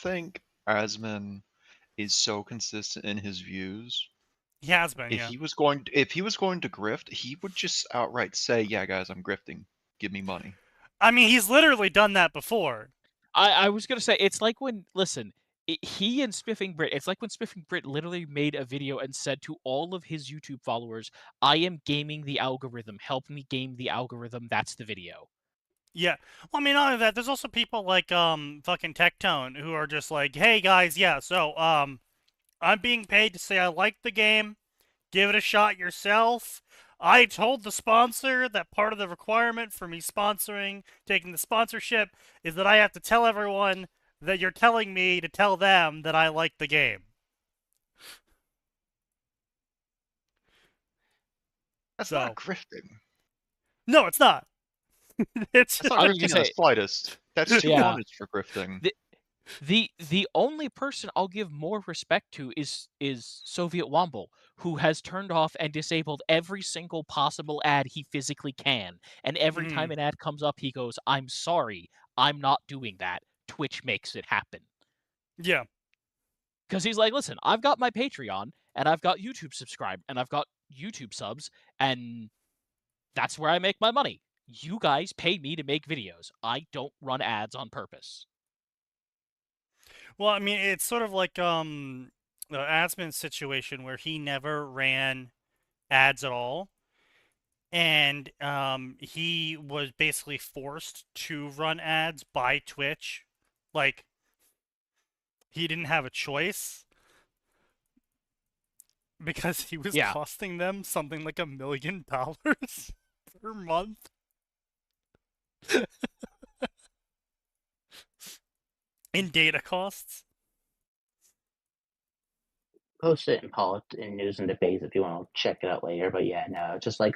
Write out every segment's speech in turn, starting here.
think Asman is so consistent in his views. He has been, If yeah. he was going to grift, he would just outright say, "Yeah, guys, I'm grifting. Give me money." I mean, he's literally done that before. I was gonna say it's like when he and Spiffing Brit. It's like when Spiffing Brit literally made a video and said to all of his YouTube followers, "I am gaming the algorithm. Help me game the algorithm." That's the video. Yeah. Well, I mean, not only that, there's also people like fucking Tectone who are just like, "Hey guys, yeah, so I'm being paid to say I like the game. Give it a shot yourself. I told the sponsor that part of the requirement for me taking the sponsorship, is that I have to tell everyone that you're telling me to tell them that I like the game." That's not So, grifting. no, it's not. It's That's just, not I was grifting gonna in the say, slightest. That's too yeah. honest for grifting. The only person I'll give more respect to is Soviet Womble, who has turned off and disabled every single possible ad he physically can. And every time an ad comes up, he goes, "I'm sorry, I'm not doing that. Twitch makes it happen." yeah. Because he's like, "Listen, I've got my Patreon, and I've got YouTube subscribed, and I've got YouTube subs, and that's where I make my money. You guys pay me to make videos. I don't run ads on purpose." Well, I mean, it's sort of like the Asmon's situation where he never ran ads at all, and he was basically forced to run ads by Twitch. Like, he didn't have a choice because he was Yeah. costing them something like $1 million per month. In data costs. Post it in news and debates if you want to check it out later. But yeah, no, I'm just like,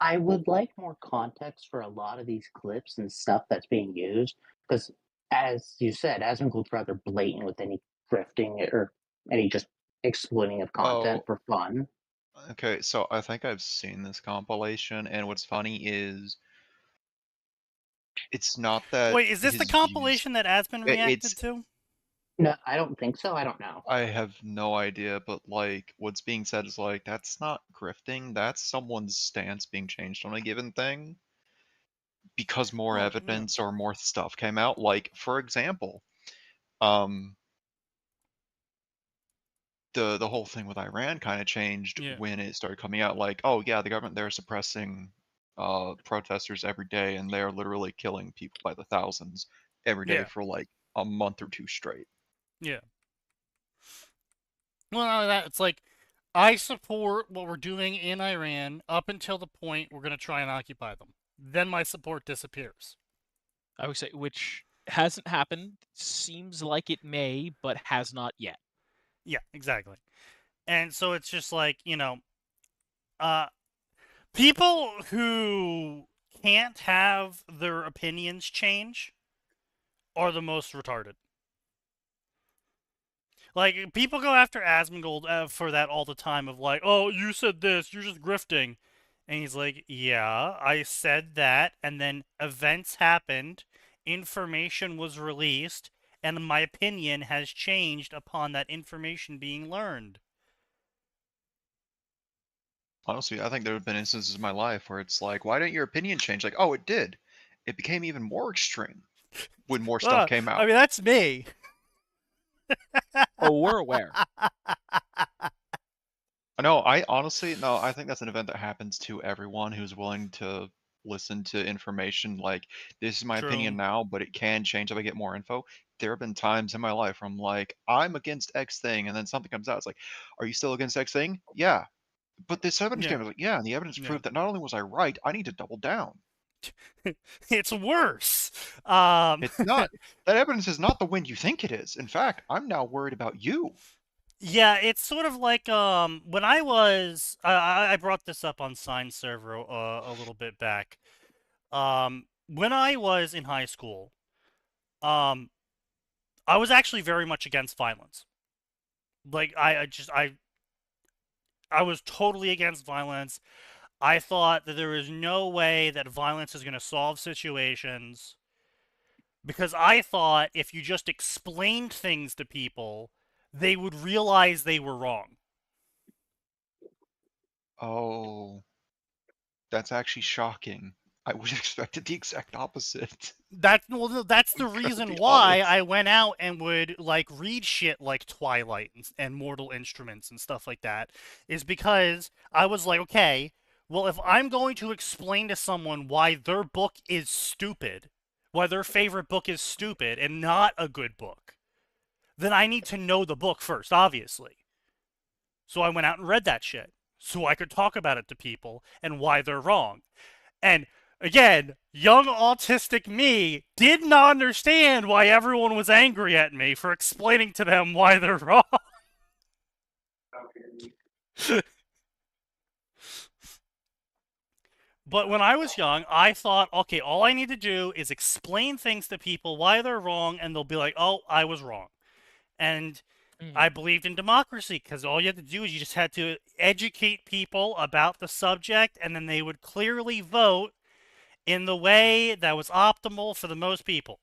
I would like more context for a lot of these clips and stuff that's being used because, as you said, Asmongold's rather blatant with any grifting or any just exploiting of content Oh, for fun. okay. So I think I've seen this compilation, and what's funny is it's not that Wait, is this the his views. compilation that Asmon reacted It's to? No, I don't think so. I don't know. I have no idea, but like what's being said is like that's not grifting. That's someone's stance being changed on a given thing because more Well, yeah. evidence or more stuff came out. Like for example, um, the whole thing with Iran kind of changed Yeah. when it started coming out. Like, oh yeah, the government there is suppressing protesters every day, and they are literally killing people by the thousands every day Yeah. for like a month or two straight. Yeah. Well, not only that, it's like, I support what we're doing in Iran up until the point we're going to try and occupy them. Then my support disappears. I would say, which hasn't happened. Seems like it may, but has not yet. Yeah, exactly. And so it's just like, uh, people who can't have their opinions change are the most retarded. Like, people go after Asmongold for that all the time of like, "Oh, you said this, you're just grifting." And he's like, "Yeah, I said that, and then events happened, information was released, and my opinion has changed upon that information being learned." Honestly, I think there have been instances in my life where it's like, why didn't your opinion change? Like, oh, it did. It became even more extreme when more stuff came I out. mean, that's me. Oh, we're aware. No, I honestly, no, I think that's an event that happens to everyone who's willing to listen to information. Like, this is my opinion True. now, but it can change if I get more info. There have been times in my life where I'm like, I'm against X thing, and then something comes out. It's like, are you still against X thing? Yeah. But this evidence came Yeah. out, like, yeah, and the evidence Yeah. proved that not only was I right, I need to double down. It's worse. It's not. That evidence is not the wind you think it is. In fact, I'm now worried about you. Yeah, it's sort of like when I brought this up on Sign Server a little bit back. When I was in high school, um I was actually very much against violence. Like, I was totally against violence. I thought that there is no way that violence is going to solve situations. Because I thought if you just explained things to people, they would realize they were wrong. Oh, that's actually shocking. I would have expected the exact opposite. That's the reason Incredibly why honest. I went out and would like read shit like Twilight and Mortal Instruments and stuff like that, is because I was like, okay, well, if I'm going to explain to someone why their book is stupid, why their favorite book is stupid and not a good book, then I need to know the book first, obviously. So I went out and read that shit so I could talk about it to people and why they're wrong. And again, young autistic me did not understand why everyone was angry at me for explaining to them why they're wrong. But when I was young, I thought, okay, all I need to do is explain things to people why they're wrong, and they'll be like, oh, I was wrong. And I believed in democracy because all you had to do is you just had to educate people about the subject, and then they would clearly vote in the way that was optimal for the most people.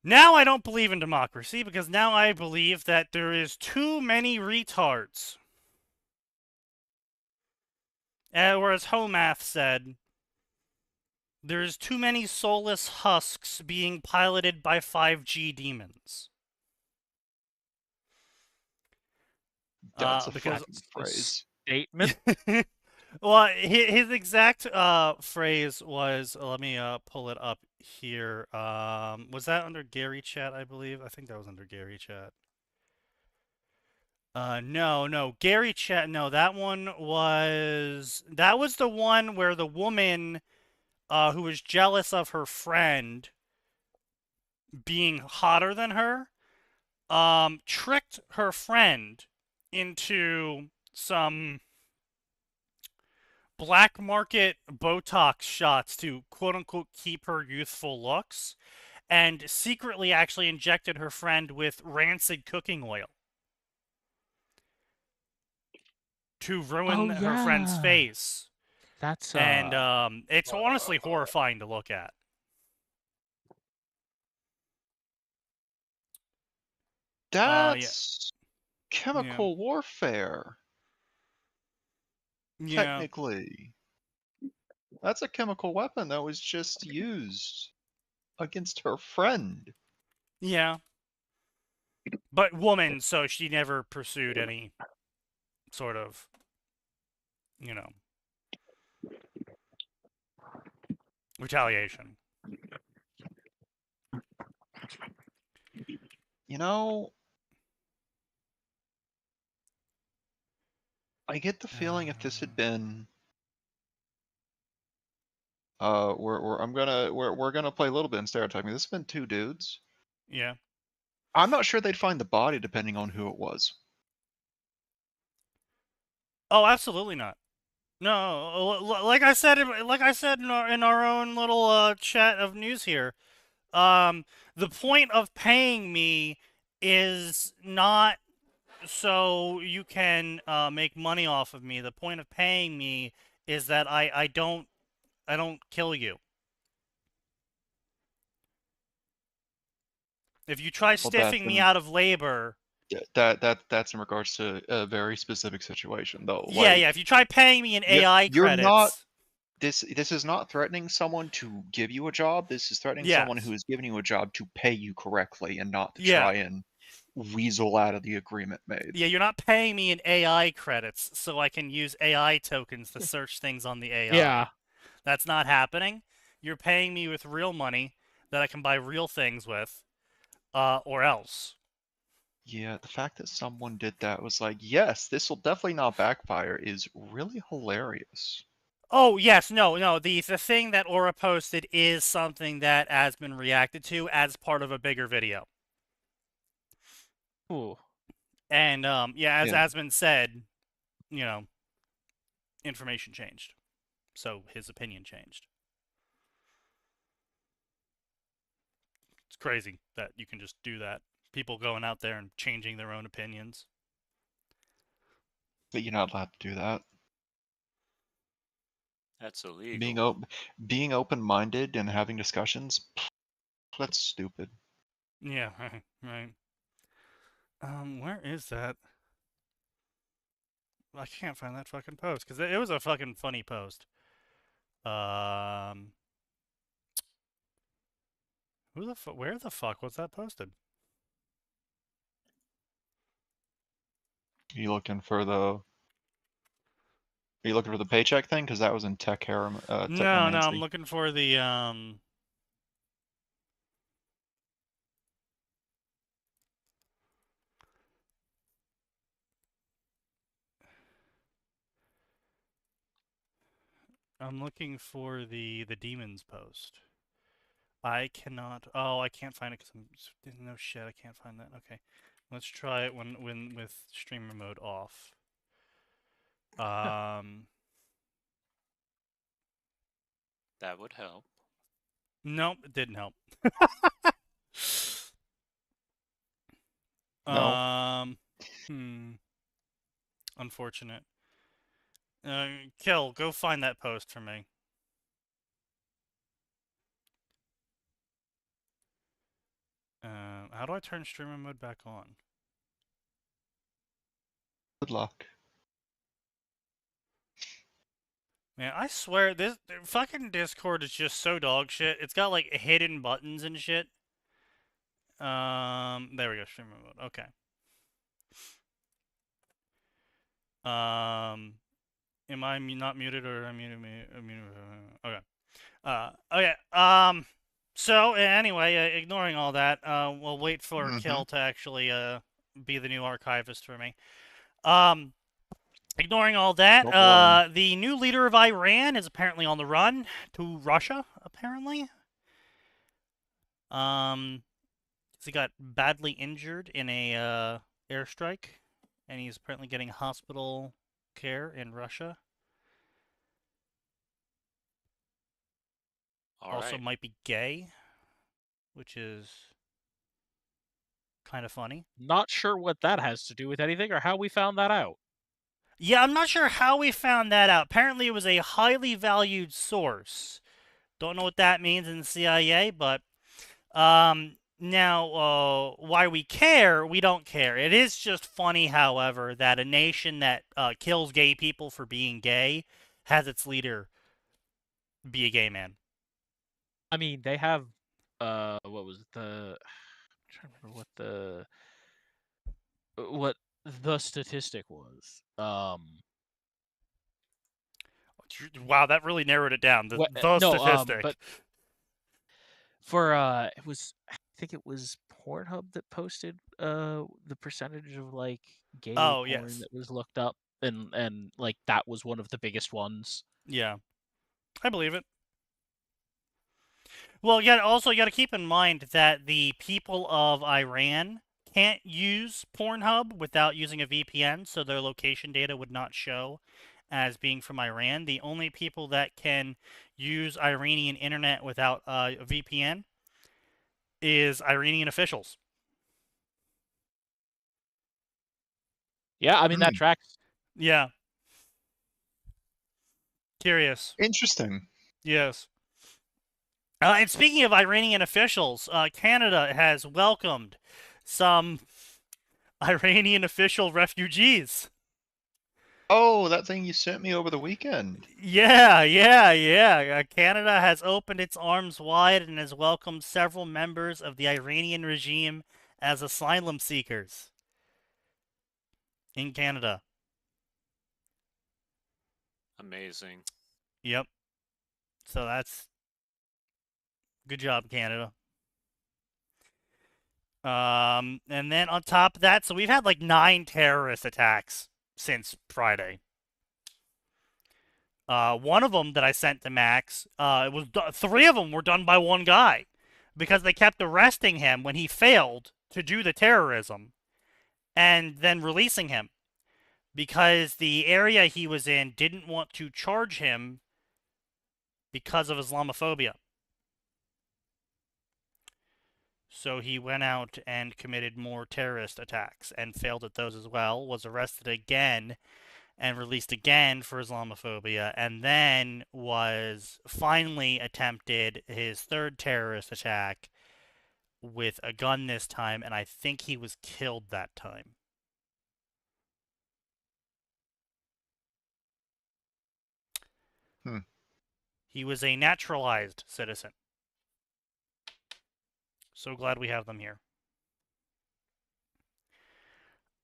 Now I don't believe in democracy because now I believe that there is too many retards. Or as Homath said, there's too many soulless husks being piloted by 5G demons. That's a because fucking phrase. Statement. well, his exact phrase was, let me pull it up here. Was that under Gary Chat, I believe? I think that was under Gary Chat. No, Gary Chat, no, that was the one where the woman who was jealous of her friend being hotter than her tricked her friend into some black market Botox shots to quote-unquote keep her youthful looks, and secretly actually injected her friend with rancid cooking oil to ruin her friend's face. That's And it's honestly horrifying to look at. That's chemical warfare. Yeah. Technically. That's a chemical weapon that was just used against her friend. Yeah. But woman, so she never pursued any sort of, retaliation. You know, I get the feeling if this had been we're gonna play a little bit in stereotyping. This has been two dudes. Yeah. I'm not sure they'd find the body depending on who it was. Oh, absolutely not. No, like I said in our own little chat of news here, the point of paying me is not so you can make money off of me. The point of paying me is that I don't kill you. If you try stiffing me out of labor, that's in regards to a very specific situation, though. Yeah. If you try paying me in AI credits, not. This is not threatening someone to give you a job. This is threatening someone who is giving you a job to pay you correctly and not to try and weasel out of the agreement made. Yeah, you're not paying me in AI credits so I can use AI tokens to search things on the AI. Yeah. That's not happening. You're paying me with real money that I can buy real things with, or else. Yeah, the fact that someone did that was like, yes, this will definitely not backfire is really hilarious. Oh, yes, no. The thing that Aura posted is something that has been reacted to as part of a bigger video. Ooh. And, as has been said, information changed. So his opinion changed. It's crazy that you can just do that. People going out there and changing their own opinions. But you're not allowed to do that. That's illegal. Being open-minded and having discussions, that's stupid. Yeah, right. Where is that? I can't find that fucking post because it was a fucking funny post. Where the fuck was that posted? Are you looking for the paycheck thing? Because that was in technomancy. No, I'm looking for the I'm looking for the demons post. I cannot. Oh, I can't find it because I'm no shit. I can't find that. Okay, let's try it when with streamer mode off. That would help. Nope, it didn't help. No. Unfortunate. Kill, go find that post for me. How do I turn streamer mode back on? Good luck. Man, I swear this fucking Discord is just so dog shit. It's got like hidden buttons and shit. There we go, streamer mode. Okay. Am I not muted or I'm muted? Okay. Okay. So anyway, ignoring all that, we'll wait for Kill to actually be the new archivist for me. Ignoring all that, the new leader of Iran is apparently on the run to Russia. Apparently, he got badly injured in a airstrike, and he's apparently getting hospital care in Russia. Also might be gay, which is kind of funny. Not sure what that has to do with anything or how we found that out. Yeah, I'm not sure how we found that out. Apparently it was a highly valued source. Don't know what that means in the CIA, but now why we care, we don't care. It is just funny, however, that a nation that kills gay people for being gay has its leader be a gay man. I mean, they have what was the I'm trying to remember what the statistic was. Wow, that really narrowed it down. The statistic. But for it was, I think it was Pornhub that posted the percentage of like gay porn that was looked up, and like that was one of the biggest ones. Yeah, I believe it. Well, you got to keep in mind that the people of Iran can't use Pornhub without using a VPN, so their location data would not show as being from Iran. The only people that can use Iranian internet without a VPN is Iranian officials. Yeah, I mean, that tracks. Yeah. Curious. Interesting. Yes. And speaking of Iranian officials, Canada has welcomed some Iranian official refugees. Oh, that thing you sent me over the weekend. Yeah. Canada has opened its arms wide and has welcomed several members of the Iranian regime as asylum seekers in Canada. Amazing. Yep. So that's good job, Canada. And then on top of that, so we've had like 9 terrorist attacks since Friday. One of them that I sent to Max, it was 3 of them were done by one guy because they kept arresting him when he failed to do the terrorism and then releasing him because the area he was in didn't want to charge him because of Islamophobia. So he went out and committed more terrorist attacks and failed at those as well, was arrested again, and released again for Islamophobia, and then was finally attempted his third terrorist attack with a gun this time, and I think he was killed that time. He was a naturalized citizen. So glad we have them here.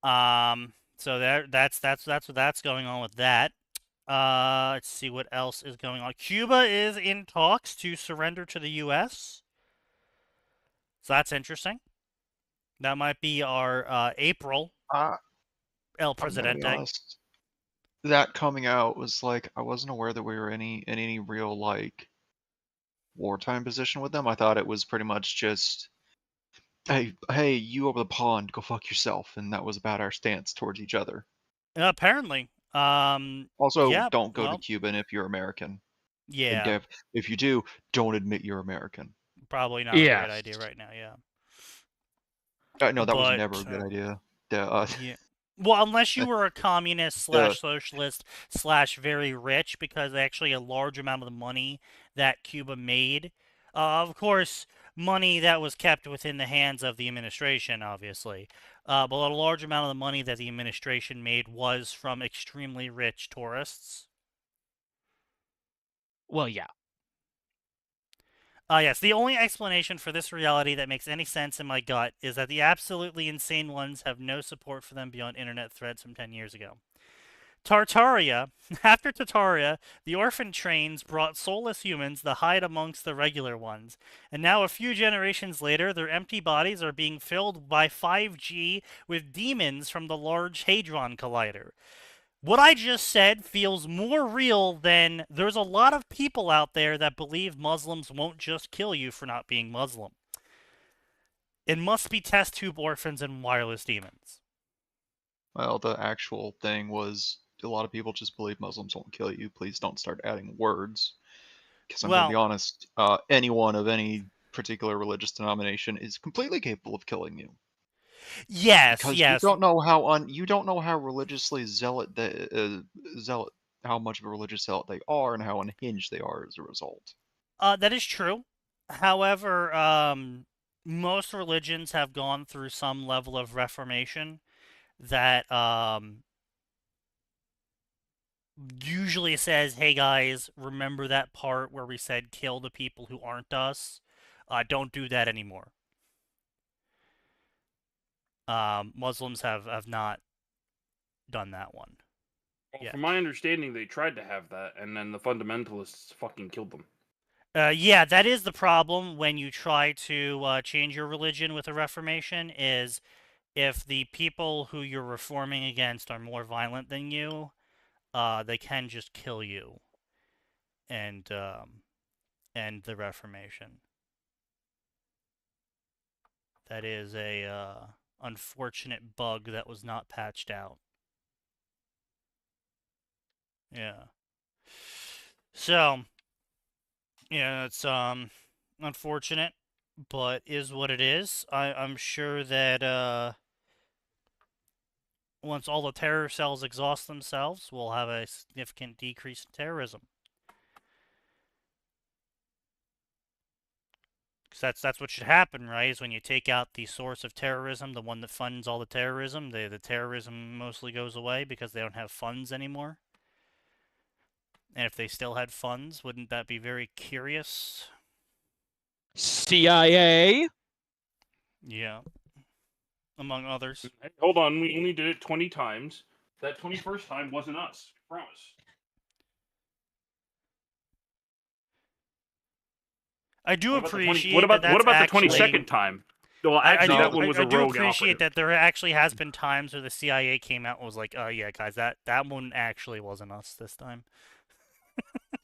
So that's going on with that. Let's see what else is going on. Cuba is in talks to surrender to the U.S. So that's interesting. That might be our April El Presidente. Honest, that coming out was like, I wasn't aware that we were in any real like wartime position with them. I thought it was pretty much just, hey, you over the pond, go fuck yourself, and that was about our stance towards each other. Apparently. Also, yeah, don't go to Cuba if you're American. Yeah. If you do, don't admit you're American. Probably not a great idea right now, yeah. No, that was never a good idea. Yeah. Well, unless you were a communist / socialist / very rich, because actually a large amount of the money that Cuba made, of course, money that was kept within the hands of the administration, obviously, but a large amount of the money that the administration made was from extremely rich tourists. Well, yeah. Yes, the only explanation for this reality that makes any sense in my gut is that the absolutely insane ones have no support for them beyond internet threads from 10 years ago. Tartaria. After Tartaria, the orphan trains brought soulless humans to hide amongst the regular ones, and now a few generations later, their empty bodies are being filled by 5G with demons from the Large Hadron Collider. What I just said feels more real than there's a lot of people out there that believe Muslims won't just kill you for not being Muslim. It must be test tube orphans and wireless demons. Well, the actual thing was a lot of people just believe Muslims won't kill you. Please don't start adding words. Because I'm going to be honest, anyone of any particular religious denomination is completely capable of killing you. Yes, because you don't know how religiously how much of a religious zealot they are, and how unhinged they are as a result. That is true. However, most religions have gone through some level of reformation that usually says, "Hey guys, remember that part where we said kill the people who aren't us? Don't do that anymore." Muslims have not done that one. Well, from my understanding, they tried to have that, and then the fundamentalists fucking killed them. Yeah, that is the problem when you try to change your religion with a reformation, is if the people who you're reforming against are more violent than you, they can just kill you and end the reformation. That is a unfortunate bug that was not patched out. Yeah. So, yeah, it's unfortunate, but is what it is. I'm sure that once all the terror cells exhaust themselves, we'll have a significant decrease in terrorism. Because that's what should happen, right? Is when you take out the source of terrorism, the one that funds all the terrorism, the terrorism mostly goes away because they don't have funds anymore. And if they still had funds, wouldn't that be very curious? CIA? Yeah. Among others. Hey, hold on, we only did it 20 times. That 21st time wasn't us. I promise. I do appreciate what about the 22nd time? time? Well, actually, that one was a rogue I do appreciate operative. that there actually has been times where the CIA came out and was like, "Oh yeah, guys, that one actually wasn't us this time."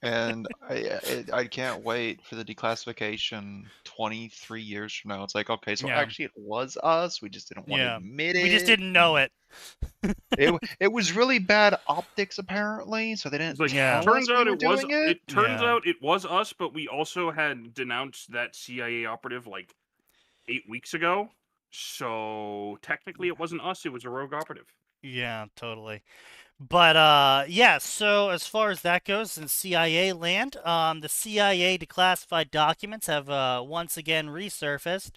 And I can't wait for the declassification 23 years from now. It's like, okay, so actually it was us. We just didn't want to admit it. We just didn't know it. It was really bad optics, apparently, so they didn't tell turns us out we were it was doing it. It turns out it was us, but we also had denounced that CIA operative like 8 weeks ago. So technically it wasn't us, it was a rogue operative. Yeah, totally. But yeah, so as far as that goes in CIA land, the CIA declassified documents have once again resurfaced,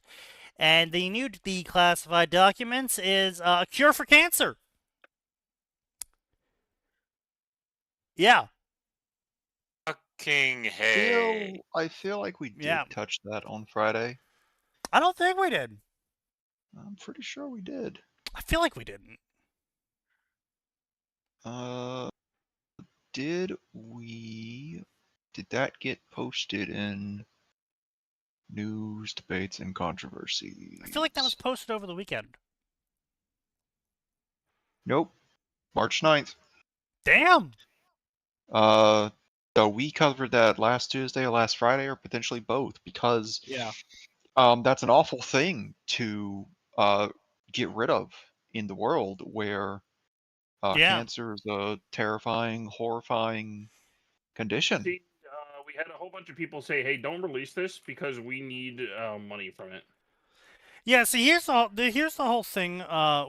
and the new declassified documents is a cure for cancer. Yeah, Fucking hey. I feel like we did Yeah. touch that on Friday. I don't think we did. I'm pretty sure we did. I feel like we didn't. Did we? Did that get posted in news, debates, and controversies? I feel like that was posted over the weekend. Nope. March 9th. Damn. So we covered that last Tuesday or last Friday, or potentially both, because Yeah. that's an awful thing to get rid of in the world, where Yeah. cancer is a terrifying, horrifying condition. See, we had a whole bunch of people say, "Hey, don't release this because we need money from it." Yeah, see, here's the whole thing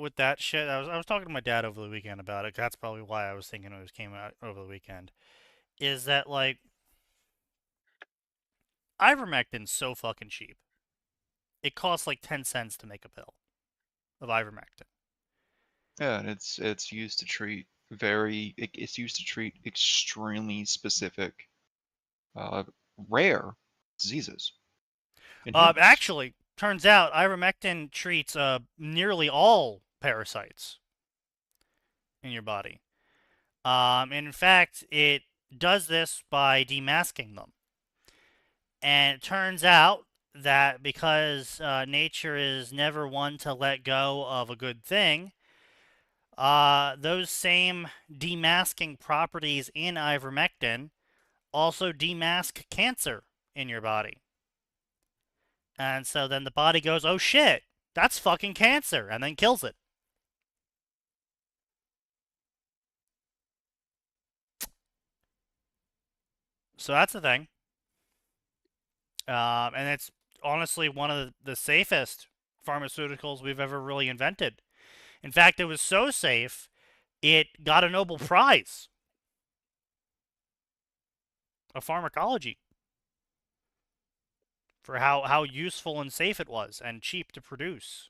with that shit. I was talking to my dad over the weekend about it. That's probably why I was thinking it came out over the weekend. Is that like ivermectin's so fucking cheap. It costs like 10 cents to make a pill of ivermectin. Yeah, and it's used to treat it's used to treat extremely specific, rare diseases. in humans. Actually, turns out ivermectin treats nearly all parasites in your body. And in fact, it does this by demasking them. And it turns out that because nature is never one to let go of a good thing, those same demasking properties in ivermectin also demask cancer in your body. And so then the body goes, oh shit, that's fucking cancer, and then kills it. So that's the thing. And it's honestly one of the safest pharmaceuticals we've ever really invented. In fact, it was so safe, it got a Nobel Prize of pharmacology for how useful and safe it was and cheap to produce.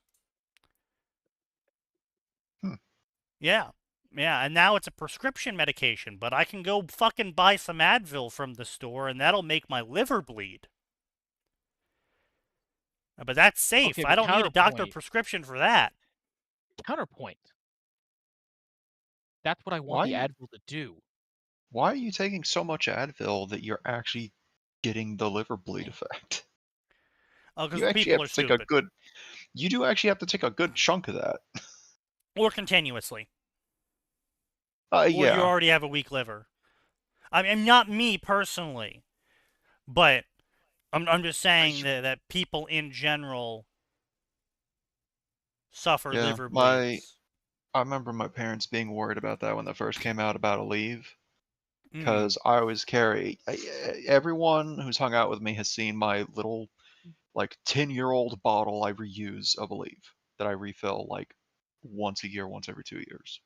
Yeah. Yeah, and now it's a prescription medication, but I can go fucking buy some Advil from the store and that'll make my liver bleed. But that's safe. Okay, I but don't need a doctor counterpoint. prescription for that. Counterpoint. That's what I want the Advil to do. Why are you taking so much Advil that you're actually getting the liver bleed effect? Oh, You because actually people have are to take stupid. you do actually have to take a good chunk of that. Or continuously. Or you Yeah. already have a weak liver. I mean, not me personally, but I'm just saying that people in general suffer Yeah, liver bleeds. I remember my parents being worried about that when that first came out about Aleve, Mhm. because I always carry. Everyone who's hung out with me has seen my little, like 10-year-old bottle I reuse of Aleve that I refill like once a year, once every 2 years.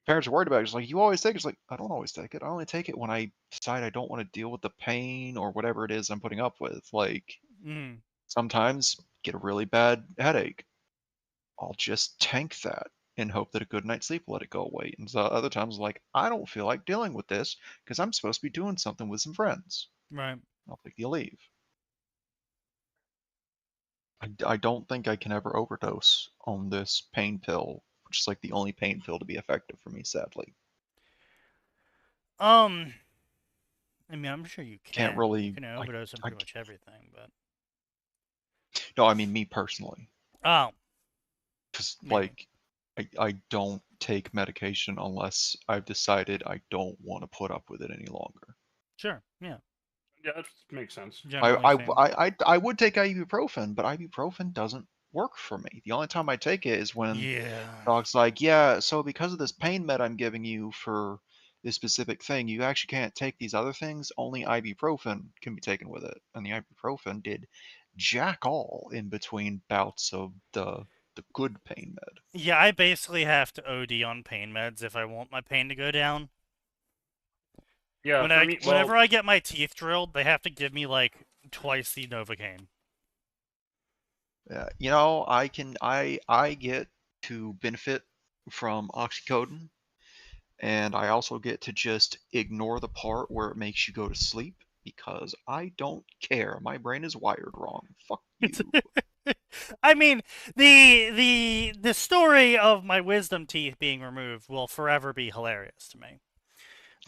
Parents are worried about it. It's like, you always take it. It's like, I don't always take it. I only take it when I decide I don't want to deal with the pain or whatever it is I'm putting up with. Like, Mhm. sometimes get a really bad headache. I'll just tank that and hope that a good night's sleep will let it go away. And so other times, like, I don't feel like dealing with this because I'm supposed to be doing something with some friends. Right. I'll take the Aleve. I don't think I can ever overdose on this pain pill, which is like the only pain pill to be effective for me, sadly. I mean, I'm sure you can. Can't really. You can overdose on pretty much everything, but. No, I mean me personally. Oh. Because, Yeah. like, I don't take medication unless I've decided I don't want to put up with it any longer. Sure. Yeah. Yeah, that makes sense. I would take ibuprofen, but ibuprofen doesn't work for me. The only time I take it is when doc's like, yeah, so because of this pain med I'm giving you for this specific thing, you actually can't take these other things. Only ibuprofen can be taken with it. And the ibuprofen did jack all in between bouts of the the good pain med. Yeah, I basically have to OD on pain meds if I want my pain to go down. Yeah, for me, Whenever I get my teeth drilled, they have to give me like twice the Novocaine. Yeah, I get to benefit from oxycodone, and I also get to just ignore the part where it makes you go to sleep because I don't care. My brain is wired wrong. Fuck you. I mean, the story of my wisdom teeth being removed will forever be hilarious to me.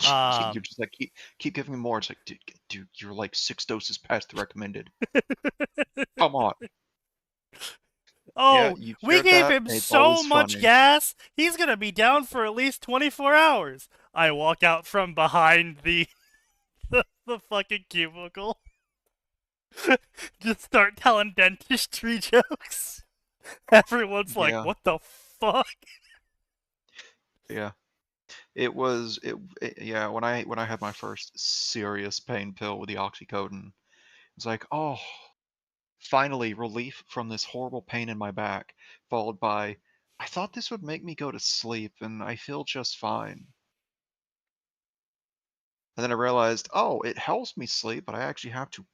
You're just like keep giving me more. It's like, dude, you're like 6 doses past the recommended. Come on. Oh, Yeah, we gave him it's so always much funny. gas. He's gonna be down for at least 24 hours. I walk out from behind the the fucking cubicle. Just start telling dentistry jokes. Everyone's like, Yeah. "What the fuck?" Yeah. It was yeah, when I had my first serious pain pill with the oxycodone, it's like, oh, finally relief from this horrible pain in my back, followed by, I thought this would make me go to sleep and I feel just fine. And then I realized, oh, it helps me sleep, but I actually have to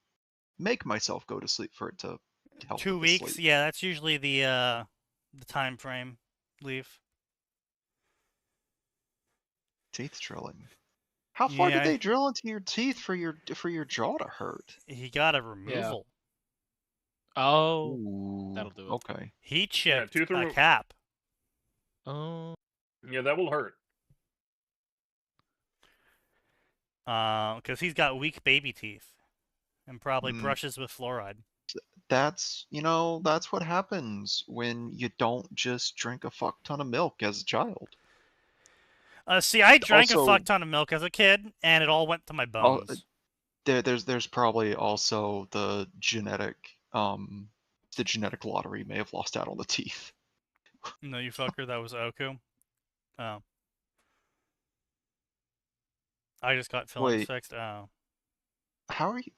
make myself go to sleep for it to help 2 with the weeks. sleep. Yeah, that's usually the time frame. Leave. Teeth drilling. How far Yeah, did they drill into your teeth for your jaw to hurt? he got a removal. Oh, Ooh, that'll do it. okay. He chipped tooth a cap. Oh, yeah, that will hurt. Because he's got weak baby teeth, and probably Mm. brushes with fluoride. That's what happens when you don't just drink a fuck ton of milk as a child. See, I drank a Also- fuck ton of milk as a kid, and it all went to my bones. There's probably also the genetic lottery may have lost out on the teeth. No, you fucker, that was Oku. Oh. I just got fillings Wait. fixed. Oh. How are you?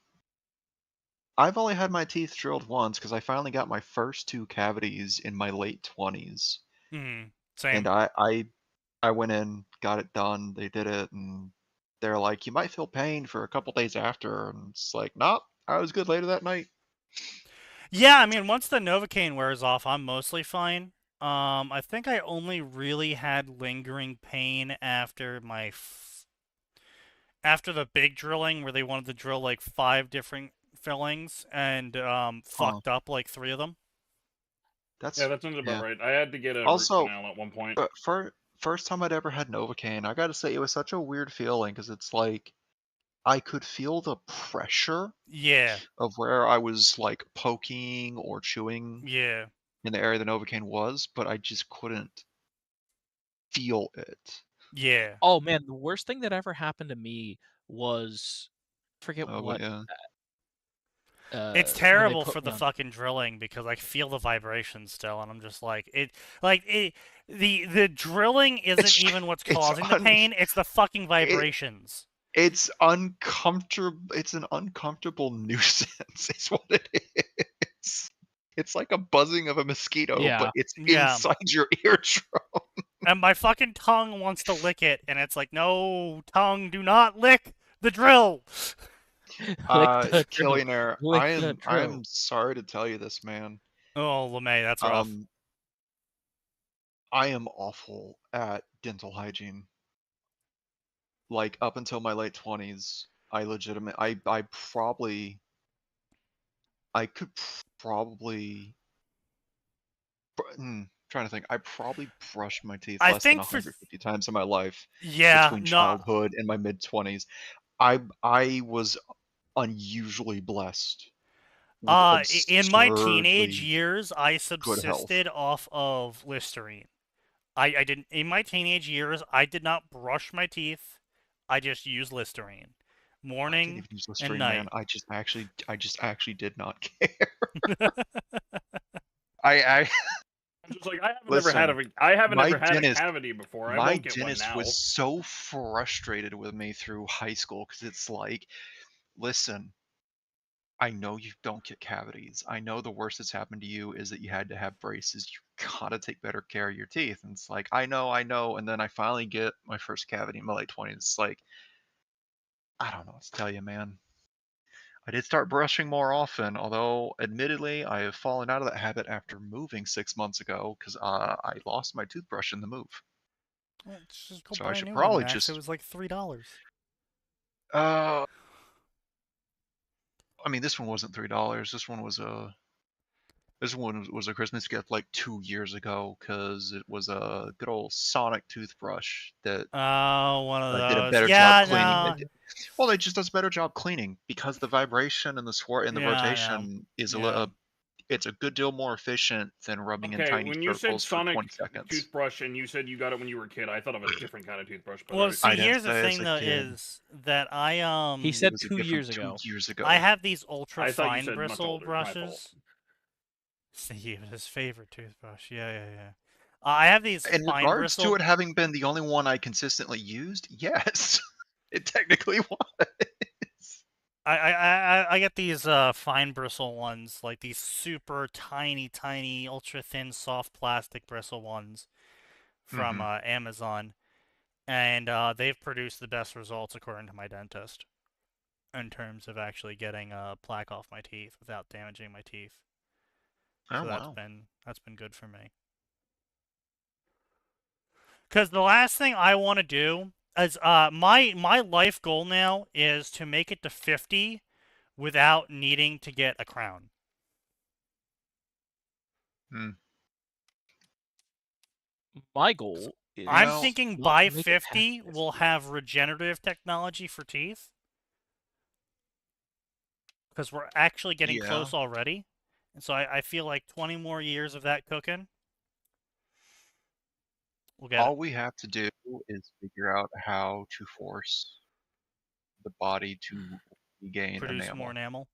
I've only had my teeth drilled once because I finally got my first 2 cavities in my late 20s. Same. And I went in, got it done, they did it, and they're like, you might feel pain for a couple days after, and it's like, nope, I was good later that night. Yeah, I mean, once the Novocaine wears off, I'm mostly fine. I think I only really had lingering pain after after the big drilling where they wanted to drill like 5 different fillings and fucked up like 3 of them. That sounds about right. I had to get a Also, root canal at one point. First time I'd ever had Novocaine, I gotta say it was such a weird feeling because it's like I could feel the pressure of where I was like poking or chewing in the area the Novocaine was, but I just couldn't feel it. Yeah. Oh man, the worst thing that ever happened to me was forget what. It's terrible for the fucking drilling because I feel the vibrations still, and I'm just like the drilling isn't even what's causing the pain; it's the fucking vibrations. It's uncomfortable. It's an uncomfortable nuisance. Is what it is. It's like a buzzing of a mosquito, but it's inside your eardrum. And my fucking tongue wants to lick it, and it's like, no, tongue, do not lick the drill. Killionaire, I'm sorry to tell you this, man. Oh, LeMay, that's rough. I am awful at dental hygiene. Like up until my late 20s, I could probably trying to think. I probably brushed my teeth less than 150 times in my life. Between childhood and my mid-20s. I was unusually blessed. In my teenage years, I subsisted off of Listerine. I didn't in my teenage years. I did not brush my teeth. I just used Listerine, morning and night. Man. I just actually did not care. I I'm just like, I haven't ever had a cavity before. I won't get one now. My dentist was so frustrated with me through high school because it's like, listen, I know you don't get cavities. I know the worst that's happened to you is that you had to have braces. You gotta take better care of your teeth. And it's like, I know. And then I finally get my first cavity in my late 20s. It's like, I don't know what to tell you, man. I did start brushing more often, although admittedly I have fallen out of that habit after moving 6 months ago because I lost my toothbrush in the move. Well, just go So buy I a should new one, probably Max. It just. was like $3. I mean, this one wasn't $3. This one was a Christmas gift like 2 years ago because it was a good old Sonic toothbrush that Oh, one of did a those. better Yeah, job cleaning. no. Well, it just does a better job cleaning because the vibration and the swart and the Yeah, I know. rotation is Yeah. it's a good deal more efficient than rubbing in Okay, tiny when you said circles for Sonic 20 seconds. toothbrush and you said you got it when you were a kid, I thought of a different kind of toothbrush. But Well, alright. see, I didn't here's the say as thing a though, kid. is that I He It said was a 2 gift years from ago. 2 years ago. I have these ultra I thought you fine said much bristle older. My fault. brushes. See, his favorite toothbrush. Yeah. I have these In fine regards bristle. to it having been the only one I consistently used, yes, it technically was. I get these fine bristle ones, like these super tiny, ultra thin, soft plastic bristle ones from Mhm. Amazon, and they've produced the best results according to my dentist in terms of actually getting plaque off my teeth without damaging my teeth. Oh So wow. that's been good for me. Because the last thing I want to do is my life goal now is to make it to 50 without needing to get a crown. Hmm. My goal is I'm Well, thinking not by to make it past 50 we'll 50. have regenerative technology for teeth. Because we're actually getting yeah. close already. And so I feel like 20 more years of that cooking, we'll get it. All we have to do is figure out how to force the body to regain Produce more enamel. enamel.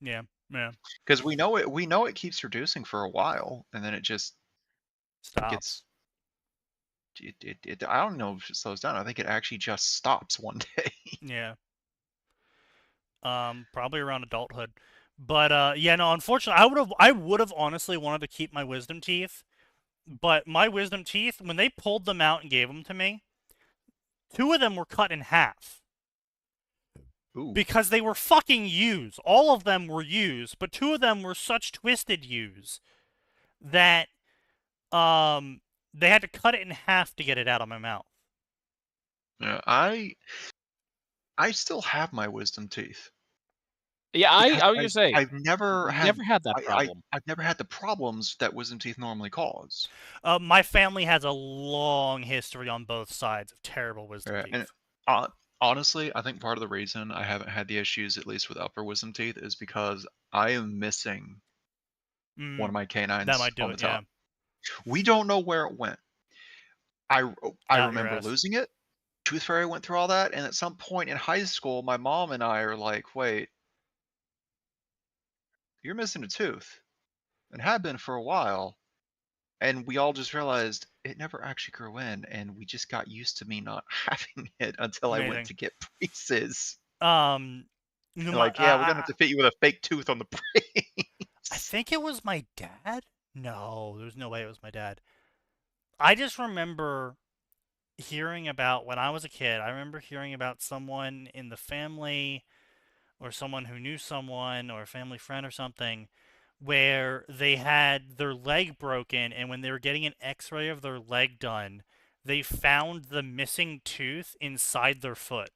Yeah. Yeah. Because we know it keeps reducing for a while, and then it just Stops. gets. I don't know if it slows down. I think it actually just stops one day. Yeah. Probably around adulthood. But yeah, no, unfortunately I would have honestly wanted to keep my wisdom teeth. But my wisdom teeth, when they pulled them out and gave them to me, 2 of them were cut in half. Ooh. Because they were fucking used. All of them were used, but 2 of them were such twisted use that they had to cut it in half to get it out of my mouth. Yeah, I still have my wisdom teeth. Yeah, I Because was gonna say I've never never had that problem. I've never had the problems that wisdom teeth normally cause. My family has a long history on both sides of terrible wisdom Right. teeth. And honestly, I think part of the reason I haven't had the issues, at least with upper wisdom teeth, is because I am missing one of my That canines might do on the it, yeah. top. We don't know where it went. I Out your remember ass. losing it. Tooth Fairy went through all that, and at some point in high school, my mom and I are like, "Wait, you're missing a tooth," and had been for a while. And we all just realized it never actually grew in, and we just got used to me not having it until I went Amazing. to get braces. No, And like, yeah, we're gonna have to fit you with a fake tooth on the brace. I think it was my dad. No, there's no way it was my dad. I just remember hearing about when I was a kid. I remember hearing about someone in the family or someone who knew someone or a family friend or something where they had their leg broken, and when they were getting an x-ray of their leg done, they found the missing tooth inside their foot.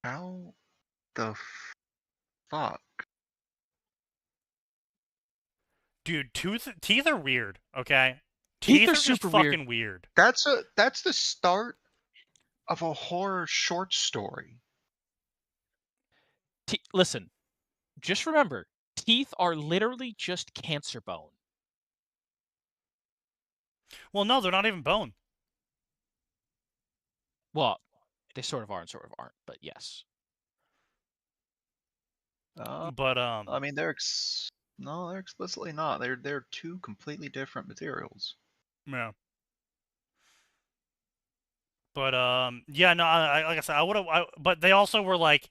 How the fuck? Dude, teeth are weird, okay? Teeth are just super fucking weird. That's the start of a horror short story. Listen, just remember, teeth are literally just cancer bone. Well, no, they're not even bone. Well, they sort of are and sort of aren't, but yes. But I mean, no, they're explicitly not. They're two completely different materials. yeah. But yeah, no, like I said, I would have. But they also were like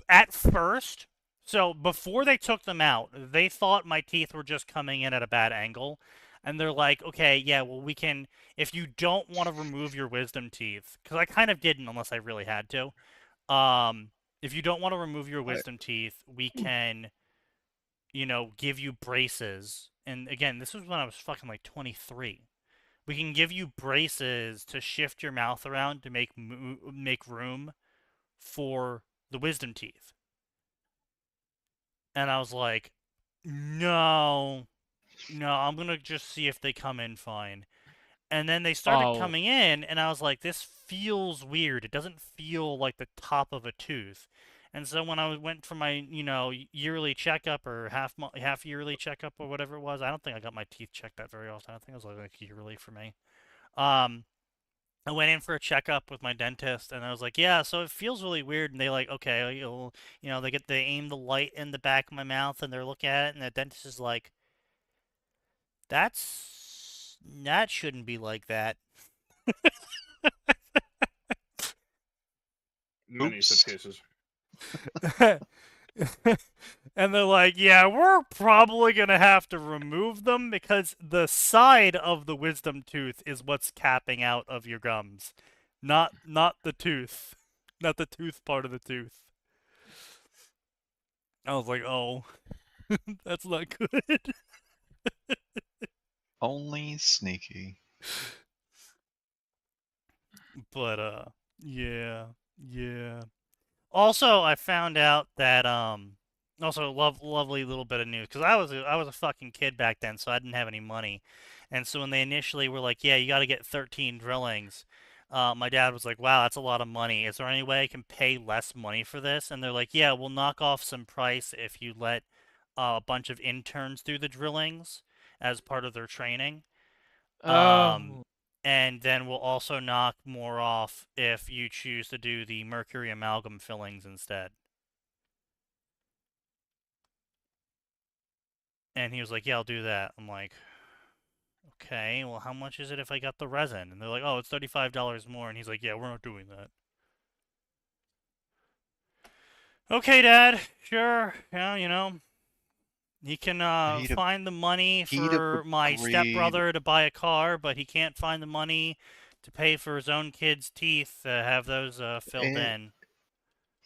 at first. So before they took them out, they thought my teeth were just coming in at a bad angle, and they're like, okay, yeah, well, we can. If you don't want to remove your wisdom teeth, because I kind of didn't unless I really had to. If you don't want to remove your wisdom teeth, we can, give you braces. And again, this was when I was fucking like 23. We can give you braces to shift your mouth around to make room for the wisdom teeth. And I was like, no, I'm gonna just see if they come in fine. And then they started coming in, and I was like, this feels weird. It doesn't feel like the top of a tooth. And so when I went for my, yearly checkup or half yearly checkup or whatever it was, I don't think I got my teeth checked that very often. I think it was like yearly for me. I went in for a checkup with my dentist, and I was like, yeah, so it feels really weird. And they like, okay, they aim the light in the back of my mouth, and they're looking at it, and the dentist is like, that shouldn't be like that. Many such cases. And they're like, yeah, we're probably going to have to remove them because the side of the wisdom tooth is what's capping out of your gums. Not the tooth. Not the tooth part of the tooth. I was like, oh, that's not good. Only Sneaky. But, yeah. Also, I found out that, also lovely little bit of news, because I was a fucking kid back then, so I didn't have any money. And so when they initially were like, yeah, you got to get 13 drillings, my dad was like, wow, that's a lot of money. Is there any way I can pay less money for this? And they're like, yeah, we'll knock off some price if you let a bunch of interns do the drillings as part of their training. And then we'll also knock more off if you choose to do the mercury amalgam fillings instead. And he was like, yeah, I'll do that. I'm like, okay, well, how much is it if I got the resin? And they're like, oh, it's $35 more. And he's like, yeah, we're not doing that. Okay, Dad, sure. Yeah, he can find the money for my stepbrother to buy a car, but he can't find the money to pay for his own kids' teeth to have those filled in.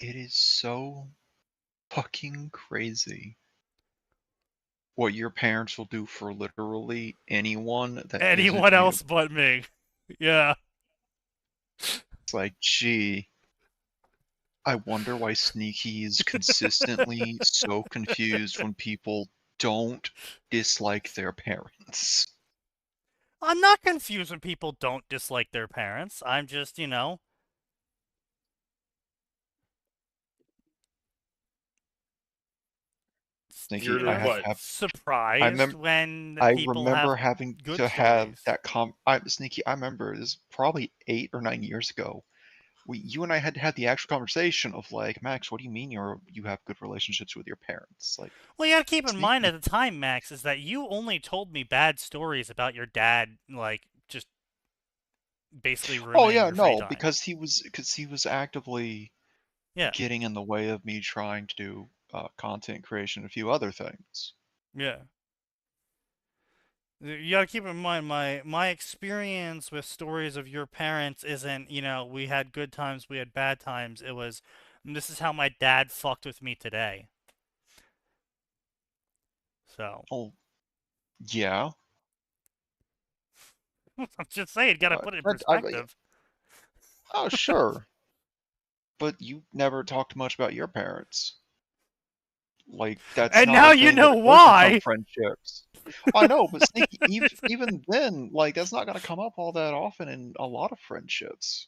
It is so fucking crazy what your parents will do for literally anyone else but me. Yeah. It's like, gee, I wonder why Sneaky is consistently so confused when people don't dislike their parents. I'm not confused when people don't dislike their parents. I'm just, Sneaky, surprised when people remember have having good to stories. have that Sneaky, I remember this was probably 8 or 9 years ago. You and I had to have the actual conversation of like, Max, what do you mean you have good relationships with your parents? Like, well, you gotta keep in mind at the time, Max, is that you only told me bad stories about your dad, like just basically ruining your free time. because he was actively getting in the way of me trying to do content creation and a few other things. Yeah. You gotta keep in mind my experience with stories of your parents isn't, we had good times, we had bad times. It was, this is how my dad fucked with me today. So. Oh, yeah. I'm just saying, gotta put it in perspective. Oh, sure. But you never talked much about your parents. Like, that's and not now you know why. Friendships. I know, but Sneaky, even then, like, that's not going to come up all that often in a lot of friendships.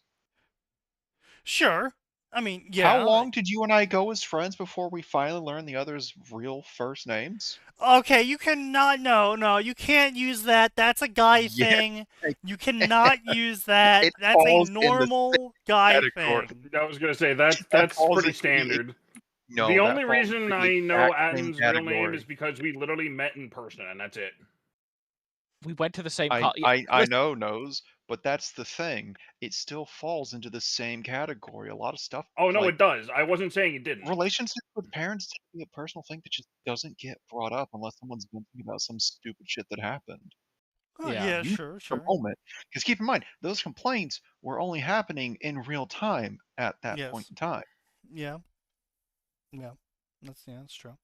Sure. I mean, yeah. How long did you and I go as friends before we finally learned the other's real first names? Okay, you cannot. No, you can't use that. That's a guy thing. You cannot use that. That's a normal guy thing. I was gonna say that's pretty standard. No, the only reason I know Atom's real name is because we literally met in person, and that's it. We went to the same. I know, but that's the thing. It still falls into the same category. A lot of stuff. Oh no, like, it does. I wasn't saying it didn't. relationships with parents tend to be a personal thing that just doesn't get brought up unless someone's been thinking about some stupid shit that happened. Oh, Yeah. yeah, You sure, for a sure. moment, because keep in mind those complaints were only happening in real time at that point Yes. in time. Yeah. Yeah. That's true.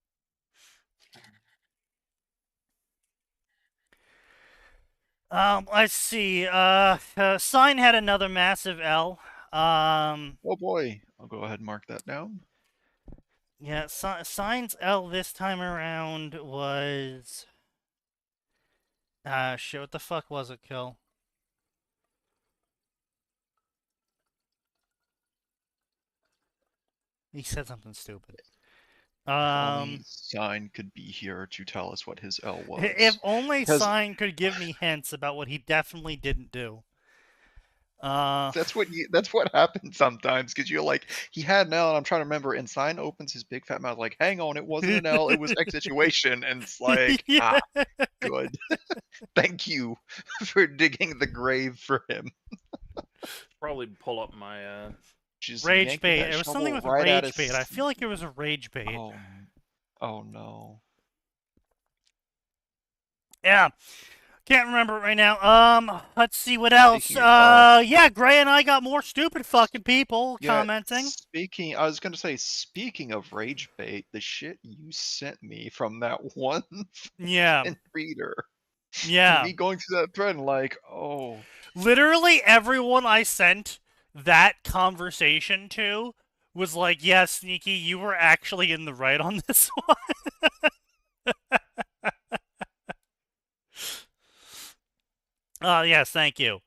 Let's see. Sign had another massive L. Oh boy, I'll go ahead and mark that down. Yeah, Sign's L this time around was. Shit, what the fuck was it, Kill? He said something stupid. If only Sign could be here to tell us what his L was. If only Because- Sign could give me hints about what he definitely didn't do. That's what happens sometimes, because you're like, he had an L, and I'm trying to remember, and Sign opens his big fat mouth like, hang on, it wasn't an L, it was X situation, and it's like, Yeah. good. Thank you for digging the grave for him. Probably pull up my Just Rage yanking bait. that It was shovel something with right out rage of bait. I feel like it was a rage bait. Oh no. Yeah. Can't remember it right now. Let's see what else. Speaking of- Yeah, Gray and I got more stupid fucking people Yeah, commenting. I was gonna say, speaking of rage bait, the shit you sent me from that one Yeah. reader. Yeah. Me going through that thread and like, oh. Literally everyone I sent that conversation to was like, yeah, Sneaky, you were actually in the right on this one. Yes, thank you.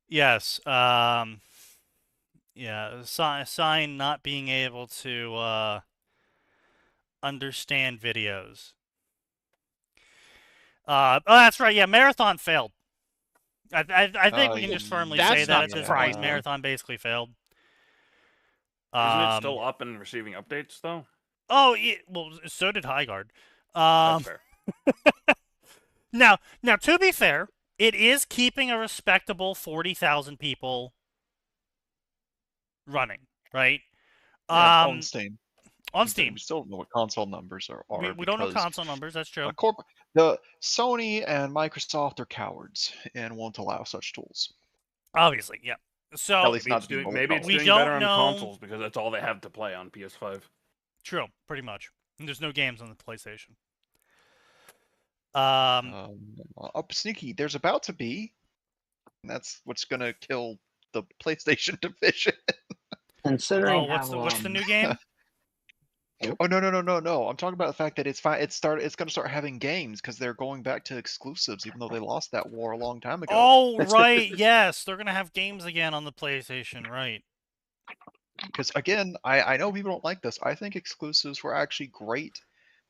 Yes, yeah, Sign not being able to, understand videos. Oh, that's right, yeah, Marathon failed. I think we can just firmly That's say that not at this point. surprising. Marathon basically failed. Isn't it still up and receiving updates though? Oh, yeah, well, so did Highguard. That's fair. Now, to be fair, it is keeping a respectable 40,000 people running, right? Yeah, on Steam. On Steam. We still don't know what console numbers are. We don't know console numbers, that's true. The Sony and Microsoft are cowards and won't allow such tools. Obviously, yeah. So At least maybe it's we doing don't better on know... consoles because that's all they have to play on PS5. True, pretty much. And there's no games on the PlayStation. Up Sneaky, there's about to be. And that's what's gonna kill the PlayStation division. Considering what's the new game? Oh no! I'm talking about the fact that it's fine. It's gonna start having games because they're going back to exclusives, even though they lost that war a long time ago. Oh right, yes, they're gonna have games again on the PlayStation, right? Because again, I know people don't like this. I think exclusives were actually great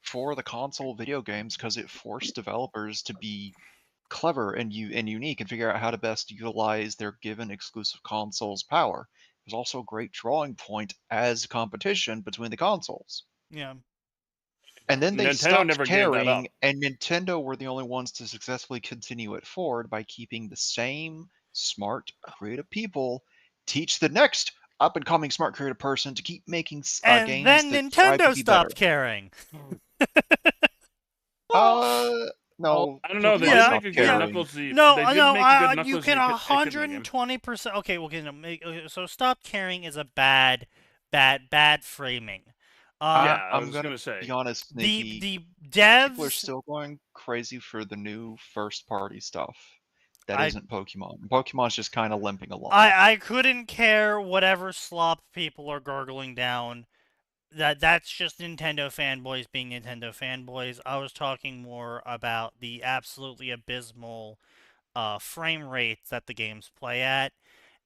for the console video games because it forced developers to be clever and unique and figure out how to best utilize their given exclusive console's power. It was also a great drawing point as competition between the consoles. Yeah. And then they Nintendo stopped never gave that up. caring, and Nintendo were the only ones to successfully continue it forward by keeping the same smart, creative people teach the next up-and-coming smart, creative person to keep making And games then that strive to Nintendo be stopped better. caring. No. I don't know. They Yeah, did make a good yeah. Knuckles. No, They did no, make a good Knuckles. you can Echidna game. 120%. Okay, well, so stop caring is a bad framing. Yeah, I I'm was gonna gonna say. be honest, Nikki, the devs people are still going crazy for the new first-party stuff. That I- isn't Pokemon. Pokemon's just kind of limping along. I couldn't care whatever slop people are gargling down. That's just Nintendo fanboys being Nintendo fanboys. I was talking more about the absolutely abysmal frame rates that the games play at.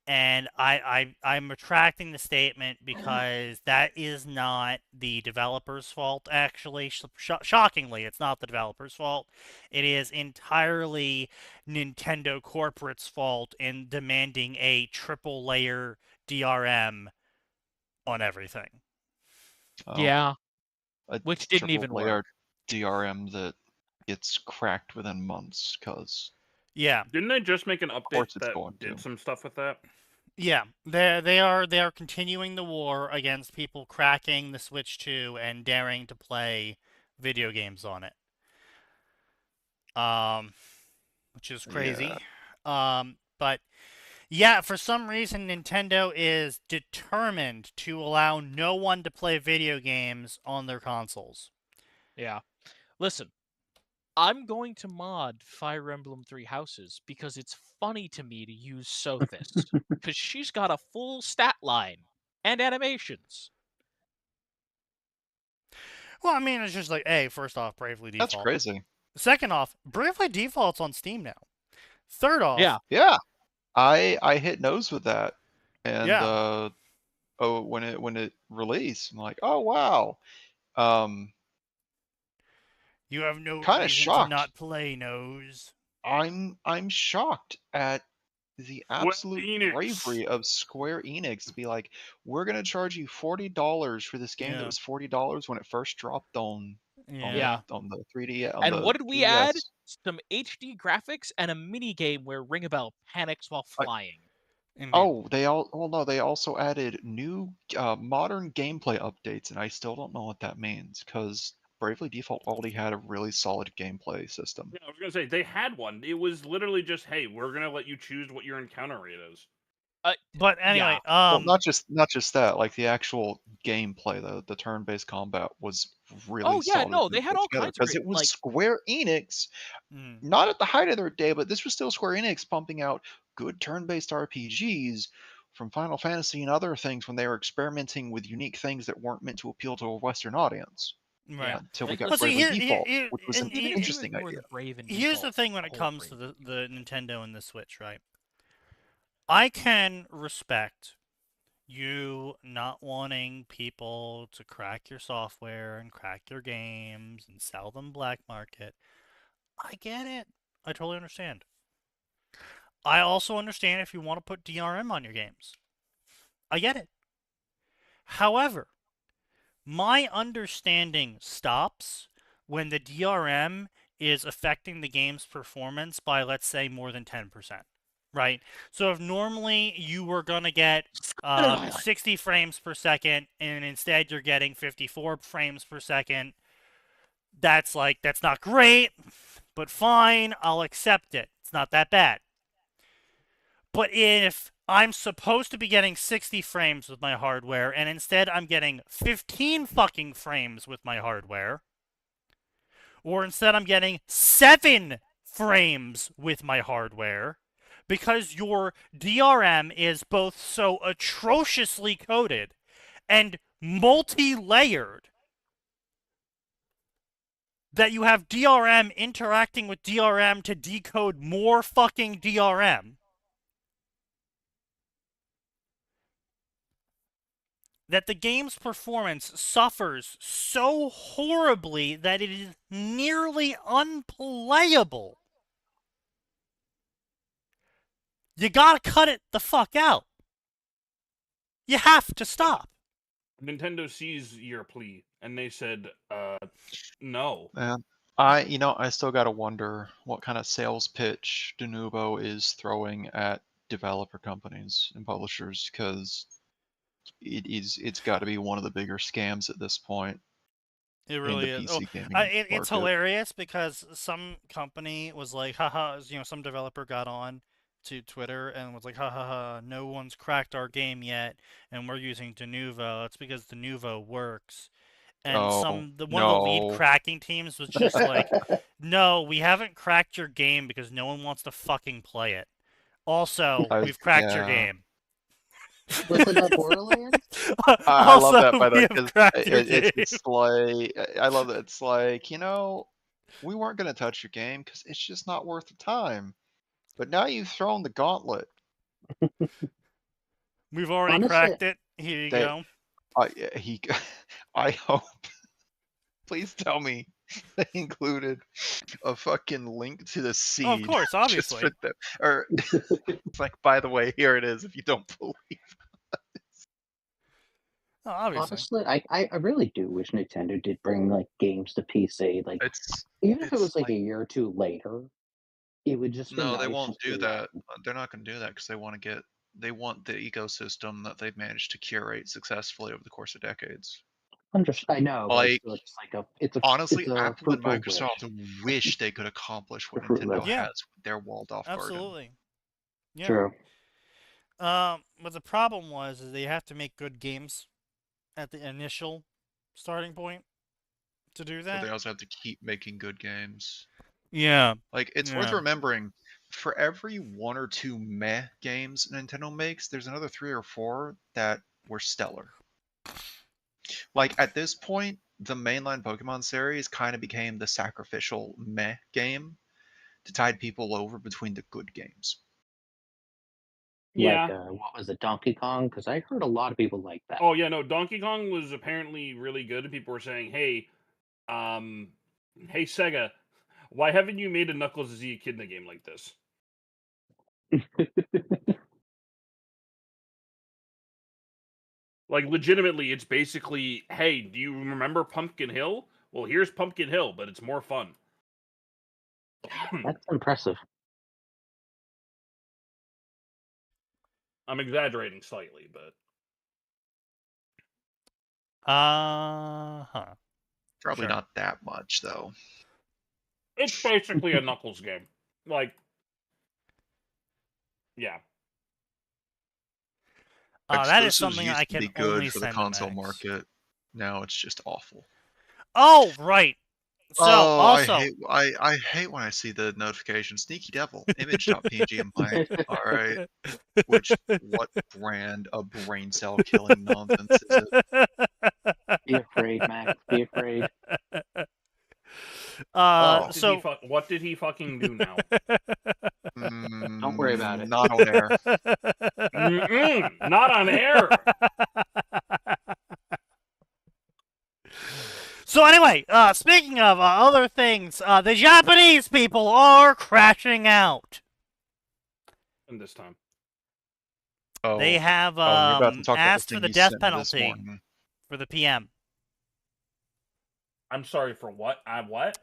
And I'm retracting the statement because that is not the developer's fault, actually. Shockingly, it's not the developer's fault. It is entirely Nintendo corporate's fault in demanding a triple layer DRM on everything. Yeah. A Which didn't even triple-layer work. DRM that gets cracked within months because Yeah. Didn't they just make an update course it's that going did to. some stuff with that? Yeah, they are continuing the war against people cracking the Switch 2 and daring to play video games on it. Which is crazy. But yeah, for some reason Nintendo is determined to allow no one to play video games on their consoles. Yeah. Listen, I'm going to mod Fire Emblem Three Houses because it's funny to me to use Sothis because she's got a full stat line and animations. Well, I mean, it's just like, hey, first off, Bravely Default. That's crazy. Second off, Bravely Default's on Steam now. Third off, yeah, I hit nose with that, and yeah. when it released, I'm like, oh wow, You have no kinda reason shocked. to not play, Nose. I'm shocked at the absolute Enix. bravery of Square Enix to be like, we're gonna charge you $40 for this game that Yeah. was $40 when it first dropped on Yeah. on the 3D. On And the what did we 3DS. add? Some HD graphics and a mini game where Ringabel panics while flying. Indeed. Oh, they also added new modern gameplay updates, and I still don't know what that means because Bravely Default already had a really solid gameplay system. Yeah, I was gonna say they had one. It was literally just, hey, we're gonna let you choose what your encounter rate is. But anyway, Well, not just that, like the actual gameplay, the turn-based combat was really solid. No, they had all kinds of because great, it was like... Square Enix, not at the height of their day, but this was still Square Enix pumping out good turn-based RPGs from Final Fantasy and other things when they were experimenting with unique things that weren't meant to appeal to a Western audience. Right. Until we Like, got Well, see, Bravely Default, which was an even if you interesting ignore idea. the Brave and Here's the Default thing when it whole comes to Brave. the Nintendo and the Switch, right? I can respect you not wanting people to crack your software and crack your games and sell them black market. I get it. I totally understand. I also understand if you want to put DRM on your games. I get it. However, my understanding stops when the DRM is affecting the game's performance by, let's say, more than 10%. Right? So if normally you were going to get 60 frames per second and instead you're getting 54 frames per second, that's not great, but fine, I'll accept it. It's not that bad. But if I'm supposed to be getting 60 frames with my hardware and instead I'm getting 15 fucking frames with my hardware, or instead I'm getting 7 frames with my hardware, because your DRM is both so atrociously coded and multi-layered that you have DRM interacting with DRM to decode more fucking DRM, that the game's performance suffers so horribly that it is nearly unplayable. You gotta cut it the fuck out. You have to stop. Nintendo sees your plea, and they said, no. Man, I still gotta wonder what kind of sales pitch Denuvo is throwing at developer companies and publishers, because it's got to be one of the bigger scams at this point. It really in the is. PC gaming It's market. hilarious because some company was like, haha, some developer got on to Twitter and was like, ha ha ha, no one's cracked our game yet, and we're using Denuvo. It's because Denuvo works. And one of the lead cracking teams was just like, no, we haven't cracked your game because no one wants to fucking play it. Also, we've cracked your game. Wasn't that Borderlands? I love that, by the way, because it's like, I love that. It's like, we weren't going to touch your game because it's just not worth the time. But now you've thrown the gauntlet. We've already cracked it. Here you go. I hope. Please tell me they included a fucking link to the seed. Oh, of course, obviously. Or it's like, by the way, here it is. If you don't believe. Oh, obviously. Honestly, I really do wish Nintendo did bring games to PC. Even if it was a year or two later, it would just be No, they nice won't just do to, that. They're not going to do that because they want the ecosystem that they've managed to curate successfully over the course of decades. I know, but it's Like, still just like it's honestly, a Apple and fruitful Microsoft wish they could accomplish what fruit Nintendo wish. Yeah. has with their walled-off garden. Absolutely. Yeah. True. But the problem is they have to make good games at the initial starting point to do But that. they also have to keep making good games. Yeah. Like, it's Yeah. worth remembering, for every 1 or 2 meh games Nintendo makes, there's another 3 or 4 that were stellar. Like, at this point, the mainline Pokemon series kind of became the sacrificial meh game to tide people over between the good games. Yeah. Like, what was it, Donkey Kong? Because I heard a lot of people like that. Oh yeah, no. Donkey Kong was apparently really good, and people were saying, "Hey, hey Sega, why haven't you made a Knuckles as a kid in a game like this?" Like, legitimately, it's basically, "Hey, do you remember Pumpkin Hill? Well, here's Pumpkin Hill, but it's more fun." That's impressive. I'm exaggerating slightly, but Huh. Probably Sure. not that much, though. it's basically a Knuckles game. Like, yeah. That is Exclusives something used I to be can good only for the send to console Max. market. Now it's just awful. Oh, right. So, also, I hate when I see the notification. SneakyDevil, image.png in blank. Alright. What brand of brain cell killing nonsense is it? Be afraid, Max. Be afraid. Oh. What did he fucking do now? Don't worry about it. Not on air. Not on air. So anyway, speaking of other things, the Japanese people are crashing out. And this time. Oh. They have you're about to talk about asked the for thing the you death sent me this penalty morning. for the PM. I'm sorry for what? What?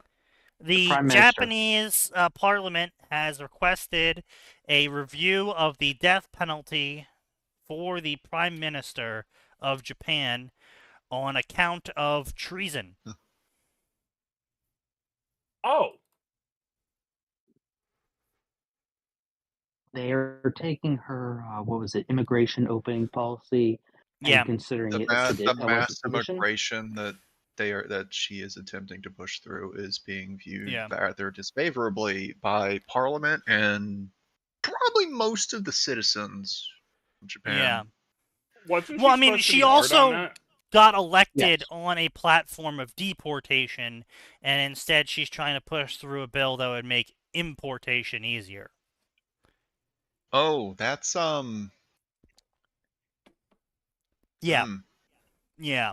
The Prime Minister. Japanese parliament has requested a review of the death penalty for the Prime Minister of Japan on account of treason. Oh. They are taking her, what was it, immigration opening policy, Yeah. and considering The it a mass sedition? immigration that she is attempting to push through is being viewed Yeah. rather disfavorably by Parliament and probably most of the citizens of Japan. Yeah. Wasn't Well, I she mean, supposed to she be hard on also that? got elected Yes. on a platform of deportation, and instead she's trying to push through a bill that would make importation easier. Oh, that's Yeah. hmm. Yeah.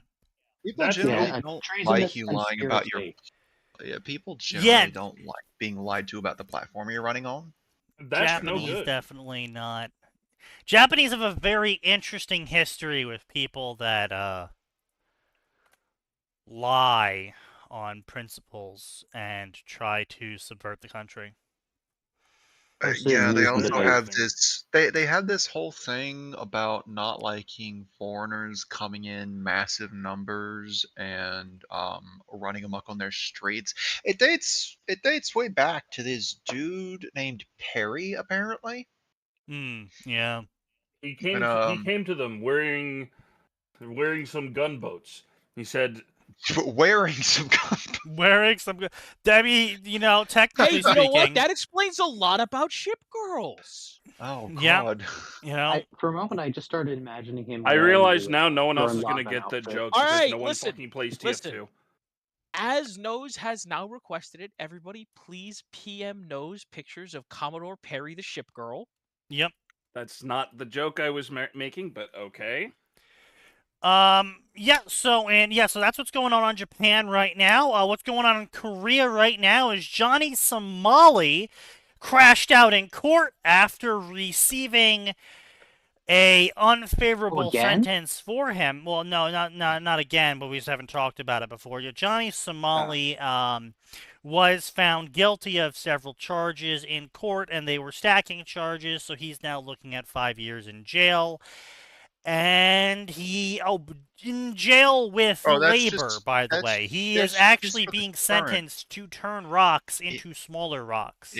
People That's generally Yeah, don't treasonous like you lying about your. conspiracy. Yeah, people Yeah. generally don't like being lied to about the platform you're running on. That's no Japanese good. definitely not. Japanese have a very interesting history with people that lie on principles and try to subvert the country. Mostly Yeah, they amusement also based. have this. They have this whole thing about not liking foreigners coming in massive numbers and running amok on their streets. It dates way back to this dude named Perry, apparently. Yeah. He came And to them wearing some gunboats. He said, wearing some. Wearing some good. Debbie, technically Hey, you speaking. know what? That explains a lot about ship girls. Oh Yeah. God. For a moment, I just started imagining him. I wearing realize the, now no one else Gurren is going to Lagann get the outfit. joke All because right, no one listen, fucking plays listen. TF2. As Nose has now requested it, everybody please PM Nose pictures of Commodore Perry the ship girl. Yep. That's not the joke I was making, but okay. So that's what's going on in Japan right now. What's going on in Korea right now is Johnny Somali crashed out in court after receiving a unfavorable Again? sentence for him. Well, no, not again, but we just haven't talked about it before. Johnny Somali was found guilty of several charges in court, and they were stacking charges, so he's now looking at 5 years in jail. And in jail with labor, by the way. He is actually being sentenced to turn rocks into smaller rocks.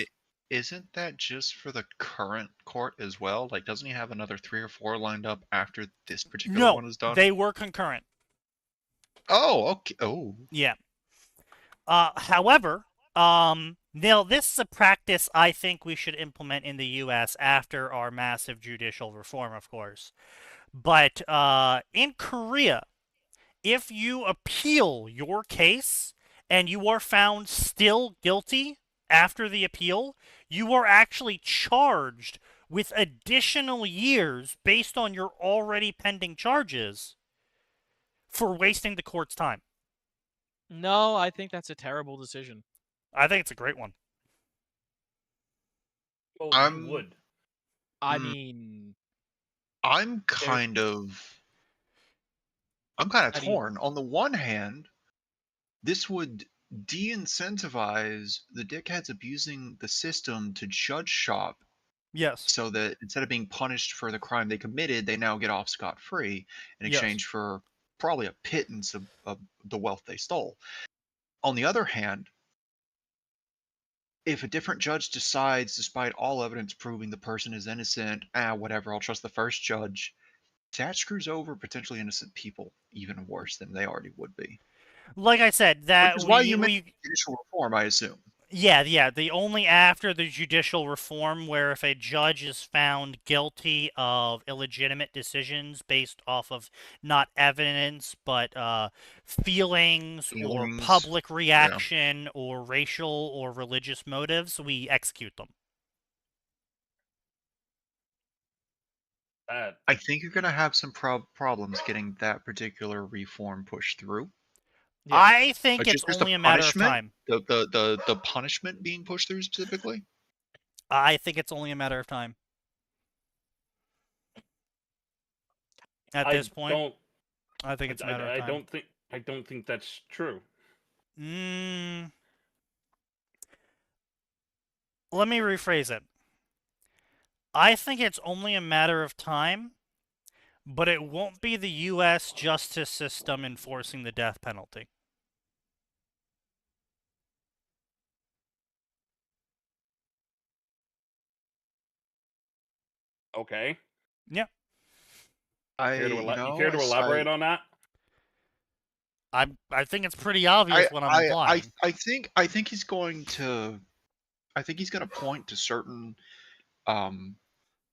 Isn't that just for the current court as well? Like, doesn't he have another 3 or 4 lined up after this particular one is done? They were concurrent. Oh, okay. Oh. Yeah. However, now this is a practice I think we should implement in the U.S. after our massive judicial reform, of course. But in Korea, if you appeal your case and you are found still guilty after the appeal, you are actually charged with additional years based on your already pending charges for wasting the court's time. No, I think that's a terrible decision. I think it's a great one. Well, you would. I mean, I'm kind of torn. On the one hand, this would de-incentivize the dickheads abusing the system to judge shop. Yes. So that instead of being punished for the crime they committed, they now get off scot-free in exchange for probably a pittance of the wealth they stole. On the other hand, if a different judge decides, despite all evidence proving the person is innocent, whatever, I'll trust the first judge, that screws over potentially innocent people even worse than they already would be. Like I said, that which is why you make judicial reform, I assume. Yeah. The only after the judicial reform where if a judge is found guilty of illegitimate decisions based off of not evidence but feelings or public reaction or racial or religious motives, we execute them. I think you're going to have some problems getting that particular reform pushed through. Yeah. I think it's only a matter of time. The punishment being pushed through specifically? I think it's only a matter of time. At this point, I think it's a matter of time. I don't think that's true. Let me rephrase it. I think it's only a matter of time, but it won't be the U.S. justice system enforcing the death penalty. Okay. Yeah. You care to elaborate on that? I think it's pretty obvious what I'm implying. I think he's going to point to certain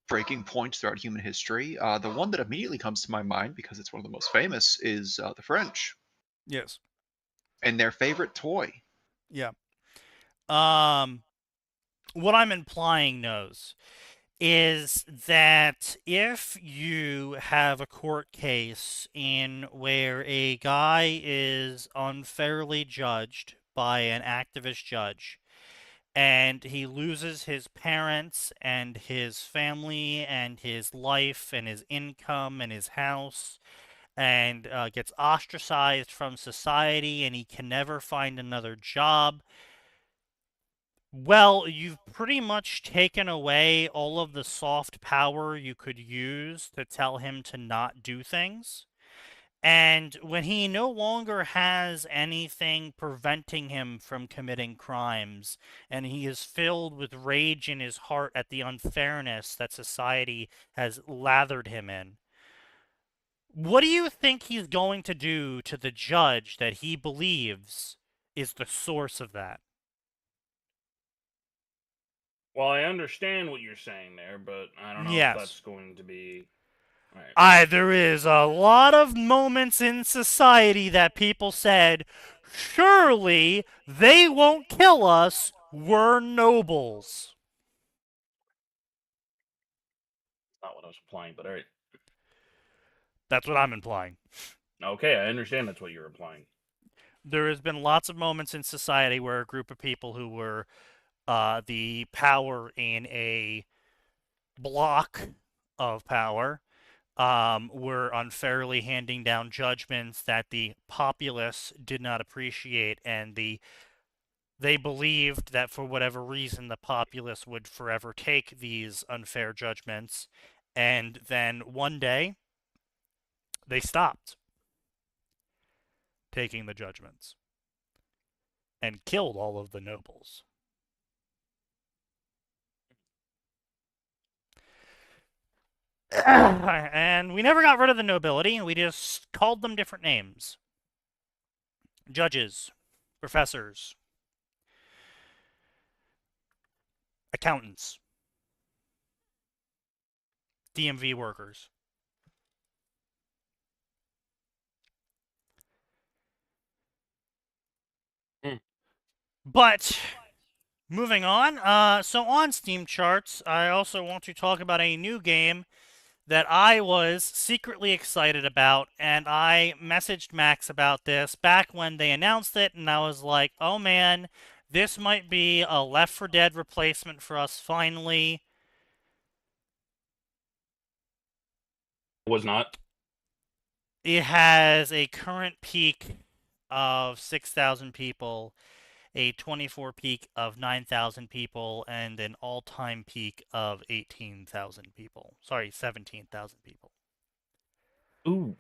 breaking points throughout human history. The one that immediately comes to my mind, because it's one of the most famous, is the French. Yes. And their favorite toy. Yeah. What I'm implying, Nose, is that if you have a court case in where a guy is unfairly judged by an activist judge, and he loses his parents and his family and his life and his income and his house, and gets ostracized from society, and he can never find another job, well, you've pretty much taken away all of the soft power you could use to tell him to not do things. And when he no longer has anything preventing him from committing crimes, and he is filled with rage in his heart at the unfairness that society has lathered him in, what do you think he's going to do to the judge that he believes is the source of that? Well, I understand what you're saying there, but I don't know if that's going to be... Right. There is a lot of moments in society that people said, surely they won't kill us, we're nobles. Not what I was implying, but alright. That's what I'm implying. Okay, I understand that's what you're implying. There has been lots of moments in society where a group of people who were the power in a block of power were unfairly handing down judgments that the populace did not appreciate, and they believed that for whatever reason the populace would forever take these unfair judgments, and then one day they stopped taking the judgments and killed all of the nobles. And we never got rid of the nobility, we just called them different names. Judges, professors, accountants, DMV workers. But moving on, so on Steam charts, I also want to talk about a new game that I was secretly excited about, and I messaged Max about this back when they announced it, and I was like, oh man, this might be a Left 4 Dead replacement for us finally. Was not. It has a current peak of 6,000 people, a 24 peak of 9,000 people, and an all-time peak of 18,000 people. Sorry, 17,000 people. Ooh.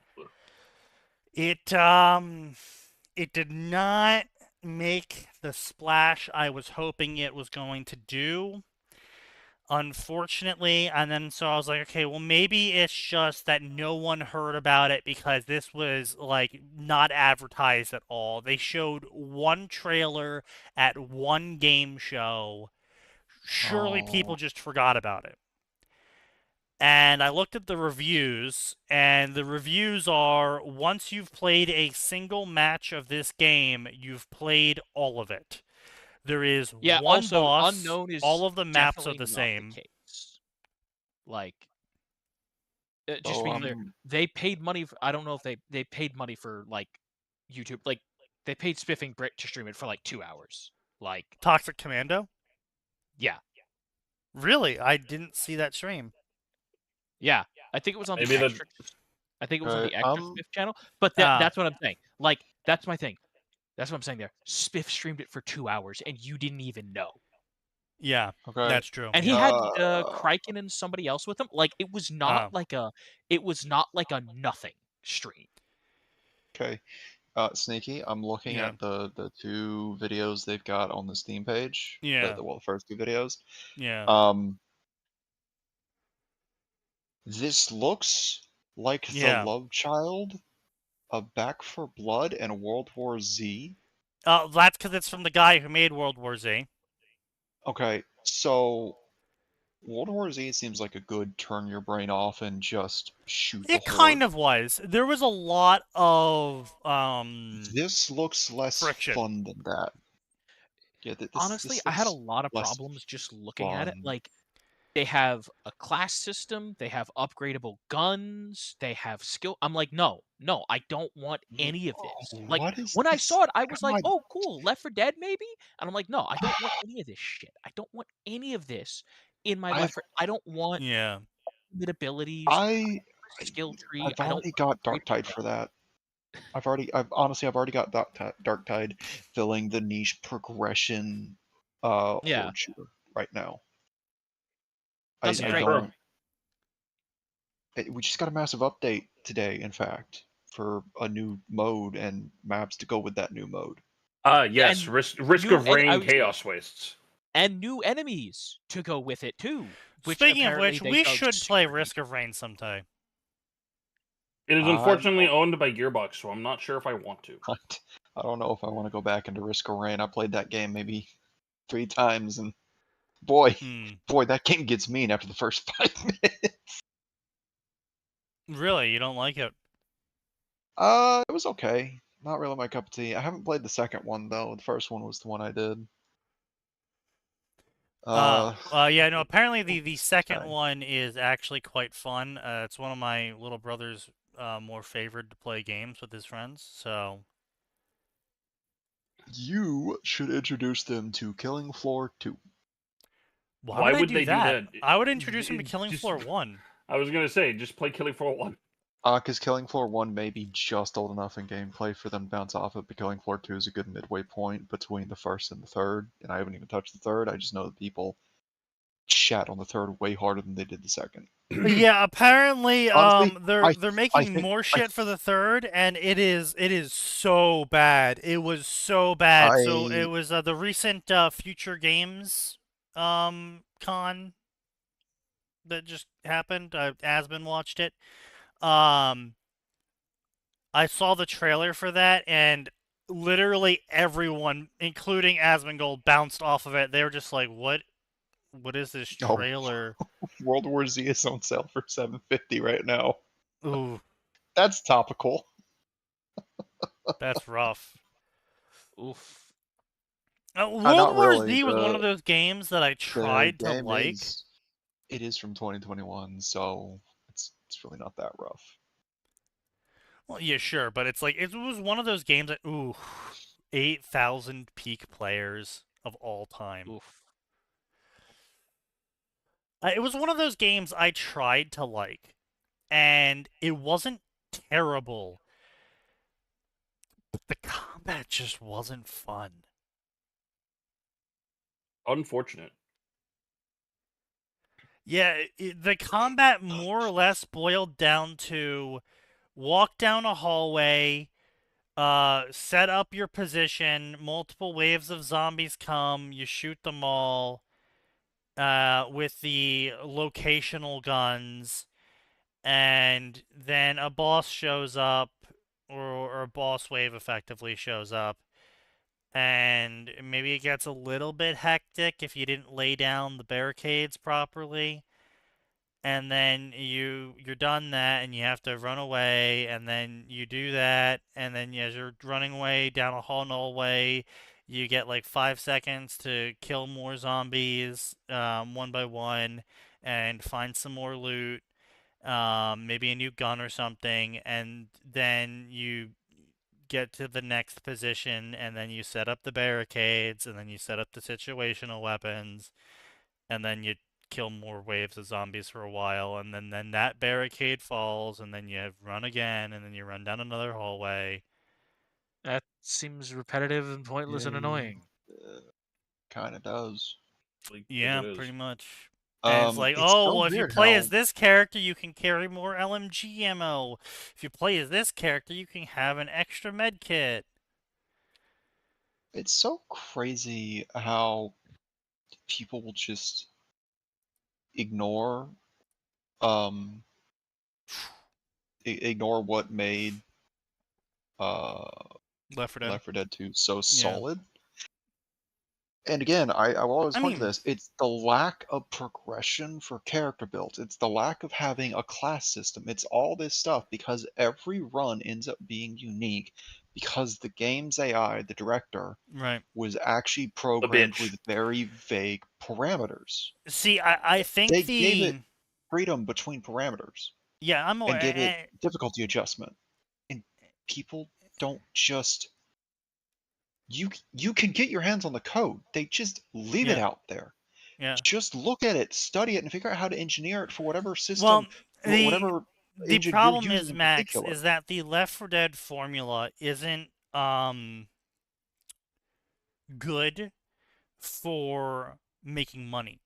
It did not make the splash I was hoping it was going to do, unfortunately. And then so I was like, okay, well maybe it's just that no one heard about it because this was like not advertised at all. They showed one trailer at one game show. Surely people just forgot about it. And I looked at the reviews, and the reviews are, once you've played a single match of this game, you've played all of it. There is one also, boss, unknown is all of the maps are definitely the not same. case. Like, just to be clear, they paid money. I don't know if they paid money for like YouTube. Like, they paid Spiffing Brit to stream it for like 2 hours. Like, Toxic Commando? yeah, Really? I didn't see that stream. yeah. I think it was on Maybe the the- extra. I think it was on the extra Spiff channel. But Ah. that's what I'm saying. Like, that's my thing. That's what I'm saying there. Spiff streamed it for 2 hours, and you didn't even know. Yeah, Okay. that's true. And he had Kraken and somebody else with him. Like, it was not like a nothing stream. Okay. Sneaky, I'm looking Yeah. at the two videos they've got on the Steam page. Yeah. The first two videos. Yeah. This looks like Yeah. the love child of Back 4 Blood and World War Z. That's because it's from the guy who made World War Z. Okay, so World War Z seems like a good turn your brain off and just shoot the It kind of was. There was a lot of This looks less friction. fun than that. Yeah, Honestly, I had a lot of problems just looking at it. Like, they have a class system, they have upgradable guns, they have skill. I'm like, no, I don't want any of this. Like, when I saw it, I was like, oh, cool, Left 4 Dead maybe? And I'm like, no, I don't want any of this shit. I don't want any of this in my Left 4. I don't want mid abilities, skill tree. I've already got Darktide for that. I've already got Darktide filling the niche progression horde shooter right now. That's great. We just got a massive update today, in fact, for a new mode and maps to go with that new mode. Yes, Risk of Rain Chaos Wastes. And new enemies to go with it, too. Speaking of which, we should play Risk of Rain sometime. It is unfortunately owned by Gearbox, so I'm not sure if I want to. I don't know if I want to go back into Risk of Rain. I played that game maybe 3 times, and boy, that game gets mean after the first 5 minutes. Really? You don't like it? It was okay. Not really my cup of tea. I haven't played the second one, though. The first one was the one I did. Yeah, no, apparently the second one is actually quite fun. It's one of my little brother's more favored to play games with his friends, so... You should introduce them to Killing Floor 2. Why would they do that? I would introduce him to Killing Floor 1. I was gonna say, just play Killing Floor 1. Because Killing Floor 1 may be just old enough in gameplay for them to bounce off it, but Killing Floor 2 is a good midway point between the first and the third, and I haven't even touched the third. I just know that people chat on the third way harder than they did the second. Yeah, apparently, Honestly, they're making think- more shit for the third, and it is so bad. It was so bad. So it was the recent Future Games con that just happened. Asbin watched it. I saw the trailer for that, and literally everyone, including Asmongold, bounced off of it. They were just like, "What? What is this Oh. trailer?" World War Z is on sale for $7.50 right now. Ooh, That's topical. that's rough. Oof. World not War really, Z was one of the- those games that I The tried to game like. it is from 2021, so it's really not that rough. Well, yeah, sure, but it's like it was one of those games that 8,000 peak players of all time. Oof. It was one of those games I tried to like, and it wasn't terrible, but the combat just wasn't fun. Unfortunate. Yeah, the combat more or less boiled down to walk down a hallway, set up your position, multiple waves of zombies come, you shoot them all with the locational guns, and then a boss shows up, or a boss wave effectively shows up, and maybe it gets a little bit hectic if you didn't lay down the barricades properly. And then you're done that, and you have to run away, and then you do that, and then as you're running away down a hallway, you get like 5 seconds to kill more zombies one by one, and find some more loot, maybe a new gun or something, and then you get to the next position, and then you set up the barricades, and then you set up the situational weapons, and then you kill more waves of zombies for a while, and then that barricade falls, and then you run again, and then you run down another hallway. That seems repetitive and pointless and annoying. Kind of does. Yeah, it is. pretty much. And it's like, well, if you play as this character, you can carry more LMG ammo. If you play as this character, you can have an extra med kit. It's so crazy how people will just ignore ignore what made Left 4 Dead. Left 4 Dead 2 so solid. And again, I will always point to this. It's the lack of progression for character builds. It's the lack of having a class system. It's all this stuff because every run ends up being unique because the game's AI, the director, was actually programmed with very vague parameters. See, I think they gave it freedom between parameters. Yeah, I'm aware. And gave it difficulty adjustment. And people don't just... You can get your hands on the code. They just leave it out there. Yeah. Just look at it, study it, and figure out how to engineer it for whatever system, whatever the problem is, Max, is that the Left 4 Dead formula isn't good for making money.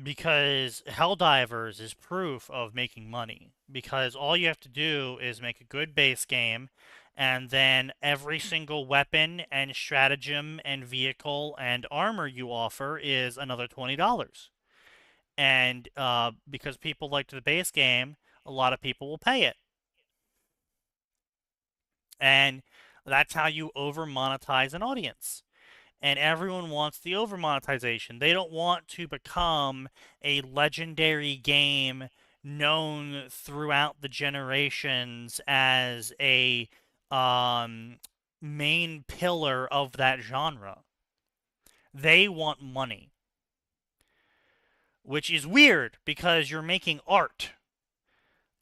Because Helldivers is proof of making money. Because all you have to do is make a good base game, and then every single weapon and stratagem and vehicle and armor you offer is another $20. And because people liked the base game, a lot of people will pay it. And that's how you over-monetize an audience. And everyone wants the over-monetization. They don't want to become a legendary game known throughout the generations as a main pillar of that genre. They want money. Which is weird, because you're making art.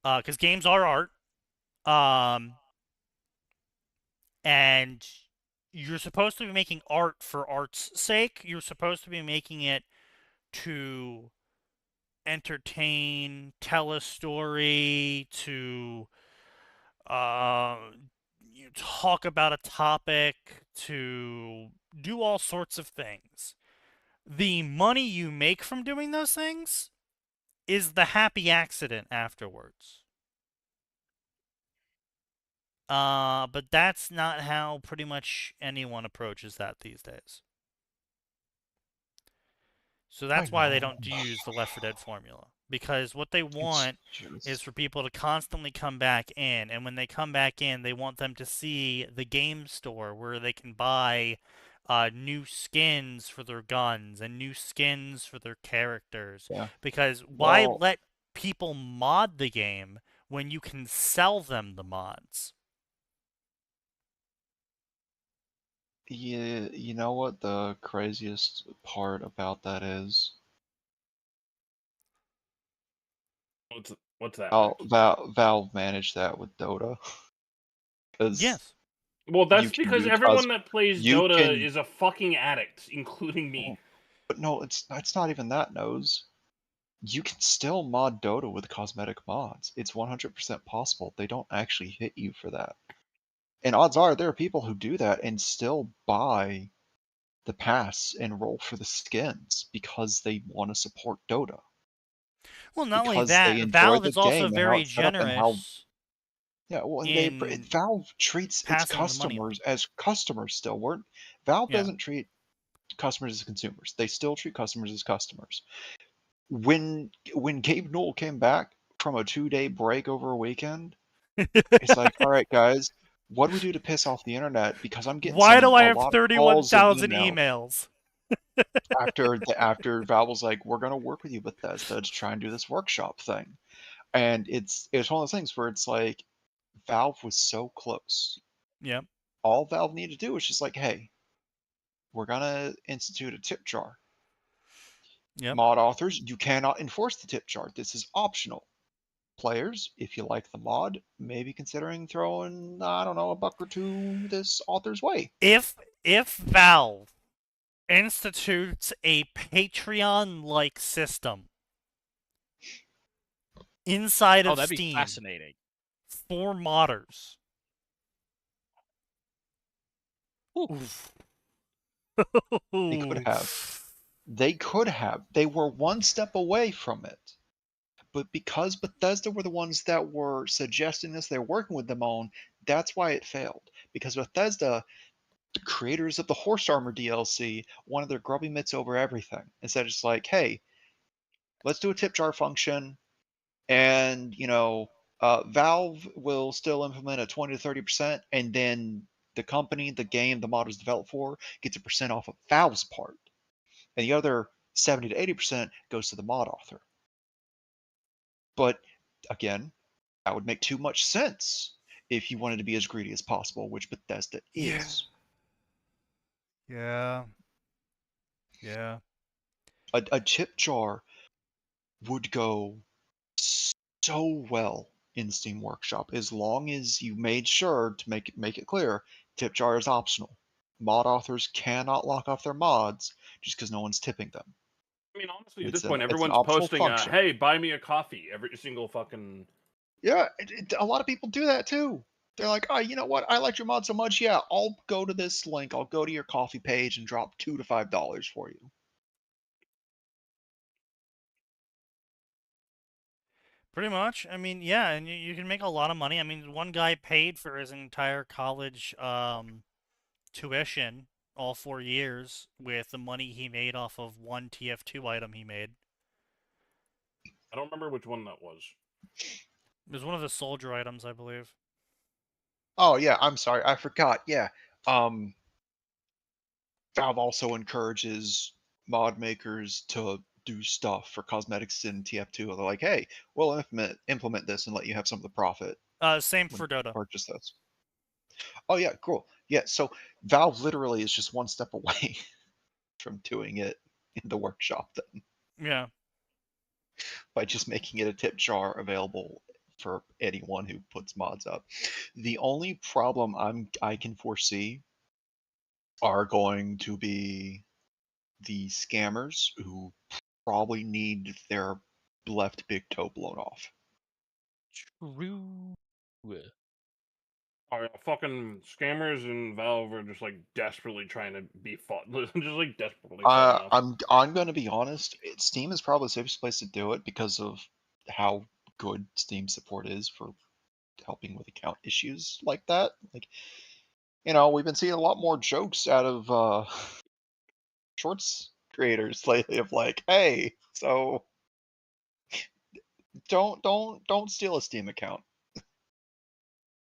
Because games are art. And you're supposed to be making art for art's sake. You're supposed to be making it to entertain, tell a story, to talk about a topic, to do all sorts of things. The money you make from doing those things is the happy accident afterwards. But that's not how pretty much anyone approaches that these days. So that's why they don't use the Left 4 Dead formula. Because what they want is for people to constantly come back in. And when they come back in, they want them to see the game store where they can buy new skins for their guns and new skins for their characters. Yeah. Because why let people mod the game when you can sell them the mods? Yeah, you know what the craziest part about that is? What's that? Valve managed that with Dota. Yes. Well, that's because everyone that plays Dota is a fucking addict, including me. But no, it's not even that, Nose. You can still mod Dota with cosmetic mods. It's 100% possible. They don't actually hit you for that. And odds are there are people who do that and still buy the pass and roll for the skins because they want to support Dota. Well, not only that, Valve is also very generous. Yeah, well, Valve treats its customers as customers still. Valve doesn't treat customers as consumers. They still treat customers as customers. When Gabe Newell came back from a 2-day break over a weekend, it's like, all right, guys, what do we do to piss off the internet? Because I'm getting Why do I have 31,000 emails? after Valve was like, we're gonna work with you, Bethesda, to try and do this workshop thing, and it's one of those things where it's like, Valve was so close. Yeah. All Valve needed to do was just like, hey, we're gonna institute a tip jar. Yep. Mod authors, you cannot enforce the tip jar. This is optional. Players, if you like the mod, maybe considering throwing, I don't know, $1 or $2 this author's way. If Valve institutes a Patreon-like system inside of that'd Steam, be fascinating, for modders. Oof. They could have. They were one step away from it. But because Bethesda were the ones that were suggesting this, they're working with them on, that's why it failed. Because Bethesda, the creators of the Horse Armor DLC, wanted their grubby mitts over everything. Instead of just like, hey, let's do a tip jar function, and, Valve will still implement a 20 to 30%, and then the company, the game, the mod was developed for, gets a percent off of Valve's part. And the other 70 to 80% goes to the mod author. But again, that would make too much sense if you wanted to be as greedy as possible, which Bethesda is. Yeah. A tip jar would go so well in Steam Workshop as long as you made sure to make it clear tip jar is optional. Mod authors cannot lock off their mods just because no one's tipping them. I mean, honestly, at this point, everyone's posting, hey, buy me a coffee, every single fucking... Yeah, a lot of people do that too. They're like, oh, you know what? I like your mod so much, yeah, I'll go to this link, I'll go to your coffee page and drop $2 to $5 for you. Pretty much. I mean, yeah, and you can make a lot of money. I mean, one guy paid for his entire college tuition all 4 years with the money he made off of one TF2 item he made. I don't remember which one that was. It was one of the soldier items, I believe. Oh, yeah, I'm sorry, I forgot, yeah. Valve also encourages mod makers to do stuff for cosmetics in TF2. They're like, hey, we'll implement this and let you have some of the profit. Same for Dota. Purchase this. Oh, yeah, cool. Yeah, so Valve literally is just one step away from doing it in the workshop then. Yeah. By just making it a tip jar available for anyone who puts mods up. The only problem I can foresee are going to be the scammers who probably need their left big toe blown off. True. Oh, yeah, fucking scammers and Valve are just like desperately trying to be fought. Just like desperately fighting off. I'm gonna be honest. Steam is probably the safest place to do it because of how good Steam support is for helping with account issues like that. Like, we've been seeing a lot more jokes out of shorts creators lately of like, hey, so don't steal a Steam account.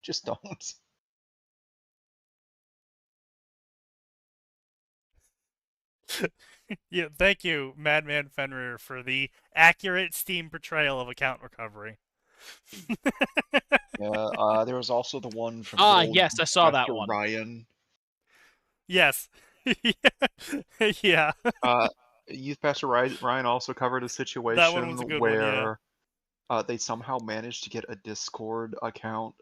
Just don't. Yeah, thank you, Madman Fenrir, for the accurate Steam portrayal of account recovery. Yeah, there was also the one from yes, I saw that Pastor one. Ryan. Yes. Yeah. Youth Pastor Ryan also covered a situation That one was a good one, yeah. where they somehow managed to get a Discord account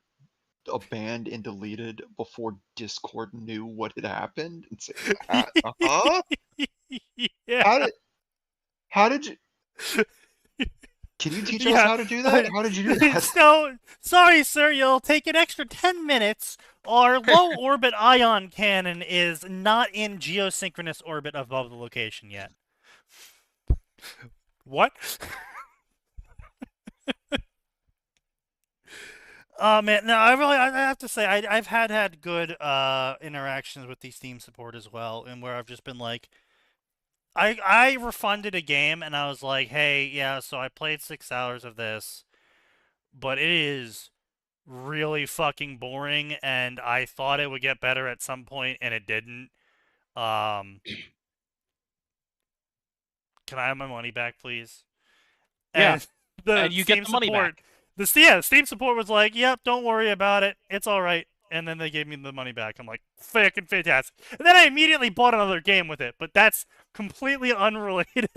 banned and deleted before Discord knew what had happened. And say, huh? Yeah. How did you? Can you teach us how to do that? How did you do that? So, sorry, sir, you'll take an extra 10 minutes. Our low orbit ion cannon is not in geosynchronous orbit above the location yet. What? Oh man, no, I have to say I've had good interactions with the Steam support as well, and where I've just been like, I refunded a game and I was like, hey, yeah, so I played 6 hours of this, but it is really fucking boring, and I thought it would get better at some point, and it didn't. Can I have my money back, please? Yeah, And the and you Steam get the money support, back. Steam support was like, "Yep, don't worry about it. It's all right." And then they gave me the money back. I'm like, "Fucking fantastic!" And then I immediately bought another game with it, but that's completely unrelated.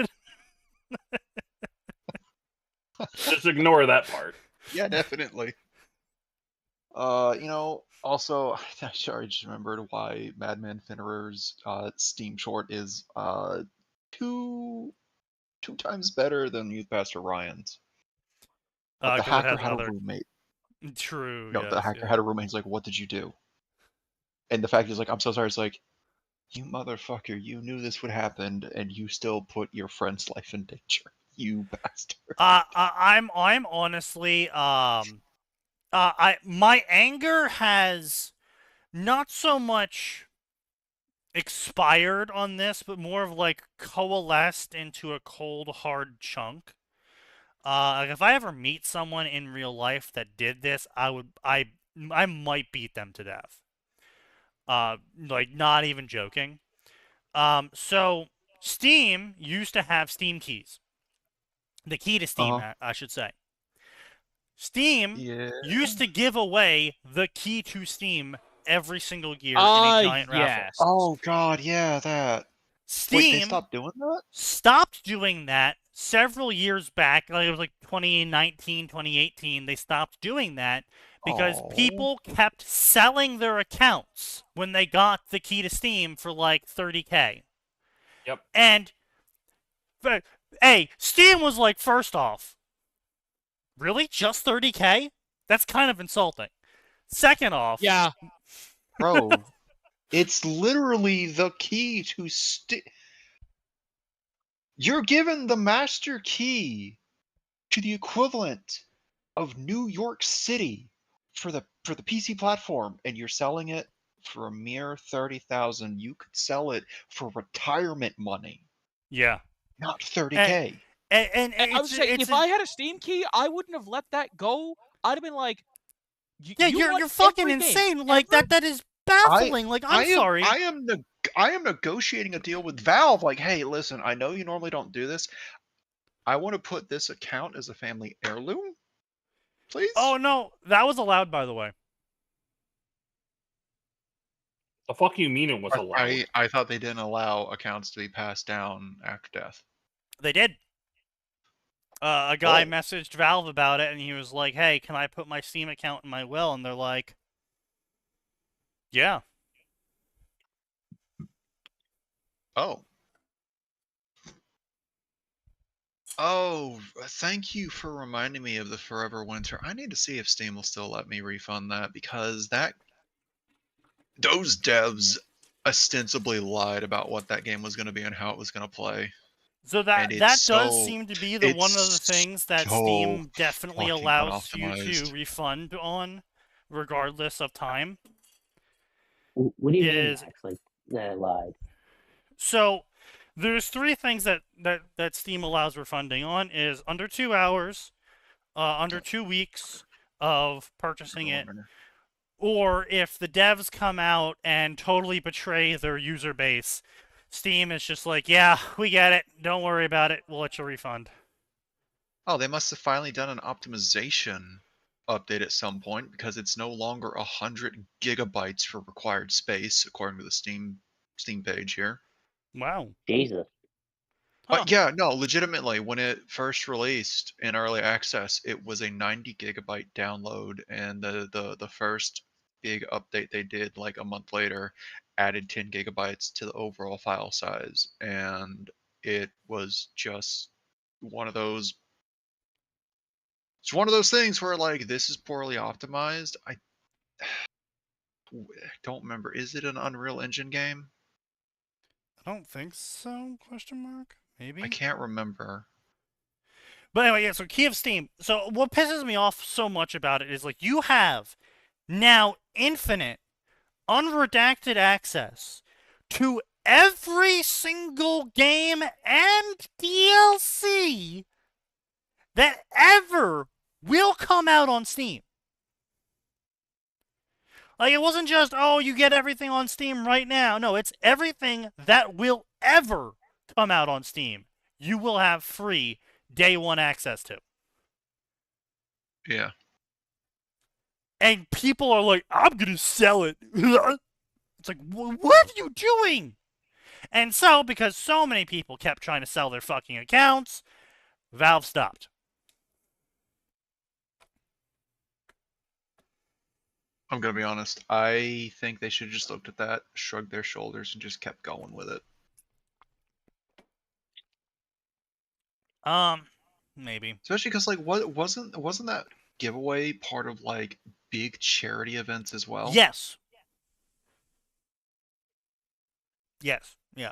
Just ignore that part. Yeah, definitely. Also, I just remembered why Madman Finnerer's Steam short is two times better than Youth Pastor Ryan's. The 'Cause it hacker has had other. a roommate. True. No, the Yes. hacker Yeah. had a roommate. He's like, "What did you do?" And the fact is, like, "I'm so sorry." It's like, you motherfucker, you knew this would happen, and you still put your friend's life in danger. You bastard. I'm honestly my anger has not so much expired on this, but more of like coalesced into a cold hard chunk. Like if I ever meet someone in real life that did this, I might beat them to death. Like not even joking. So Steam used to have Steam keys. The key to Steam, I should say. Steam used to give away the key to Steam every single year in a giant raffle. Oh god, yeah, that. Steam Wait, they stopped doing that? Stopped doing that several years back. Like it was like 2019, 2018. They stopped doing that because people kept selling their accounts when they got the key to Steam for like $30K. Yep. And hey, Steam was like, first off, really? Just $30K? That's kind of insulting. Second off, yeah, bro, it's literally the key to You're given the master key to the equivalent of New York City for the PC platform, and you're selling it for a mere 30,000. You could sell it for retirement money. Yeah. Not 30K. And I would say if I had a Steam key, I wouldn't have let that go. I'd have been like, you're fucking insane. Like that is baffling. I'm sorry. I am negotiating a deal with Valve. Like, hey, listen, I know you normally don't do this. I want to put this account as a family heirloom, please. Oh no, that was allowed, by the way. The fuck you mean it was allowed? I thought they didn't allow accounts to be passed down after death. They did. A guy messaged Valve about it, and he was like, "Hey, can I put my Steam account in my will?" And they're like, "Yeah." Oh. Oh, thank you for reminding me of the Forever Winter. I need to see if Steam will still let me refund that, because those devs ostensibly lied about what that game was going to be and how it was going to play. So And that does seem to be one of the things that so Steam definitely fucking allows you to unoptimized. refund on, regardless of time. What do you mean, Is Max? Like, that I lied? so there's three things that Steam allows refunding on: is under 2 hours, under 2 weeks of purchasing it, or if the devs come out and totally betray their user base. Steam is just like, yeah, we get it. Don't worry about it. We'll let you refund. Oh, they must have finally done an optimization update at some point, because it's no longer 100 gigabytes for required space, according to the Steam page here. Wow. Jesus. Huh. Yeah, no, legitimately, when it first released in early access, it was a 90 gigabyte download, and the first big update they did like a month later added 10 gigabytes to the overall file size, and it was just one of those it's one of those things where, like, this is poorly optimized. I don't remember. Is it an Unreal Engine game? I don't think so, question mark? Maybe? I can't remember. But anyway, yeah, so Key of Steam. So what pisses me off so much about it is, like, you have now infinite, unredacted access to every single game and DLC that ever will come out on Steam. Like, it wasn't just, oh, you get everything on Steam right now. No, it's everything that will ever come out on Steam. You will have free day one access to. Yeah. And people are like, I'm going to sell it. It's like, what are you doing? And so, because so many people kept trying to sell their fucking accounts, Valve stopped. I'm gonna be honest. I think they should have just looked at that, shrugged their shoulders, and just kept going with it. Maybe. Especially because, like, what wasn't that giveaway part of, like, big charity events as well? Yes. Yes. Yeah.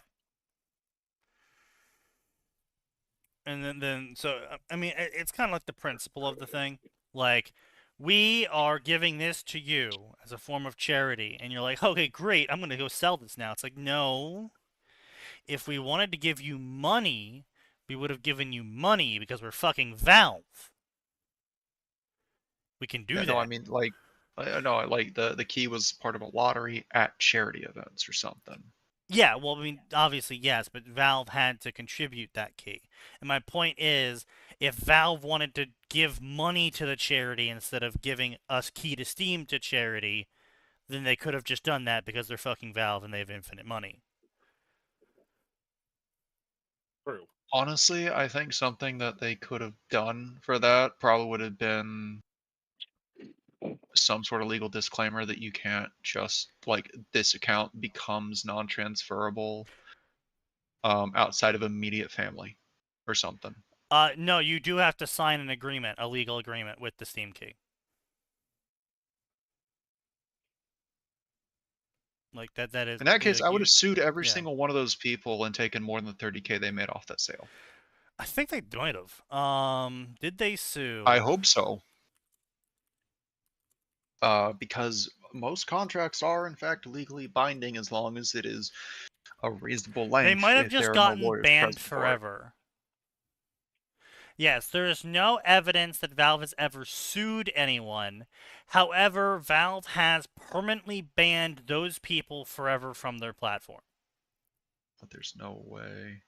And then so I mean, it's kind of like the principle of the thing. Like, we are giving this to you as a form of charity, and you're like, okay, great, I'm gonna go sell this now. It's like, no. If we wanted to give you money, we would have given you money because we're fucking Valve. We can do Yeah, that. no, I mean, like, no, like the key was part of a lottery at charity events or something. Yeah, well, I mean, obviously, yes, but Valve had to contribute that key. And my point is, if Valve wanted to give money to the charity instead of giving us Key to Steam to charity, then they could have just done that because they're fucking Valve and they have infinite money. True. Honestly, I think something that they could have done for that probably would have been some sort of legal disclaimer that you can't just, like, this account becomes non-transferable outside of immediate family or something. No, you do have to sign an agreement, a legal agreement with the Steam key. Like, that is... In that case, like, I would have sued every yeah. single one of those people and taken more than the 30K they made off that sale. I think they might have. Did they sue? I hope so. Because most contracts are, in fact, legally binding as long as it is a reasonable length. They might have if just there are gotten no lawyers banned present for it. forever. Yes, there is no evidence that Valve has ever sued anyone. However, Valve has permanently banned those people forever from their platform. But there's no way.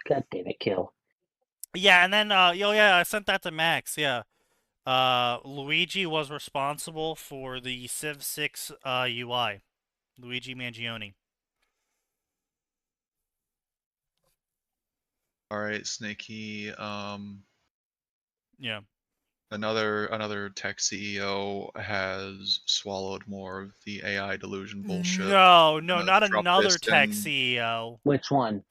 God damn it, Kill. Yeah, and then, I sent that to Max, yeah. Luigi was responsible for the Civ 6 UI. Luigi Mangione. Alright, Snaky, Yeah. Another tech CEO has swallowed more of the AI delusion bullshit. No, not Dropped another this tech in- CEO. Which one?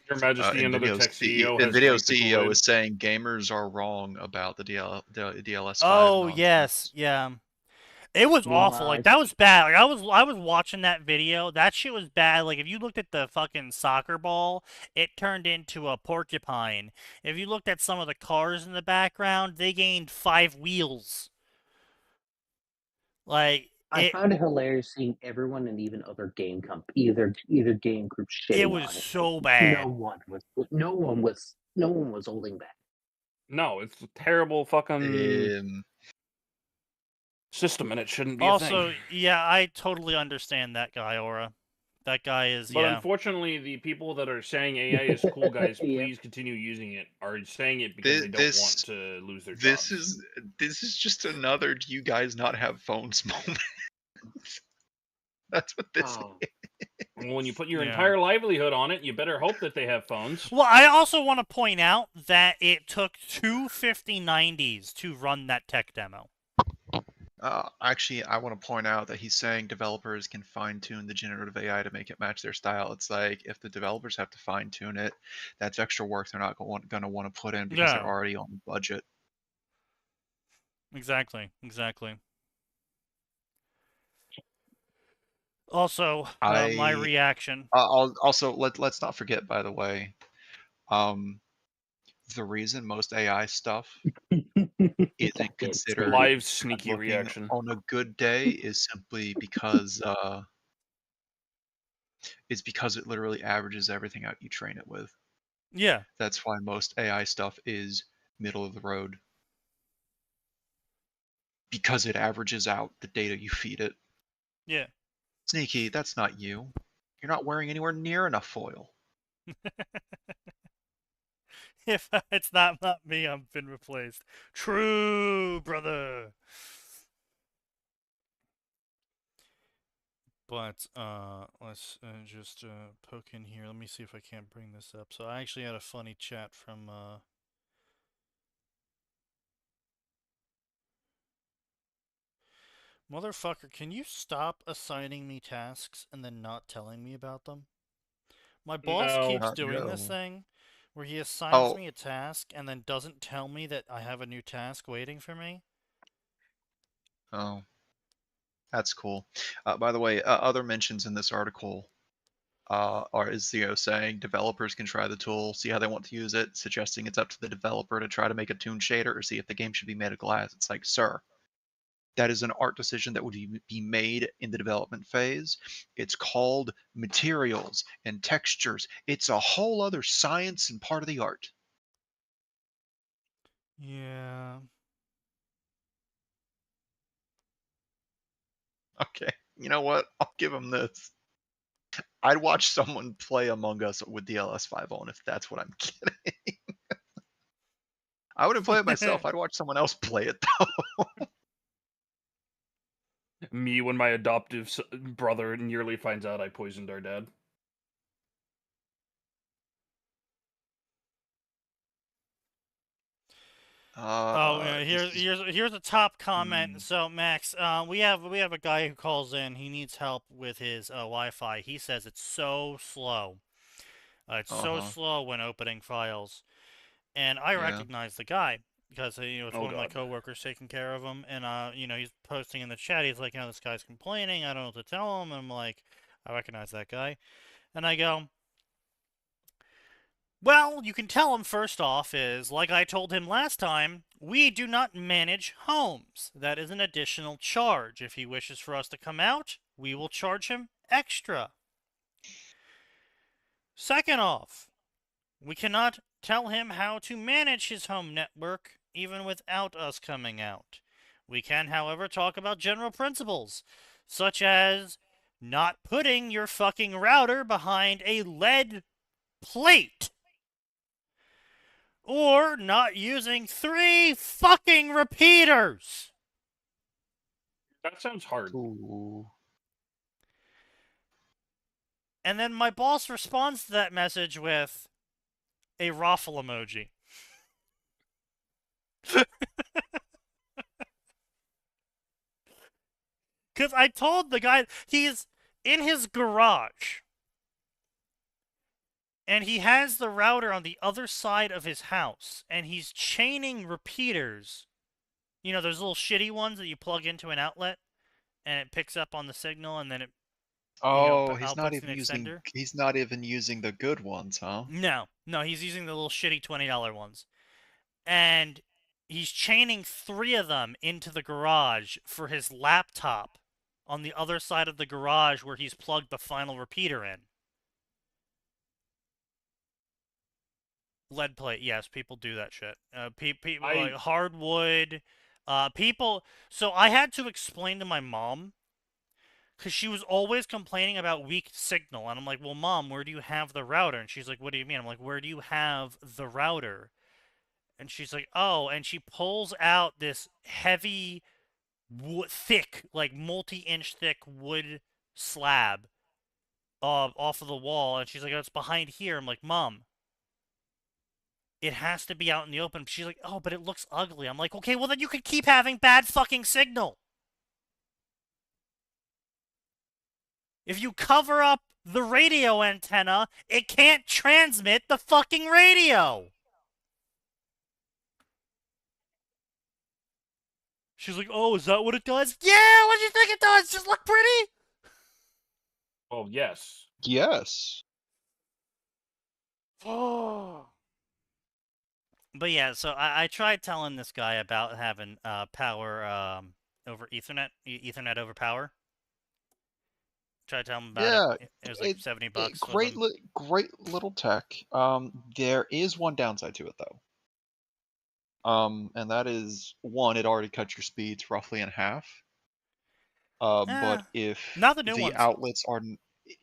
Your Majesty, another NVIDIA's tech CEO has NVIDIA drank the CEO Kool-Aid. is saying gamers are wrong about the DLS5. Oh nonsense. yes, yeah. It was awful. Meanwhile, Like that was bad. Like I was watching that video. That shit was bad. Like if you looked at the fucking soccer ball, it turned into a porcupine. If you looked at some of the cars in the background, they gained 5 wheels. Like I found it hilarious seeing everyone and even other game either game groups shitting it was on it. so bad. No one was holding back. No, it's a terrible fucking Um, system, and it shouldn't be a Also, thing. yeah, I totally understand that guy, Aura. That guy is But yeah. unfortunately, the people that are saying AI is cool, guys, Yep. please continue using it, are saying it because they don't want to lose their jobs. This is just another "do you guys not have phones" moment. That's what this Oh. is. Well, when you put your Yeah. entire livelihood on it, you better hope that they have phones. Well, I also want to point out that it took 2 5090s to run that tech demo. Actually, I want to point out that he's saying developers can fine-tune the generative AI to make it match their style. It's like, if the developers have to fine-tune it, that's extra work they're not going to want to put in because they're Yeah. already on budget. Exactly. Also, my reaction. Also, let's not forget, by the way, the reason most AI stuff isn't considered Live sneaky looking reaction. on a good day is simply because it's because it literally averages everything out you train it with. Yeah. That's why most AI stuff is middle of the road. Because it averages out the data you feed it. Yeah. Sneaky, that's not you. You're not wearing anywhere near enough foil. If it's not me, I've been replaced. True, brother. But let's just poke in here. Let me see if I can't bring this up. So I actually had a funny chat from Motherfucker, can you stop assigning me tasks and then not telling me about them? My boss No. keeps Not doing no. this thing where he assigns Oh. me a task and then doesn't tell me that I have a new task waiting for me. Oh. That's cool. By the way, other mentions in this article is saying developers can try the tool, see how they want to use it, suggesting it's up to the developer to try to make a toon shader or see if the game should be made of glass. It's like, sir, that is an art decision that would be made in the development phase. It's called materials and textures. It's a whole other science and part of the art. Yeah. Okay, you know what? I'll give him this. I'd watch someone play Among Us with the LS5 on if that's what I'm getting. I wouldn't play it myself. I'd watch someone else play it though. Me when my adoptive brother nearly finds out I poisoned our dad. Here's a top comment. Hmm. So Max, we have a guy who calls in. He needs help with his Wi-Fi. He says it's so slow. It's so slow when opening files, and I recognize the guy because it's Oh, one of my God. coworkers taking care of him, and he's posting in the chat. He's like, this guy's complaining. I don't know what to tell him. And I'm like, I recognize that guy, and I go, well, you can tell him first off is, like I told him last time, we do not manage homes. That is an additional charge. If he wishes for us to come out, we will charge him extra. Second off, we cannot tell him how to manage his home network even without us coming out. We can, however, talk about general principles, such as not putting your fucking router behind a lead plate. Or not using 3 fucking repeaters. That sounds hard. Ooh. And then my boss responds to that message with a raffle emoji. Because I told the guy, he's in his garage. And he has the router on the other side of his house. And he's chaining repeaters. You know, those little shitty ones that you plug into an outlet. And it picks up on the signal and then it Oh, outputs an extender. he's not even using the good ones, huh? No, he's using the little shitty $20 ones. And he's chaining 3 of them into the garage for his laptop on the other side of the garage where he's plugged the final repeater in. Lead plate, yes, people do that shit. People like hardwood, people. So I had to explain to my mom because she was always complaining about weak signal, and I'm like, "Well, Mom, where do you have the router?" And she's like, "What do you mean?" I'm like, "Where do you have the router?" And she's like, "Oh," and she pulls out this heavy, thick, like multi-inch thick wood slab off of the wall, and she's like, "Oh, it's behind here." I'm like, "Mom, it has to be out in the open." She's like, "Oh, but it looks ugly." I'm like, "Okay, well then you could keep having bad fucking signal. If you cover up the radio antenna, it can't transmit the fucking radio." She's like, "Oh, is that what it does?" Yeah, what do you think it does? Just look pretty? Well, yes. Yes. Oh. But yeah, so I tried telling this guy about having power over Ethernet, Ethernet over power. Tried to tell him about it. It was like $70. Great little tech. There is one downside to it though. And that is one, it already cuts your speeds roughly in half. But if not the new ones.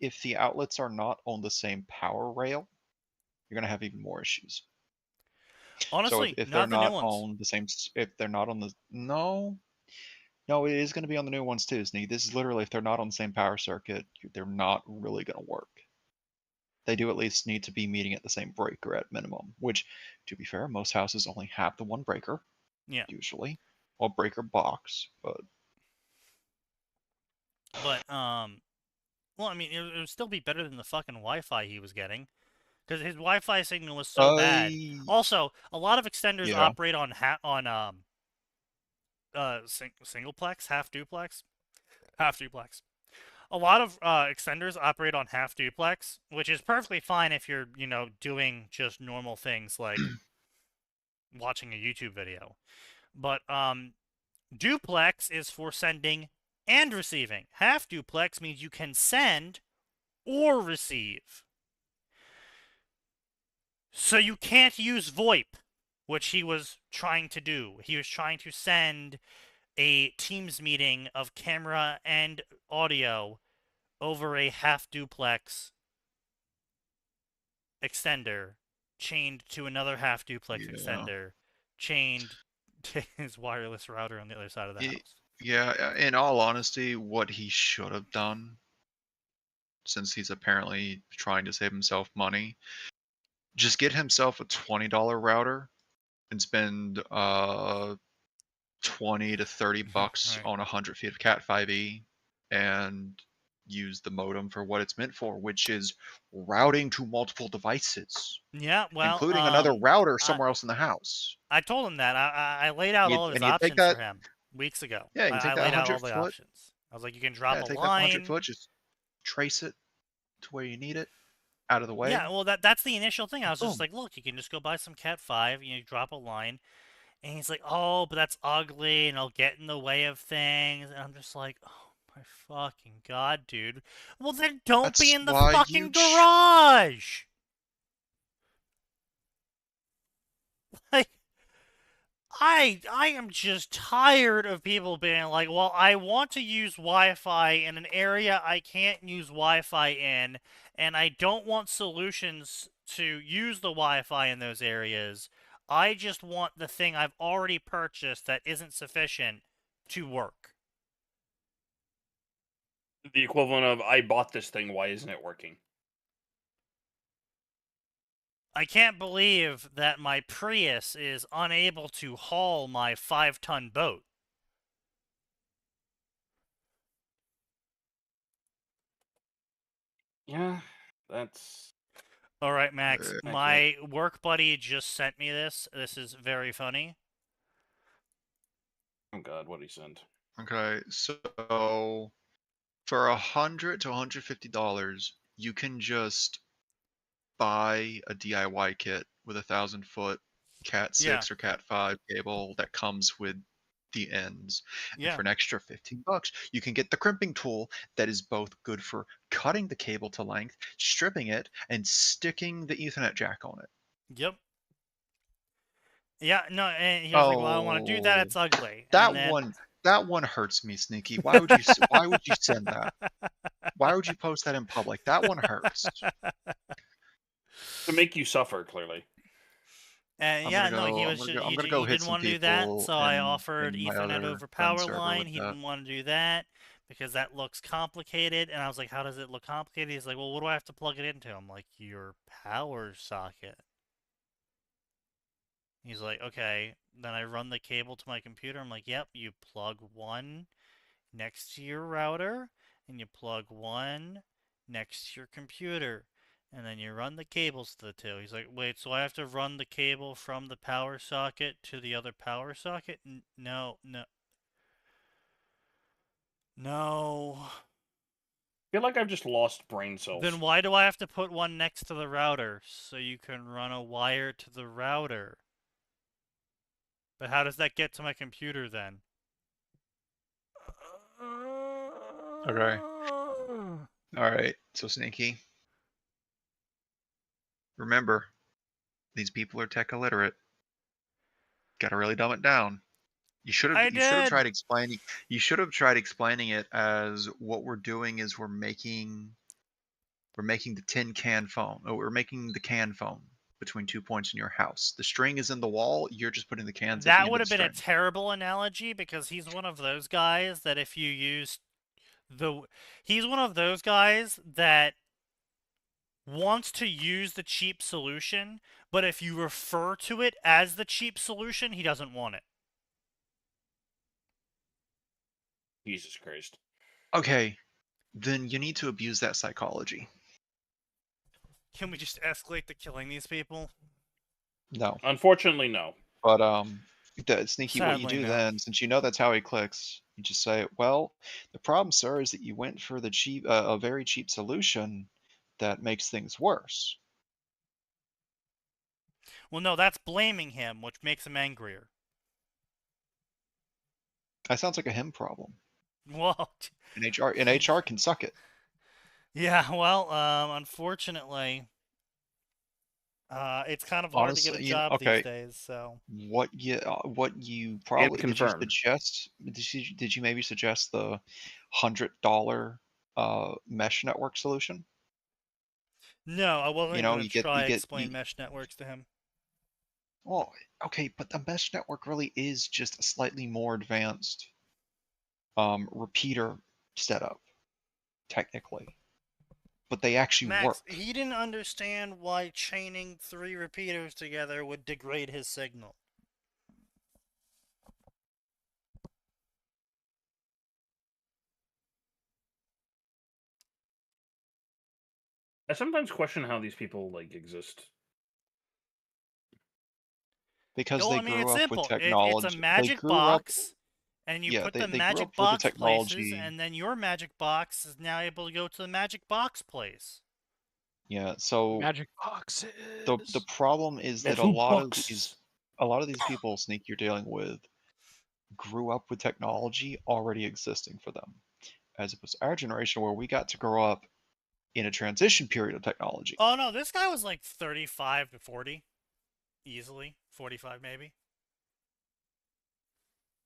if the outlets are not on the same power rail, you're gonna have even more issues. Honestly, so if not they're the not new ones. on the same, if they're not on the no, it is going to be on the new ones too, Sneak. This is literally if they're not on the same power circuit, they're not really going to work. They do at least need to be meeting at the same breaker at minimum, which, to be fair, most houses only have the one breaker. Yeah. Usually. Well, breaker box, but... well, I mean, it would still be better than the fucking Wi-Fi he was getting. Because his Wi-Fi signal was so bad. Also, a lot of extenders operate on singleplex, half duplex. A lot of extenders operate on half duplex, which is perfectly fine if you're, doing just normal things like watching a YouTube video. But duplex is for sending and receiving. Half duplex means you can send or receive. So you can't use VoIP, which he was trying to do. He was trying to send a Teams meeting of camera and audio over a half duplex extender chained to another half duplex extender chained to his wireless router on the other side of the house. Yeah, in all honesty, what he should have done, since he's apparently trying to save himself money, just get himself a $20 router and spend 20 to 30 bucks on 100 feet of Cat 5e and use the modem for what it's meant for, which is routing to multiple devices. Yeah, well, including another router somewhere else in the house. I told him that. I laid out all of his options for him weeks ago. Yeah, you take I that laid out all 100 the foot. options. I was like, you can drop a take line. That 100 foot, just trace it to where you need it, out of the way. Yeah, well, that's the initial thing. I was just like, look, you can just go buy some Cat 5, drop a line. And he's like, oh, but that's ugly, and it'll get in the way of things. And I'm just like, oh my fucking god, dude. Well, then don't be in the fucking garage! Like, I am just tired of people being like, well, I want to use Wi-Fi in an area I can't use Wi-Fi in, and I don't want solutions to use the Wi-Fi in those areas. I just want the thing I've already purchased that isn't sufficient to work. The equivalent of, I bought this thing, why isn't it working? I can't believe that my Prius is unable to haul my 5-ton boat. Yeah, that's All right, Max. Uh, My work buddy just sent me this. This is very funny. oh god, what he sent. Okay, so for $100 to $150, you can just buy a DIY kit with a 1,000-foot Cat 6 or Cat 5 cable that comes with the ends. And Yeah. for an extra $15, you can get the crimping tool that is both good for cutting the cable to length, stripping it, and sticking the Ethernet jack on it. Yep. Yeah, no, and he was like, "Well, I don't want to do that. Oh, It's ugly." that And then one hurts me, Sneaky. Why would you send that? Why would you post that in public? That one hurts. To make you suffer, clearly. And I'm yeah, gonna no, go. he I'm was gonna just, go. I'm he, gonna he go hit didn't some want to do that, people so I in offered my Ethernet other over friend power server line. with He that. didn't want to do that because that looks complicated. And I was like, "How does it look complicated?" He's like, "Well, what do I have to plug it into?" I'm like, "Your power socket." He's like, "Okay." Then I run the cable to my computer. I'm like, "Yep, you plug one next to your router, and you plug one next to your computer, and then you run the cables to the two." He's like, "Wait, so I have to run the cable from the power socket to the other power socket?" No, no. No. I feel like I've just lost brain cells. Then why do I have to put one next to the router so you can run a wire to the router? But how does that get to my computer then? Okay. All right. So Sneaky, remember, these people are tech illiterate. Gotta really dumb it down. You should have tried explaining. You should have tried explaining it as what we're doing is we're making the tin can phone. Oh, we're making the can phone between 2 points in your house. The string is in the wall. You're just putting the cans at the That end would of have the been a string. terrible analogy because he's one of those guys that if you use he's one of those guys that wants to use the cheap solution, but if you refer to it as the cheap solution, he doesn't want it. Jesus Christ. Okay, then you need to abuse that psychology. Can we just escalate to killing these people? No. Unfortunately, no. But Sneaky, what you Sadly, do no. then, since you know that's how he clicks, you just say, "Well, the problem, sir, is that you went for the cheap, a very cheap solution that makes things worse." Well, no, that's blaming him, which makes him angrier. That sounds like a him problem. Well, And HR can suck it. yeah, well, unfortunately, it's kind of hard to get a Honestly, job okay. these days, so. What you probably did you confirmed. suggest? Did you maybe suggest the $100 mesh network solution? No, I wasn't even going to try you explain mesh networks to him. Well, okay, but the mesh network really is just a slightly more advanced repeater setup, technically. But they actually Max, work. he didn't understand why chaining 3 repeaters together would degrade his signal. I sometimes question how these people exist. Because No, they I mean, grew it's up simple. with technology. It's a They magic grew up, box, and you yeah, put the they grew magic up with the box places, technology. and then your magic box is now able to go to the magic box place. Yeah, so Magic boxes. the problem is that a lot of these people, Sneak, you're dealing with grew up with technology already existing for them, as opposed to our generation where we got to grow up in a transition period of technology. Oh, no, this guy was like 35 to 40. Easily. 45, maybe.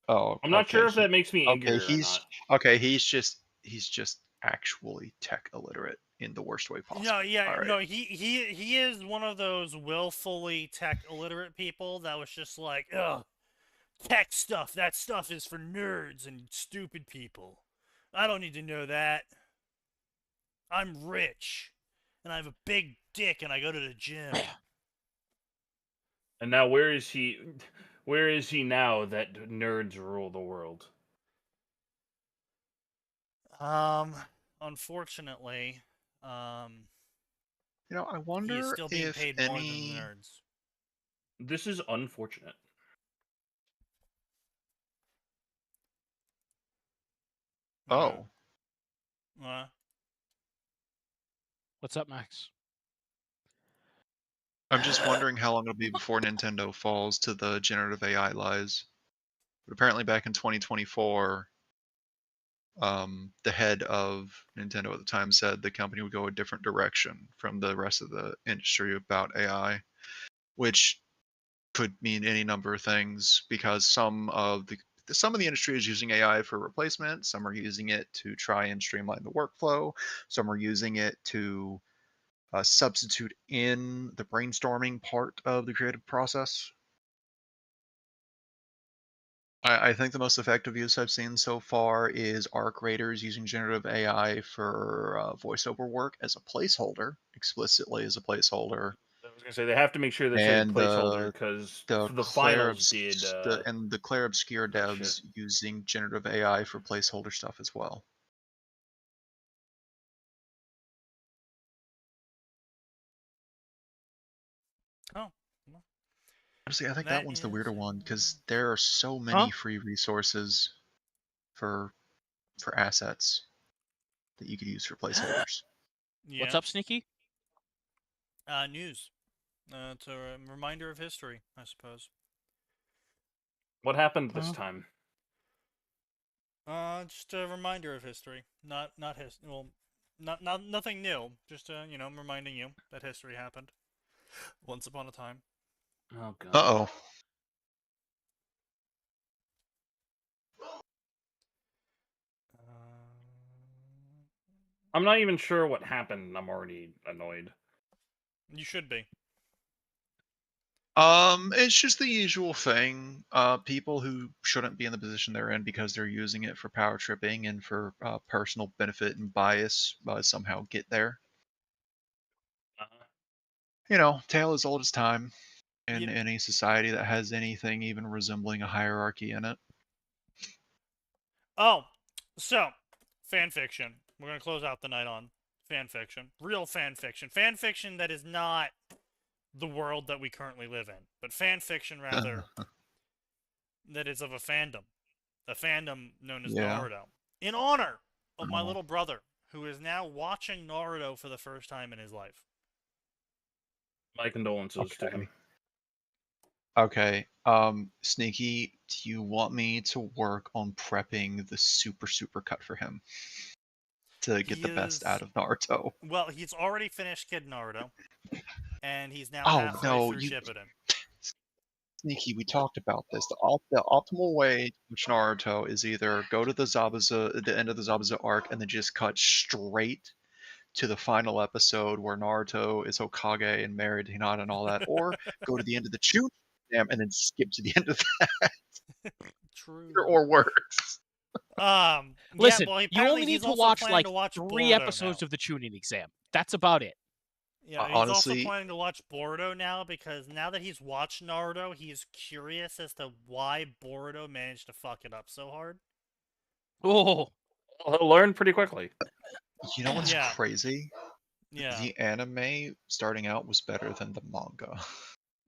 Oh, I'm not okay. sure if that makes me angrier or not. Okay, he's just actually tech illiterate in the worst way possible. No, yeah, All right. no, he is one of those willfully tech illiterate people that was just like, ugh, tech stuff, that stuff is for nerds and stupid people. I don't need to know that. I'm rich, and I have a big dick, and I go to the gym. And now where is he? Where is he now that nerds rule the world? Unfortunately, You know, I He is wonder still being if paid more than the any. nerds. This is unfortunate. Oh, What's up, Max? I'm just wondering how long it'll be before Nintendo falls to the generative AI lies. But apparently, back in 2024, the head of Nintendo at the time said the company would go a different direction from the rest of the industry about AI, which could mean any number of things because some of the industry is using AI for replacement. Some are using it to try and streamline the workflow. Some are using it to substitute in the brainstorming part of the creative process. I think the most effective use I've seen so far is ARC Raiders using generative AI for voiceover work as a placeholder, explicitly as a placeholder. I was gonna say they have to make sure that's And a placeholder because the finals did. The Claire Obscure that devs shit. using generative AI for placeholder stuff as well. Oh. Honestly, I think that one's the weirder one because is- there are so many free resources for assets that you could use for placeholders. Yeah. What's up, Sneaky? News. It's a reminder of history, I suppose. What happened this time? Just a reminder of history. Not nothing new. Just reminding you that history happened once upon a time. Oh god. Uh-oh. I'm not even sure what happened. I'm already annoyed. You should be. It's just the usual thing. People who shouldn't be in the position they're in because they're using it for power tripping and for personal benefit and bias somehow get there. You know, tale as old as time in any society that has anything even resembling a hierarchy in it. Oh, so fanfiction. We're gonna close out the night on fanfiction. Real fanfiction. Fanfiction that is not the world that we currently live in, but fanfiction rather that is of a fandom known as Naruto. In honor of my little brother, who is now watching Naruto for the first time in his life. My condolences to him. Okay. Sneaky, do you want me to work on prepping the super cut for him to get the best out of Naruto? Well, he's already finished Kid Naruto, and he's now Oh halfway no, through Shippuden. Sneaky, we talked about this. The optimal way to watch Naruto is either go to the end of the Zabuza arc, and then just cut straight to the final episode where Naruto is Hokage and married to Hinata and all that, or go to the end of the Chunin and then skip to the end of that. True. Either or works. Listen, well, you only need to watch like 3 episodes now. of the Chunin exam. That's about it. Yeah, he's honestly, also planning to watch Boruto now because now that he's watched Naruto, he's curious as to why Boruto managed to fuck it up so hard. Oh, well, he'll learn pretty quickly. You know what's crazy? Yeah. The anime starting out was better than the manga.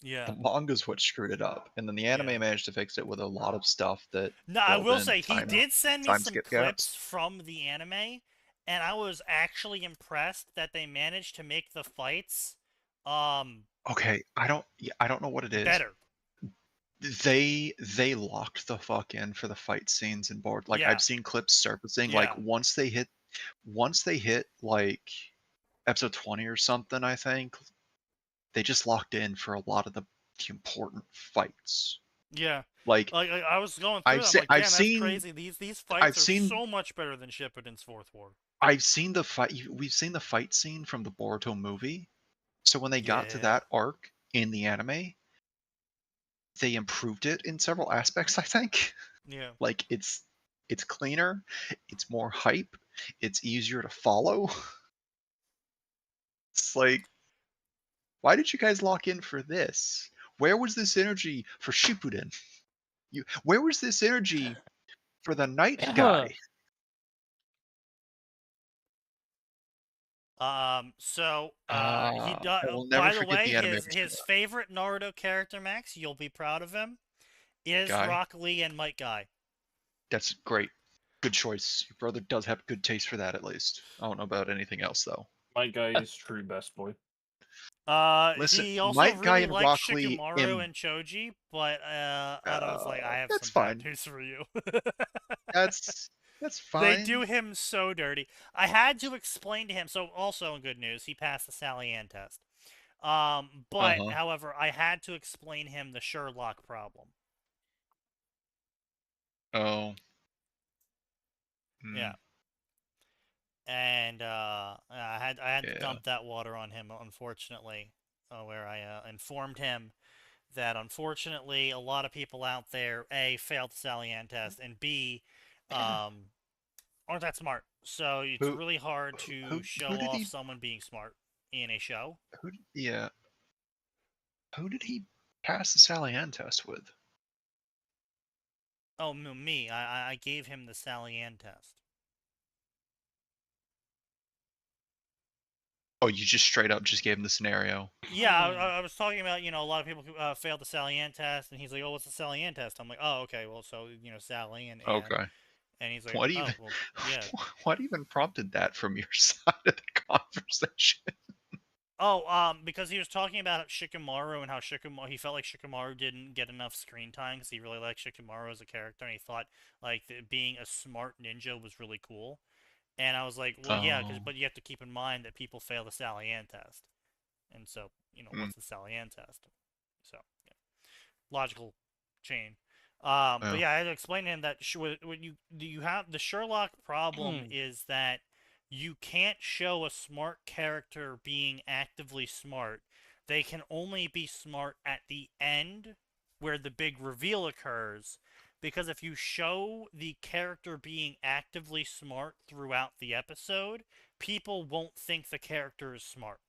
Yeah. The manga's what screwed it up, and then the anime managed to fix it with a lot of stuff that. No, I will say he did send me some clips gaps from the anime, and I was actually impressed that they managed to make the fights. Okay, I don't know what it is. Better. They locked the fuck in for the fight scenes in board. Like I've seen clips surfacing. Like once they hit like episode 20 or something, I think they just locked in for a lot of the important fights. Yeah. Like I was going through them. Like, damn, that's crazy. These fights are so much better than Shippuden's Fourth War. I've seen the fight. We've seen the fight scene from the Boruto movie. So when they got to that arc in the anime, they improved it in several aspects, I think. Yeah. Like it's cleaner, it's more hype, it's easier to follow. It's like, why did you guys lock in for this? Where was this energy for Shippuden? Where was this energy for the night guy? So he I does. will never By the forget way, the animators for his that. favorite Naruto character, Max, you'll be proud of him, is Guy. Rock Lee and Mike Guy. That's great. Good choice. Your brother does have good taste for that, at least. I don't know about anything else, though. Mike Guy is true best boy. Listen, He also Mike Guy really and likes Rock Lee Shikamaru and Choji, but Adam's like, I have that's some bad fine. news for you. That's fine. They do him so dirty. I had to explain to him. So also in good news, he passed the Sally Ann test. But however, I had to explain him the Sherlock problem. Oh. Yeah. And I had to dump that water on him, unfortunately, where I informed him that unfortunately a lot of people out there A, failed the Sally Ann test, and B, aren't that smart. So it's really hard to show off someone being smart in a show. Who did he pass the Sally Ann test with? Oh, me. I gave him the Sally Ann test. Oh, you just straight up just gave him the scenario. Yeah, I was talking about, a lot of people failed the Sally Ann test, and he's like, oh, what's the Sally Ann test? I'm like, oh, okay, well, so, Sally and Ann. Okay. And he's like, What oh, well, yeah. What even prompted that from your side of the conversation? Oh, because he was talking about Shikamaru and how he felt like Shikamaru didn't get enough screen time because he really liked Shikamaru as a character, and he thought, like, being a smart ninja was really cool. And I was like, well, yeah, but you have to keep in mind that people fail the Sally Ann test. And so, what's the Sally Ann test? So, yeah. Logical chain. But yeah, I had to explain to him that when you have the Sherlock problem is that you can't show a smart character being actively smart. They can only be smart at the end where the big reveal occurs. Because if you show the character being actively smart throughout the episode, people won't think the character is smart.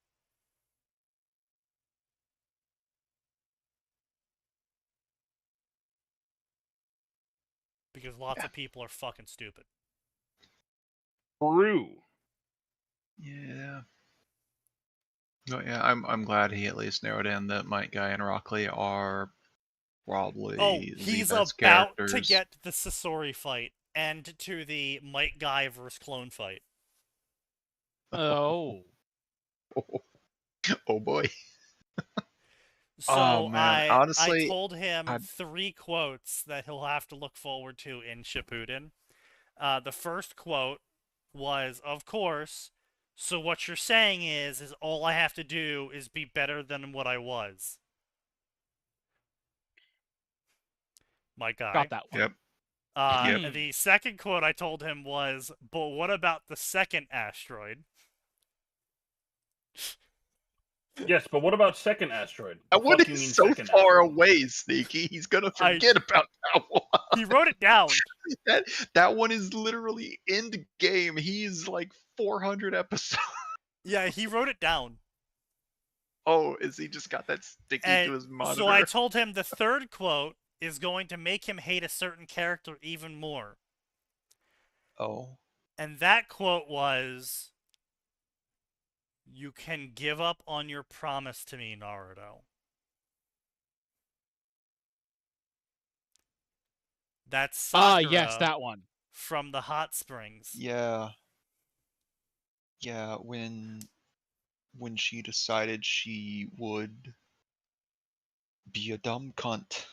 Because lots of people are fucking stupid. True. Yeah. Oh yeah, I'm glad he at least narrowed in that Mike Guy and Rock Lee are probably he's the best about characters. to get to the Sasori fight and to the Mike Guy versus clone fight. Oh. Oh boy. So oh man, honestly, I told him 3 quotes that he'll have to look forward to in Shippuden. The first quote was, of course, so what you're saying is all I have to do is be better than what I was. My guy. Got that one. Yep. The second quote I told him was, but what about the second asteroid? Yes, but what about second asteroid? That one is so far away, Sneaky. He's gonna forget about that one. He wrote it down. that one is literally in the game. He's like 400 episodes. Yeah, he wrote it down. Oh, is he just got that sticky to his monitor? So I told him the third quote is going to make him hate a certain character even more. Oh. And that quote was, you can give up on your promise to me, Naruto. That's Sakura. Yes, that one. From the hot springs. Yeah. Yeah, when she decided she would be a dumb cunt.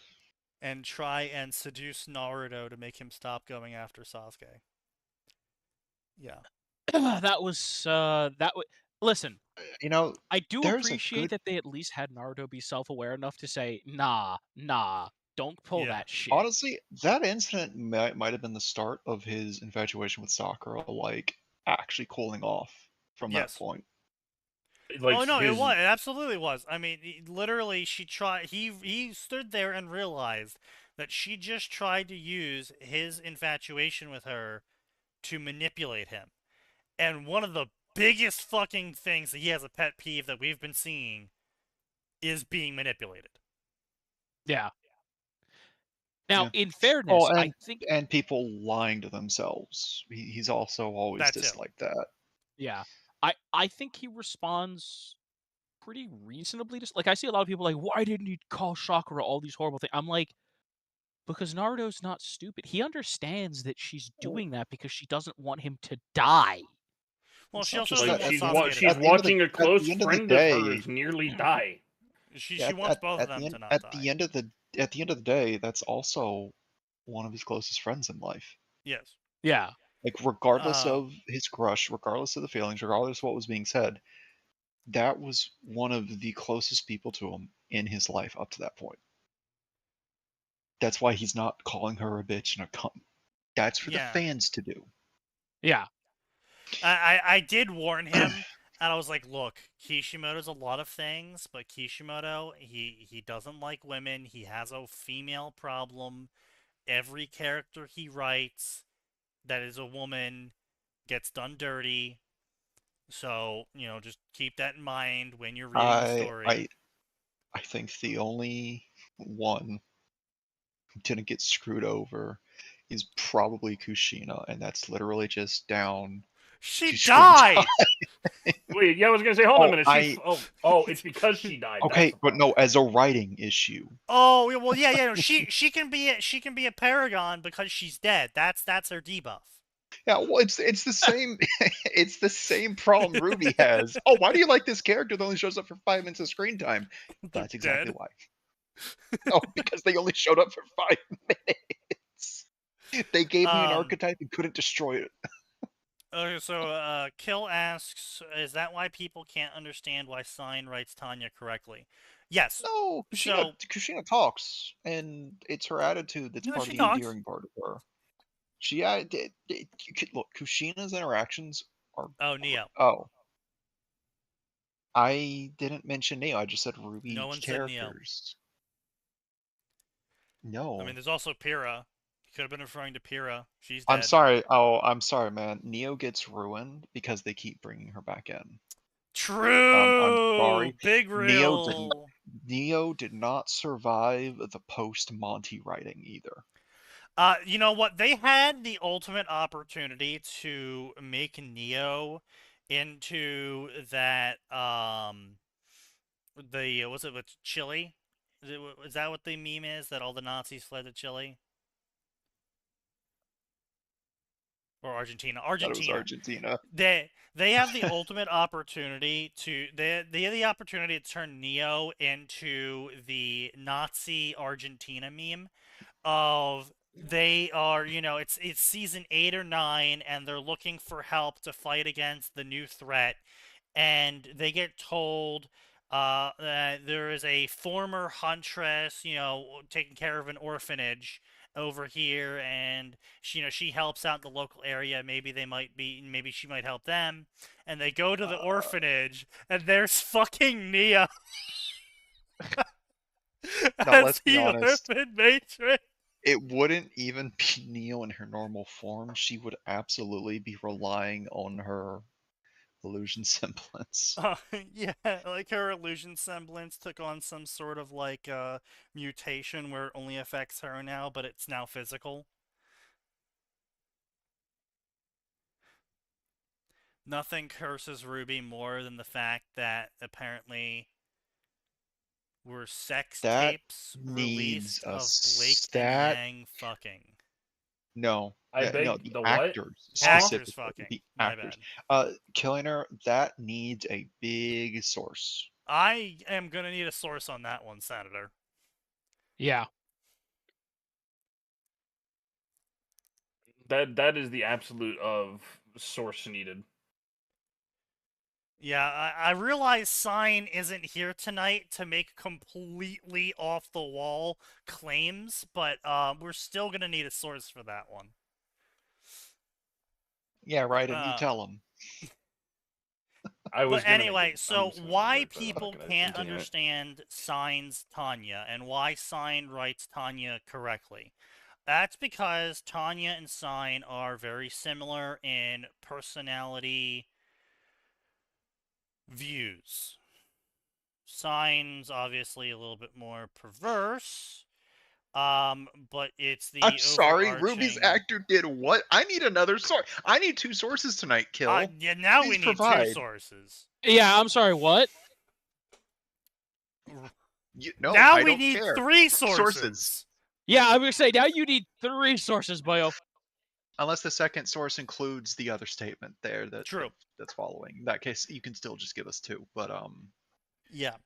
And try and seduce Naruto to make him stop going after Sasuke. Yeah. That was listen. I do appreciate that they at least had Naruto be self-aware enough to say, nah, don't pull that shit. Honestly, that incident might have been the start of his infatuation with Sakura, like, actually cooling off from that point. Like no, it was. It absolutely was. I mean, literally, she tried. He stood there and realized that she just tried to use his infatuation with her to manipulate him. And one of the biggest fucking things that he has a pet peeve that we've been seeing is being manipulated. Yeah. Now, in fairness, I think... And people lying to themselves. He's also always disliked that. Yeah. I think he responds pretty reasonably. Just like I see a lot of people like, why didn't he call Sakura all these horrible things? I'm like, because Naruto's not stupid. He understands that she's doing that because she doesn't want him to die. Well, It's she not also just doesn't that. want Sasuke to She's die. watching a At close the end of the friend of day, hers nearly die. She wants both of them to not die. at the end of the day, that's also one of his closest friends in life. Yes. Yeah. Like, regardless of his crush, regardless of the feelings, regardless of what was being said, that was one of the closest people to him in his life up to that point. That's why he's not calling her a bitch and a cunt. That's for the fans to do. Yeah. I did warn him, and I was like, look, Kishimoto's a lot of things, but Kishimoto, he doesn't like women. He has a female problem. Every character he writes that is a woman gets done dirty. So, just keep that in mind when you're reading the story. I think the only one who didn't get screwed over is probably Kushina, and that's literally just down. She died! Wait, yeah, I was gonna say, hold on a minute. It's because she died. Okay, but no, as a writing issue. Oh well, yeah. No, she can be a paragon because she's dead. That's her debuff. Yeah, well, it's the same. It's the same problem Ruby has. Oh, why do you like this character that only shows up for 5 minutes of screen time? That's exactly why. Oh, because they only showed up for 5 minutes. They gave me an archetype and couldn't destroy it. Okay, so Kill asks, is that why people can't understand why Sign writes Tanya correctly? Yes. No, Kushina talks, and it's her attitude that's part of the endearing part of her. Look, Kushina's interactions are... Oh, Neo. Oh. I didn't mention Neo, I just said Ruby's no one characters. Said Neo. No. I mean, there's also Pyrrha. You could have been referring to Pyrrha. She's dead. I'm sorry. Oh, I'm sorry, man. Neo gets ruined because they keep bringing her back in. True. I'm sorry. Big real. Neo did not survive the post-Monty writing either. You know what? They had the ultimate opportunity to make Neo into that, was it with Chile? Is that what the meme is? That all the Nazis fled to Chile? Or Argentina? Argentina. That was Argentina. They have the ultimate opportunity to... They have the opportunity to turn Neo into the Nazi Argentina meme of... They are, it's season 8 or 9, and they're looking for help to fight against the new threat, and they get told that there is a former huntress, taking care of an orphanage over here, and she helps out the local area. Maybe she might help them, and they go to the orphanage, and there's fucking Neo. Now, let's be honest. Orphan matron. It wouldn't even be Neo in her normal form. She would absolutely be relying on her illusion semblance. Yeah, like her illusion semblance took on some sort of mutation where it only affects her now, but it's now physical. Nothing curses Ruby more than the fact that apparently were sex tapes released of Blake and Yang fucking. No, I beg the the actors what? Actors fucking. The My actors. bad. Killing her, that needs a big source. I am gonna need a source on that one, Senator. Yeah. That is the absolute of source needed. Yeah, I realize Sign isn't here tonight to make completely off-the-wall claims, but we're still going to need a source for that one. Yeah, right, and you tell him. But anyway, so why people can't understand Sign's Tanya, and why Sign writes Tanya correctly. That's because Tanya and Sign are very similar in personality views. Sign's obviously a little bit more perverse, But it's the I'm sorry, overarching... Ruby's actor did what? I need another source. I need 2 sources tonight, Kill. yeah, now Please we need provide. 2 sources. Yeah, I'm sorry, what? No, now I we don't need care. 3 sources. Yeah, I'm gonna say now you need 3 sources, boyo. Unless the second source includes the other statement there True. that's following. In that case, you can still just give us 2. But Yeah.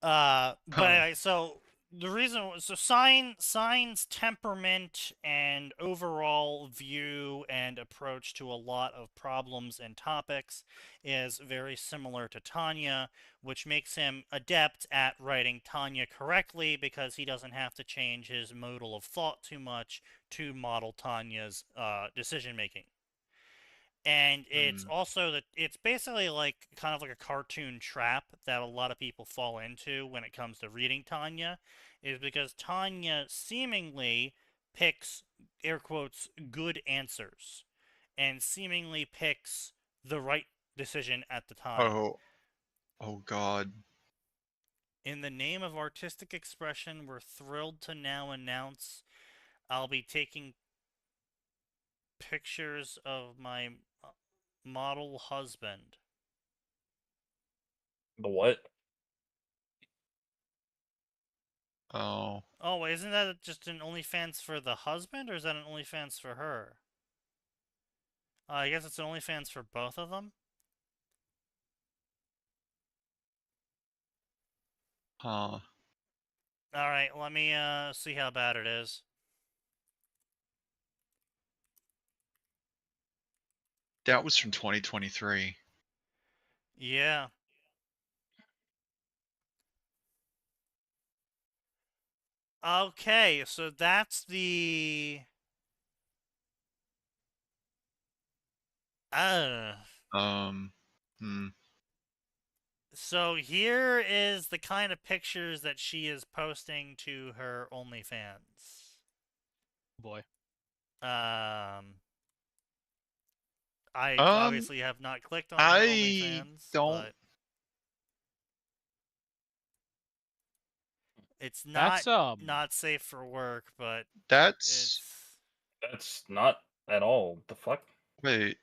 But anyway, so the reason, so Sign's temperament and overall view and approach to a lot of problems and topics is very similar to Tanya, which makes him adept at writing Tanya correctly because he doesn't have to change his modal of thought too much to model Tanya's decision making. And it's also that it's basically like kind of like a cartoon trap that a lot of people fall into when it comes to reading Tanya, is because Tanya seemingly picks, air quotes, good answers and seemingly picks the right decision at the time. oh god. In the name of artistic expression, we're thrilled to now announce I'll be taking pictures of my model husband. The what? Oh. Oh, isn't that just an OnlyFans for the husband, or is that an OnlyFans for her? I guess it's an OnlyFans for both of them. Huh. Alright, let me see how bad it is. That was from 2023. Yeah. Okay, so that's the... So here is the kind of pictures that she is posting to her OnlyFans. Boy. I obviously have not clicked on her I OnlyFans, don't. but it's not That's not safe for work, but That's That's not at all. The fuck? wait.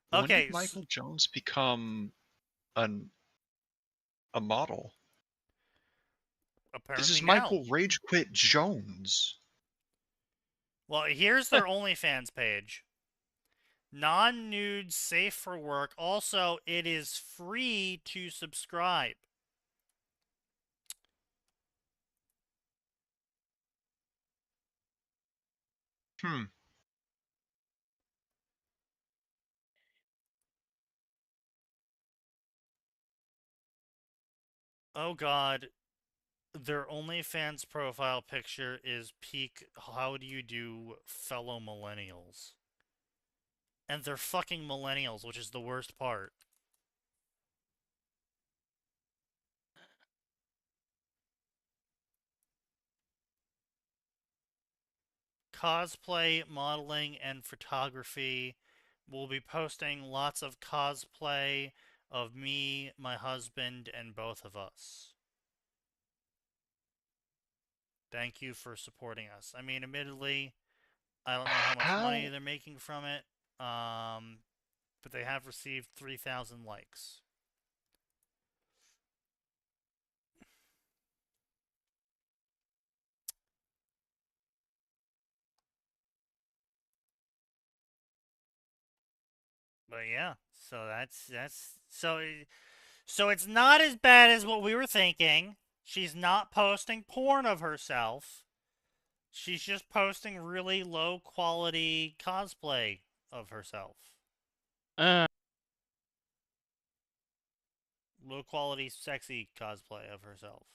When okay. did Michael Jones become a model? Apparently This is now. Michael Rage Quit Jones. Well, here's their OnlyFans page. Non-nude, safe for work. Also, it is free to subscribe. Oh god. Their OnlyFans profile picture is peak how do you do fellow millennials. And they're fucking millennials, which is the worst part. Cosplay, modeling, and photography. We'll be posting lots of cosplay of me, my husband, and both of us. Thank you for supporting us. I mean, admittedly, I don't know how much money they're making from it, but they have received 3,000 likes. But yeah, so that's so it's not as bad as what we were thinking. She's not posting porn of herself. She's just posting really low quality cosplay of herself. Low quality sexy cosplay of herself.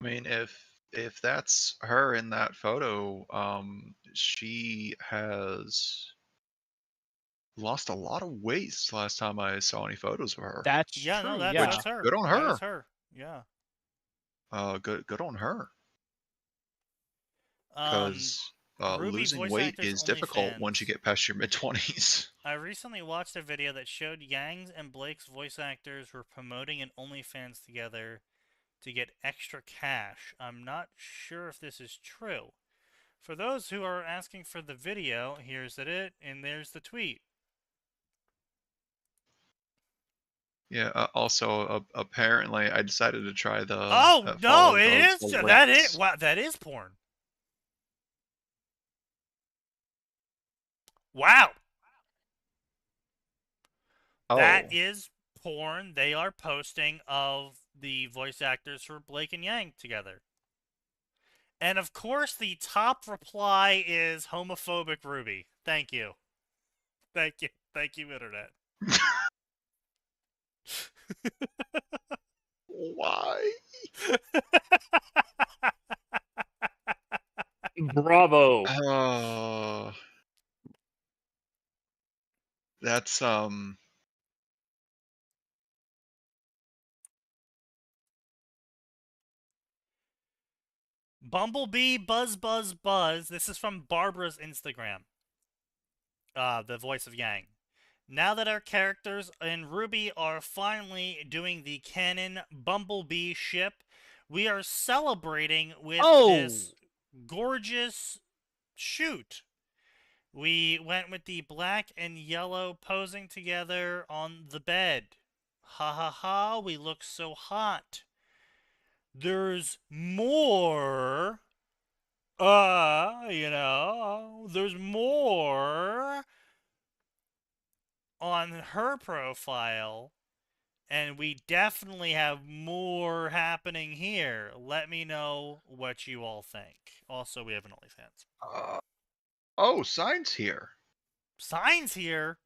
I mean, if that's her in that photo, she has lost a lot of weight last time I saw any photos of her. That's yeah, true. No, that's, yeah. that's her. Good on her. That is her. Yeah. Good on her. Because Ruby losing voice weight actors is difficult once you OnlyFans. get past your mid-20s. I recently watched a video that showed Yang's and Blake's voice actors were promoting an OnlyFans together to get extra cash. I'm not sure if this is true. For those who are asking for the video, here's it, and there's the tweet. Yeah. Also, apparently, I decided to try the Oh no, follow it is the that is links. wow, that is porn. Wow, that Oh, is porn they are posting of the voice actors for Blake and Yang together. And of course, the top reply is homophobic Ruby. Thank you. Thank you. Thank you, Internet. why? Bravo. That's Bumblebee Buzz Buzz Buzz. This is from Barbara's Instagram. The voice of Yang. Now that our characters in Ruby are finally doing the canon Bumblebee ship, we are celebrating with this gorgeous shoot. We went with the black and yellow posing together on the bed. Ha ha ha, we look so hot. There's more. There's more on her profile, and we definitely have more happening here. Let me know what you all think. Also, we have an OnlyFans. oh, Sign's here. Sign's here?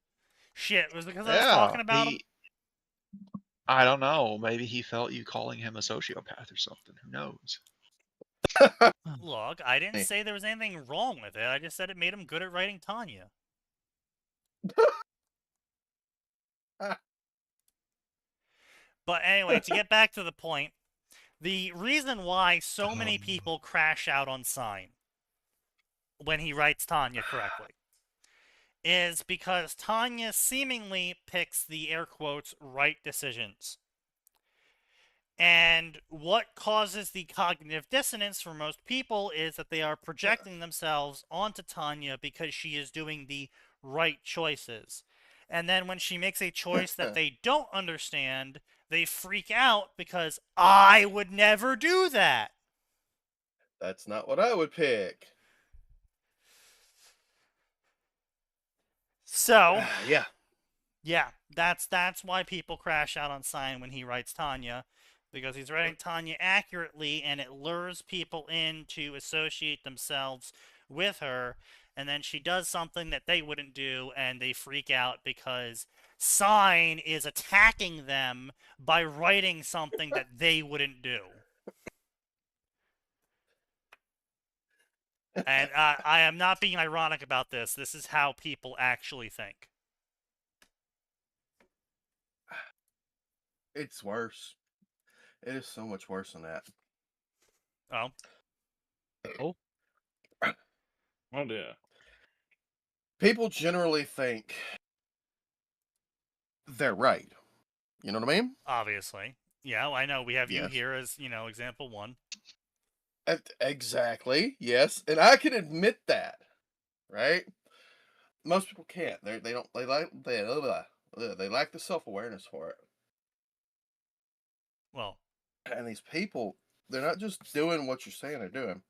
Shit, was it because I was talking about him? I don't know. Maybe he felt you calling him a sociopath or something. Who knows? Look, I didn't say there was anything wrong with it. I just said it made him good at writing Tanya. But anyway, to get back to the point, the reason why so many people crash out on Sign when he writes Tanya correctly is because Tanya seemingly picks the air quotes right decisions. And what causes the cognitive dissonance for most people is that they are projecting themselves onto Tanya because she is doing the right choices. And then when she makes a choice that they don't understand, they freak out because I would never do that. That's not what I would pick. So, yeah, that's why people crash out on Sign when he writes Tanya, because he's writing Tanya accurately, and it lures people in to associate themselves with her, and then she does something that they wouldn't do, and they freak out because Sign is attacking them by writing something that they wouldn't do. And I am not being ironic about this. This is how people actually think. it's worse. It is so much worse than that. Oh. Oh. Oh dear. People generally think they're right. You know what I mean? Obviously. Yeah, I know. We have you Yes. here as, example one. Exactly. Yes, and I can admit that, right? Most people can't. They lack the self-awareness for it. Well, And these people, they're not just doing what you're saying they're doing.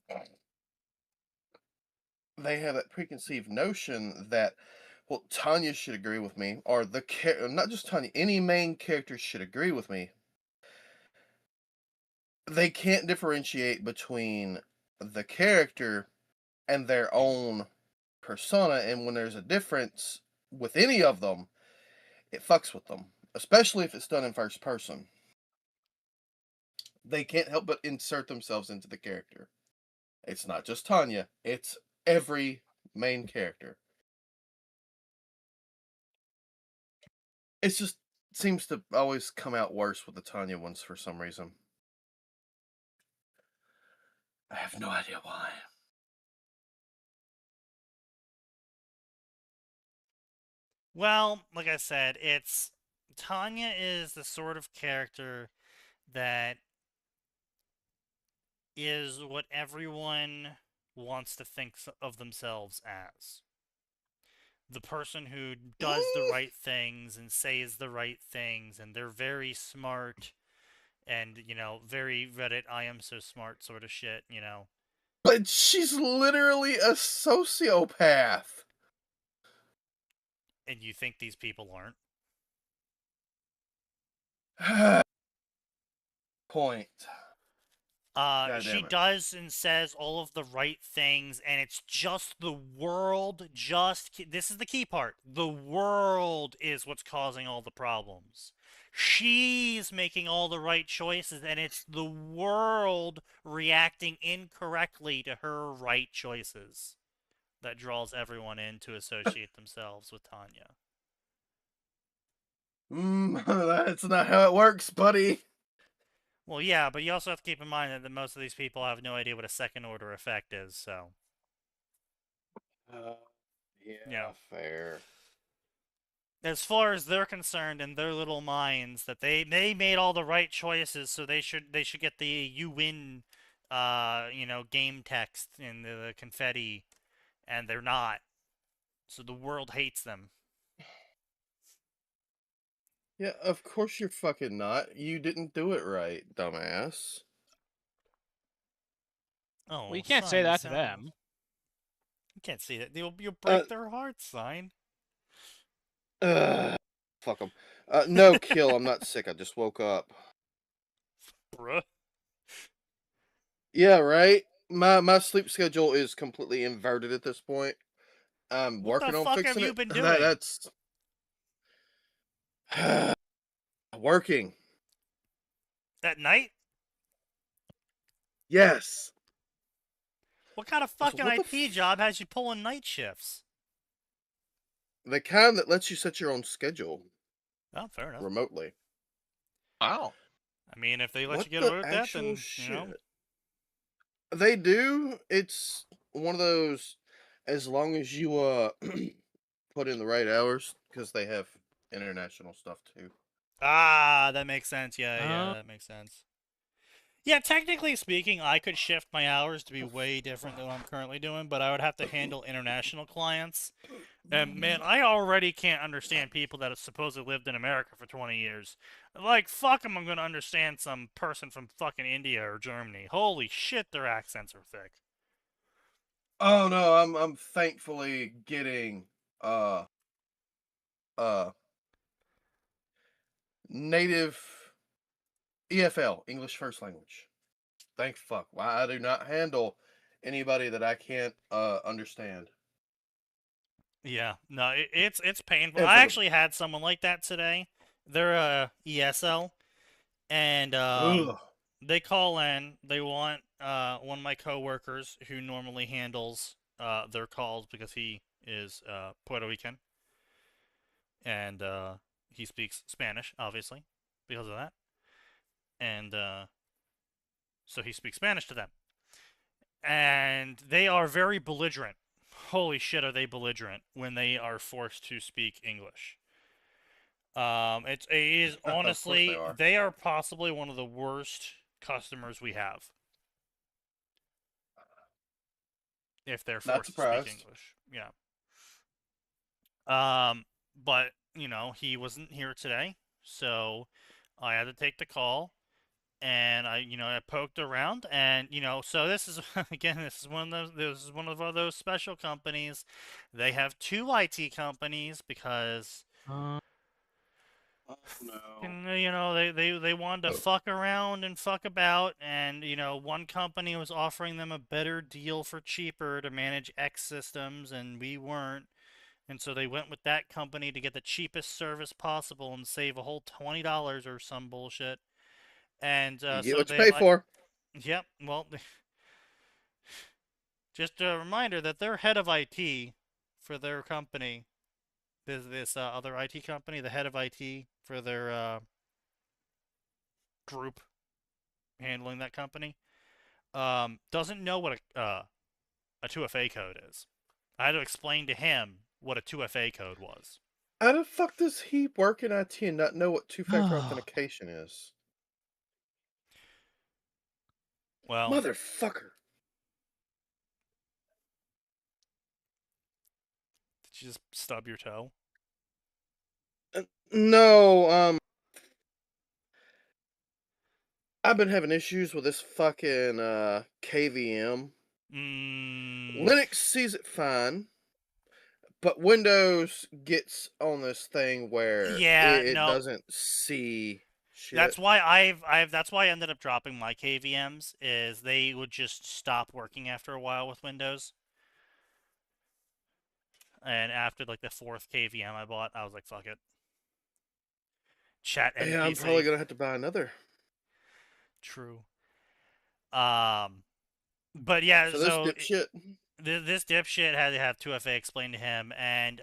They have that preconceived notion that, well, Tanya should agree with me, or not just Tanya, any main character should agree with me. They can't differentiate between the character and their own persona, and when there's a difference with any of them, it fucks with them, especially if it's done in first person. They can't help but insert themselves into the character. It's not just Tanya, it's every main character. It just seems to always come out worse with the Tanya ones for some reason. I have no idea why. Well, like I said, Tanya is the sort of character that is what everyone wants to think of themselves as. The person who does the right things and says the right things, and they're very smart and, very Reddit, I am so smart sort of shit, But she's literally a sociopath. And you think these people aren't? Point. She does and says all of the right things, and it's just the world. This is the key part. The world is what's causing all the problems. She's making all the right choices, and it's the world reacting incorrectly to her right choices that draws everyone in to associate themselves with Tanya. That's not how it works, buddy. Well, yeah, but you also have to keep in mind that most of these people have no idea what a second-order effect is, so... Yeah, fair. As far as they're concerned in their little minds, that they made all the right choices, so they should get the "you win," game text in the confetti, and they're not. So the world hates them. Yeah, of course you're fucking not. You didn't do it right, dumbass. Oh, well, you can't say that to them. You can't say that. You'll break their hearts, Sign. Fuck them. No, kill. I'm not sick. I just woke up. Bruh. Yeah, right? My sleep schedule is completely inverted at this point. I'm working on fixing it. What the fuck have you been doing? That's... working. At night? Yes. What kind of fucking IP job has you pulling night shifts? The kind that lets you set your own schedule. Oh, fair enough. Remotely. Wow. I mean, if they let you get away with that, then, They do. It's one of those, as long as you put in the right hours, because they have international stuff too. Ah, that makes sense. Yeah, that makes sense. Yeah, technically speaking, I could shift my hours to be way different than what I'm currently doing, but I would have to handle international clients. And man, I already can't understand people that have supposedly lived in America for 20 years. Like, fuck them, I'm gonna understand some person from fucking India or Germany. Holy shit, their accents are thick. Oh no, I'm thankfully getting native EFL, English First Language. Thank fuck. Why I do not handle anybody that I can't understand. Yeah, no, it's painful. I actually had someone like that today. They're ESL, and they call in. They want one of my coworkers who normally handles their calls because he is Puerto Rican, and he speaks Spanish, obviously, because of that, and so he speaks Spanish to them, and they are very belligerent. Holy shit, are they belligerent when they are forced to speak English? It is honestly, they are possibly one of the worst customers we have. If they're forced to speak English, yeah. But he wasn't here today, so I had to take the call, and I poked around, and so this is again, this is one of those special companies. They have two IT companies because. No. They wanted to fuck around and fuck about, and one company was offering them a better deal for cheaper to manage X systems, and we weren't, and so they went with that company to get the cheapest service possible and save a whole $20 or some bullshit. And you get what you pay for. Yep. Well, just a reminder that their head of IT for their company. This other IT company, the head of IT for their group handling that company, doesn't know what a 2FA code is. I had to explain to him what a 2FA code was. How the fuck does he work in IT and not know what two-factor authentication is? Well, Motherfucker. did you just stub your toe? No, I've been having issues with this fucking KVM. Linux sees it fine, but Windows gets on this thing where it no. doesn't see shit. That's why that's why I ended up dropping my KVMs, is they would just stop working after a while with Windows. And after like the 4th KVM I bought, I was like, fuck it. Chat NPC. Yeah, I'm probably gonna have to buy another. True. But yeah, so this dipshit. This dipshit had to have 2FA explained to him, and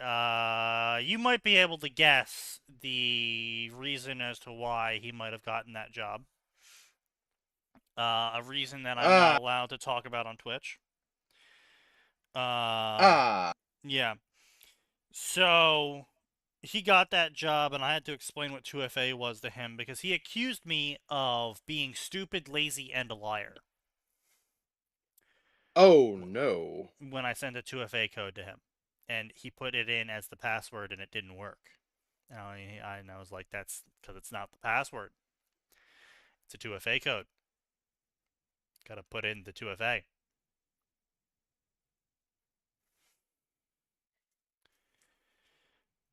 you might be able to guess the reason as to why he might have gotten that job. A reason that I'm not allowed to talk about on Twitch. Yeah. So he got that job, and I had to explain what 2FA was to him because he accused me of being stupid, lazy, and a liar. Oh no. When I sent a 2FA code to him, and he put it in as the password and it didn't work. And I was like, that's because it's not the password. It's a 2FA code. Gotta put in the 2FA.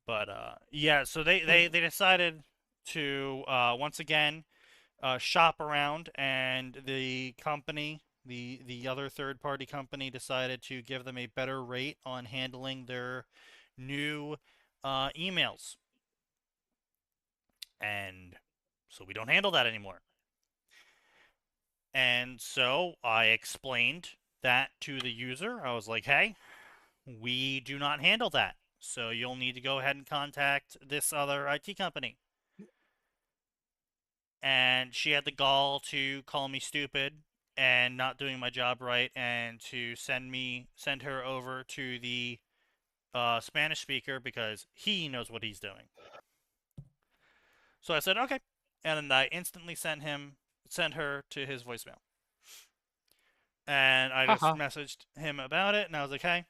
But yeah, so they decided to once again shop around, and the company, the other third-party company, decided to give them a better rate on handling their new emails. And so we don't handle that anymore. And so I explained that to the user. I was like, hey, we do not handle that. So you'll need to go ahead and contact this other IT company. And she had the gall to call me stupid and not doing my job right, and to send her over to the Spanish speaker because he knows what he's doing. So I said, okay. And then I instantly sent her to his voicemail. And I just messaged him about it, and I was like, hey,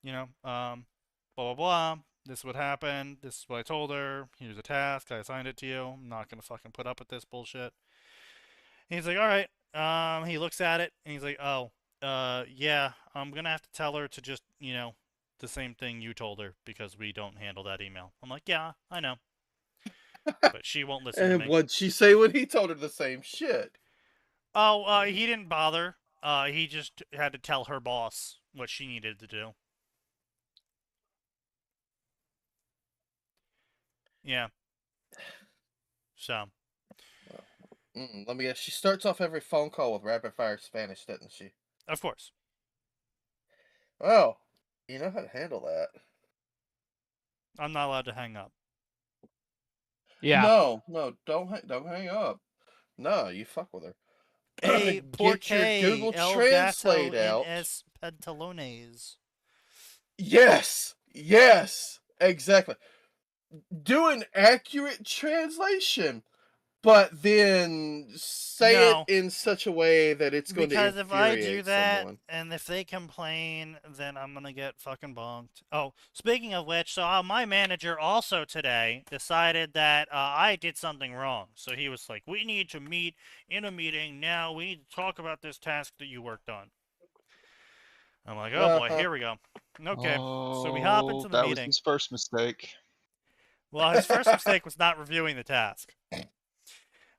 blah, blah, blah. This is what happened. This is what I told her. Here's a task. I assigned it to you. I'm not going to fucking put up with this bullshit. And he's like, all right. He looks at it, and he's like, oh, yeah, I'm going to have to tell her to just, the same thing you told her because we don't handle that email. I'm like, yeah, I know. But she won't listen to me. And what'd she say when he told her the same shit? Oh, he didn't bother. He just had to tell her boss what she needed to do. Yeah. So. Let me guess. She starts off every phone call with rapid fire Spanish, doesn't she? Of course. Well, you know how to handle that. I'm not allowed to hang up. Yeah. No, don't hang up. No, you fuck with her. Hey, get your Google Translate out. Es pantalones. Yes, exactly. Do an accurate translation, but then say it in such a way that it's going to infuriate Because if I do that, someone. and if they complain, then I'm going to get fucking bonked. Oh, speaking of which, so my manager also today decided that I did something wrong. So he was like, we need to meet in a meeting now. We need to talk about this task that you worked on. I'm like, oh boy, here we go. Okay, so we hop into the meeting. That was his first mistake. Well, his first mistake was not reviewing the task.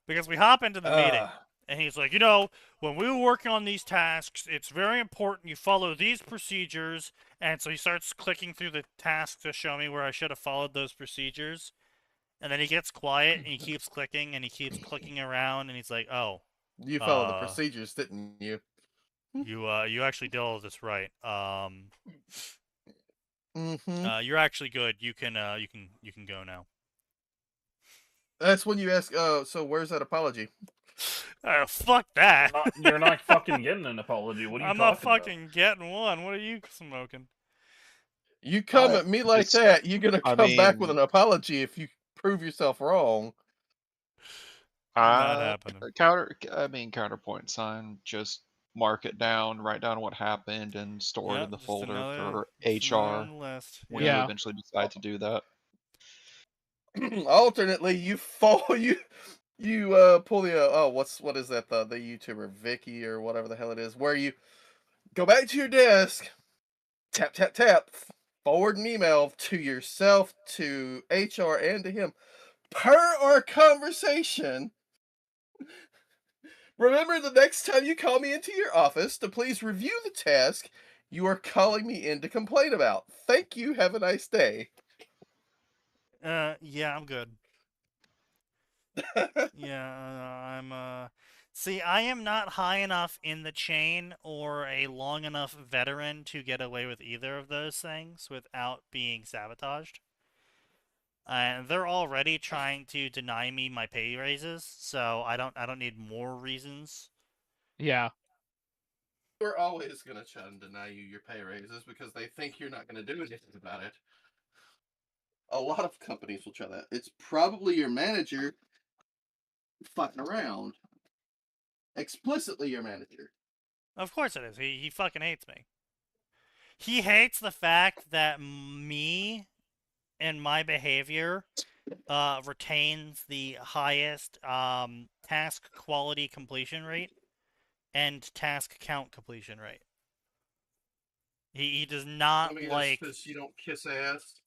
Because we hop into the meeting, and he's like, when we were working on these tasks, it's very important you follow these procedures. And so he starts clicking through the task to show me where I should have followed those procedures. And then he gets quiet, and he keeps clicking, and he keeps clicking around, and he's like, oh. You followed the procedures, didn't you? You actually did all of this right. Mm-hmm. You're actually good. You can go now. That's when you ask, so where's that apology? Fuck that. You're not fucking getting an apology. What are you I'm talking not fucking getting one. What are you smoking? You come at me like that, you're gonna come back with an apology if you prove yourself wrong. Not happening. Counterpoint sign. Just mark it down, write down what happened, and store it in the folder for HR when you eventually decide to do that. Alternately, you pull the what is that, the YouTuber Vicky or whatever the hell it is, where you go back to your desk, tap tap tap, forward an email to yourself, to HR, and to him. Per our conversation, remember the next time you call me into your office to please review the task you are calling me in to complain about. Thank you. Have a nice day. Yeah, I'm good. Yeah, I'm, see, I am not high enough in the chain or a long enough veteran to get away with either of those things without being sabotaged. And they're already trying to deny me my pay raises, so I don't need more reasons. Yeah. We're always going to try and deny you your pay raises because they think you're not going to do anything about it. A lot of companies will try that. It's probably your manager fucking around. Explicitly your manager. Of course it is. He fucking hates me. He hates the fact that me and my behavior retains the highest task quality completion rate and task count completion rate. He does not like... because you don't kiss ass?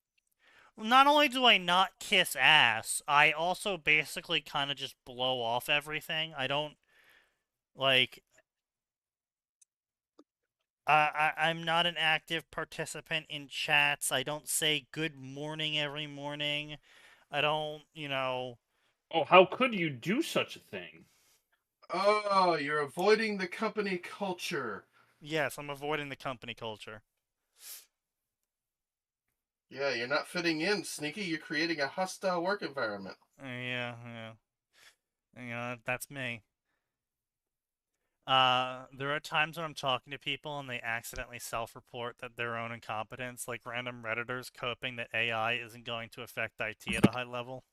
Not only do I not kiss ass, I also basically kind of just blow off everything. I don't, like... I'm not an active participant in chats. I don't say good morning every morning. I don't, you know... Oh, how could you do such a thing? Oh, you're avoiding the company culture. Yes, I'm avoiding the company culture. Yeah, you're not fitting in, Sneaky. You're creating a hostile work environment. Yeah. You know, that's me. There are times when I'm talking to people and they accidentally self-report that their own incompetence, like random Redditors coping that AI isn't going to affect IT at a high level.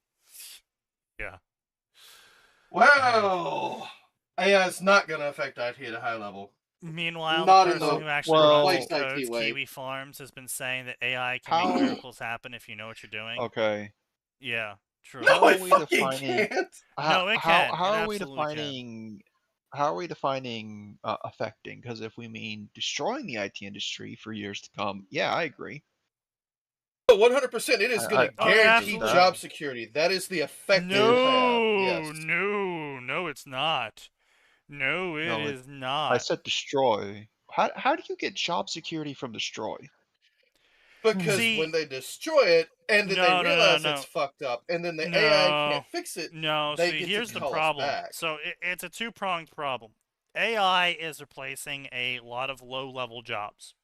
Yeah. Well, AI is not going to affect IT at a high level. Meanwhile, not the person who actually codes Kiwi Farms has been saying that AI can make miracles happen if you know what you're doing. Okay. Yeah, true. No, it fucking can't. No, it can. How are we defining... How are we defining affecting? Because if we mean destroying the IT industry for years to come, yeah, I agree. 100%. It is going to guarantee job security. That is the effect it will have. Yes. No, it's not. No, it is not. I said destroy. How do you get job security from destroy? Because when they destroy it, and then they realize it's fucked up, and then the AI can't fix it, they get here's to the call problem. us back. So it's a two-pronged problem. AI is replacing a lot of low-level jobs.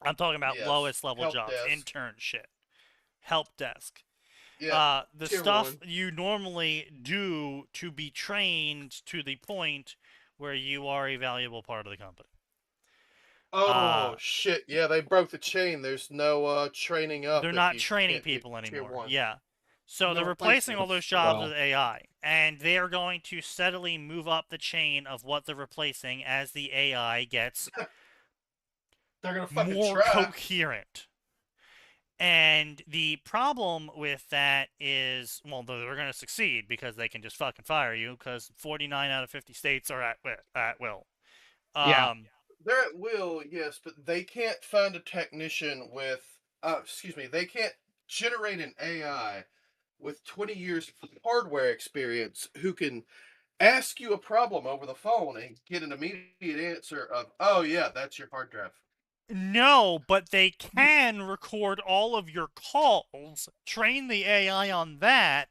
I'm talking about lowest-level jobs, intern shit, help desk. Yeah, the stuff you normally do to be trained to the point where you are a valuable part of the company. Oh, shit. Yeah, they broke the chain. There's no training up. They're not training people anymore. Yeah. So they're replacing all those jobs with AI. And they are going to steadily move up the chain of what they're replacing as the AI gets they're gonna fucking more coherent. And the problem with that is, well, they're going to succeed because they can just fucking fire you because 49 out of 50 states are at will. Yeah. They're at will, yes, but they can't find a technician with, they can't generate an AI with 20 years of hardware experience who can ask you a problem over the phone and get an immediate answer of, oh yeah, that's your hard drive. No, but they can record all of your calls, train the AI on that,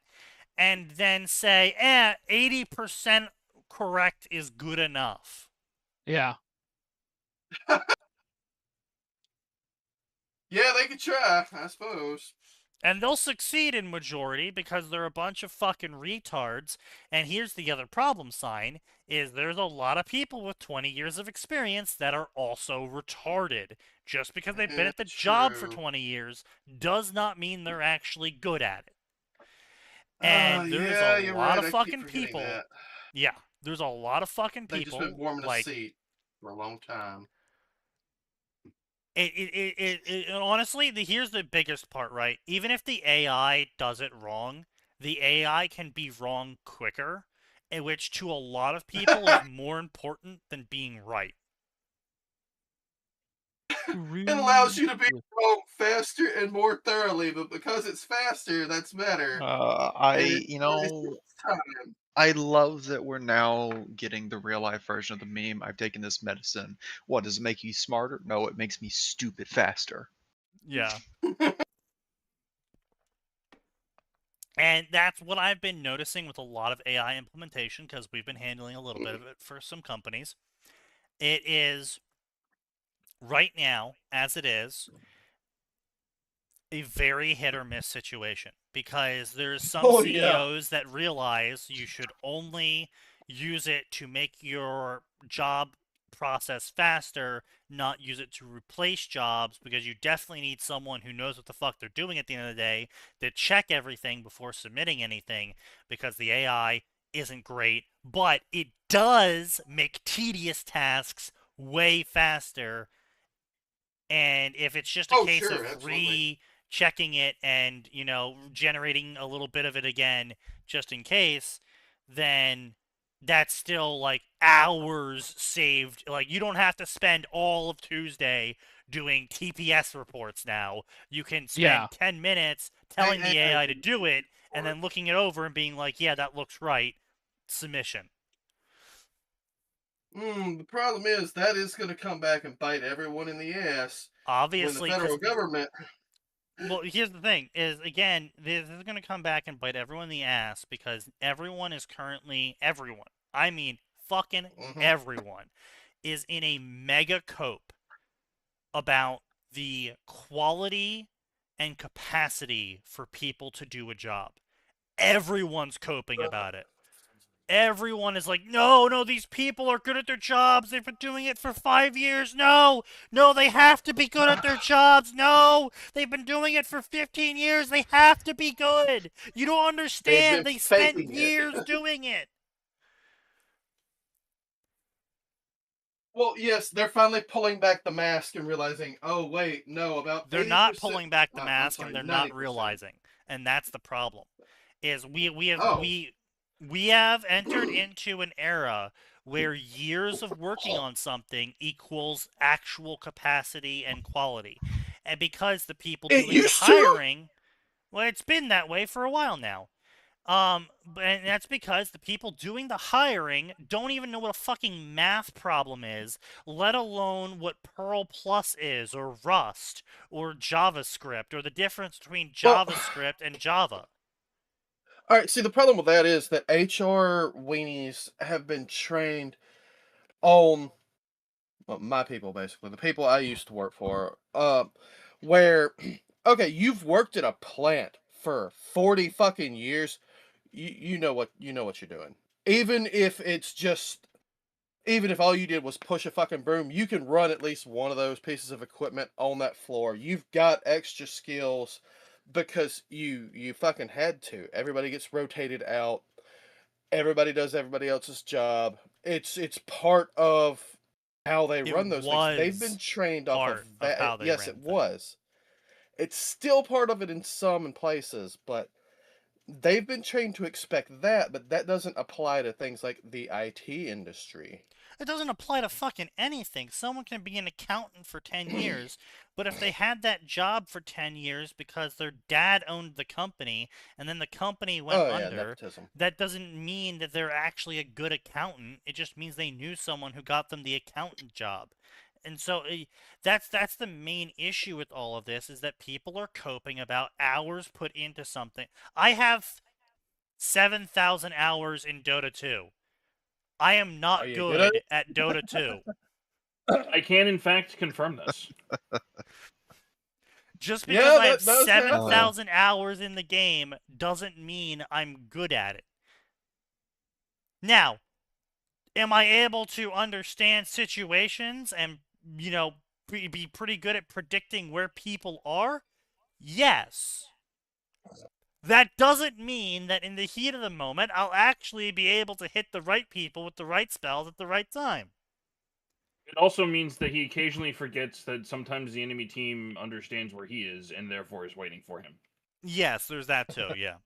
and then say, 80% correct is good enough. Yeah. Yeah, they could try, I suppose. And they'll succeed in majority because they're a bunch of fucking retards. And here's the other problem sign, is there's a lot of people with 20 years of experience that are also retarded. Just because they've been at the job for 20 years does not mean they're actually good at it. And there's yeah, a you're lot right. of I keep fucking forgetting people. that. Yeah, there's a lot of fucking They've just been people warming a like seat for a long time. honestly, here's the biggest part, right? Even if the AI does it wrong, the AI can be wrong quicker, in which to a lot of people is more important than being right. It allows you to be wrong faster and more thoroughly, but because it's faster, that's better. I love that we're now getting the real life version of the meme. I've taken this medicine. What, does it make you smarter? No, it makes me stupid faster. Yeah. And that's what I've been noticing with a lot of AI implementation, because we've been handling a little bit of it for some companies. It is, right now, as it is, a very hit or miss situation, because there's some CEOs that realize you should only use it to make your job process faster, not use it to replace jobs, because you definitely need someone who knows what the fuck they're doing at the end of the day to check everything before submitting anything, because the AI isn't great, but it does make tedious tasks way faster. And if it's just a case of checking it and, generating a little bit of it again just in case, then that's still like hours saved. Like, you don't have to spend all of Tuesday doing TPS reports now. You can spend 10 minutes telling the AI to do it and then looking it over and being like, yeah, that looks right. Submission. The problem is that is going to come back and bite everyone in the ass. Obviously, when the federal government. Well, here's the thing: is again, this is going to come back and bite everyone in the ass, because everyone is currently I mean, fucking everyone is in a mega cope about the quality and capacity for people to do a job. Everyone's coping about it. Everyone is like, no, these people are good at their jobs. They've been doing it for 5 years. No, they have to be good at their jobs. No, they've been doing it for 15 years. They have to be good. You don't understand. They spent years doing it. Well, yes, they're finally pulling back the mask and realizing, oh, wait, no, about They're not pulling back the mask, and they're 90%. not realizing. And that's the problem. Is we have entered into an era where years of working on something equals actual capacity and quality. And because the people doing the hiring, well, it's been that way for a while now. And that's because the people doing the hiring don't even know what a fucking math problem is, let alone what Perl Plus is, or Rust, or JavaScript, or the difference between JavaScript and Java. All right, see, the problem with that is that HR weenies have been trained on, well, my people, basically, the people I used to work for, where, okay, you've worked at a plant for 40 fucking years, you know what you're doing. Even if all you did was push a fucking broom, you can run at least one of those pieces of equipment on that floor. You've got extra skills because you fucking had to. Everybody gets rotated out. Everybody does everybody else's job. It's part of how they run those things. They've been trained off of that. Yes, it was. It's still part of it in some places, but they've been trained to expect that, but that doesn't apply to things like the IT industry. It doesn't apply to fucking anything. Someone can be an accountant for 10 years, but if they had that job for 10 years because their dad owned the company and then the company went under, that doesn't mean that they're actually a good accountant. It just means they knew someone who got them the accountant job. And so that's the main issue with all of this, is that people are coping about hours put into something. I have 7,000 hours in Dota 2. I am not good at Dota 2. I can, in fact, confirm this. Just Yeah, because I have that does happen. 7,000 hours in the game doesn't mean I'm good at it. Now, am I able to understand situations and, be pretty good at predicting where people are? Yes. That doesn't mean that in the heat of the moment, I'll actually be able to hit the right people with the right spells at the right time. It also means that he occasionally forgets that sometimes the enemy team understands where he is and therefore is waiting for him. Yes, there's that too, yeah.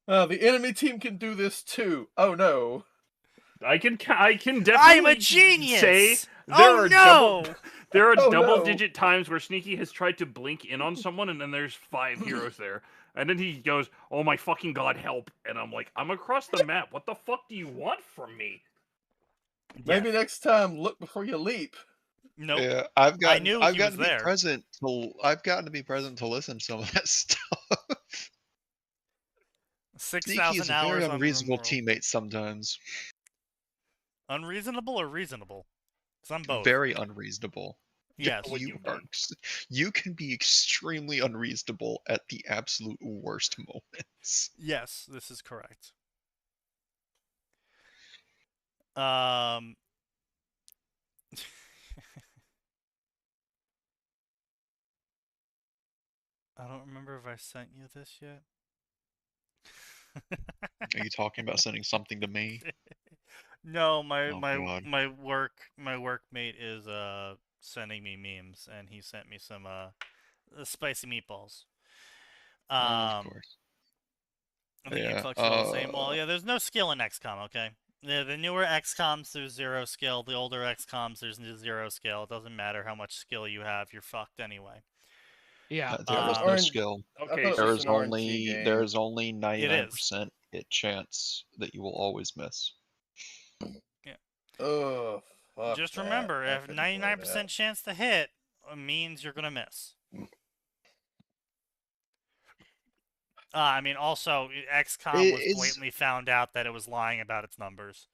The enemy team can do this too. Oh no. I can definitely I'm a genius! say Oh no! there are Oh, double-digit times where Sneaky has tried to blink in on someone, and then there's 5 heroes there. And then he goes, "Oh my fucking god, help!" And I'm like, "I'm across the map. What the fuck do you want from me?" Maybe next time, look before you leap. Nope. Yeah, I've gotten knew I've he gotten was to be there. present to listen to some of that stuff. Sneaky 6,000 is a very hours on unreasonable Rimworld. teammate sometimes. Unreasonable or reasonable? Because I'm both. Very unreasonable. Yes. You can be extremely unreasonable at the absolute worst moments. Yes, this is correct. I don't remember if I sent you this yet. Are you talking about sending something to me? No, Oh, God. my workmate is sending me memes, and he sent me some spicy meatballs. Of course. I think Yeah, you collected all the same. Well, yeah, there's no skill in XCOM, okay? The newer XCOMs, there's 0 skill. The older XCOMs, there's 0 skill. It doesn't matter how much skill you have, you're fucked anyway. Yeah. There is no skill. Okay, thought it so was an RNG game. There is only 99% hit chance that you will always miss. Yeah. Oh, fuck Just that. remember, I if couldn't play 99% that. chance to hit means you're gonna miss. I mean, also, XCOM was blatantly found out that it was lying about its numbers.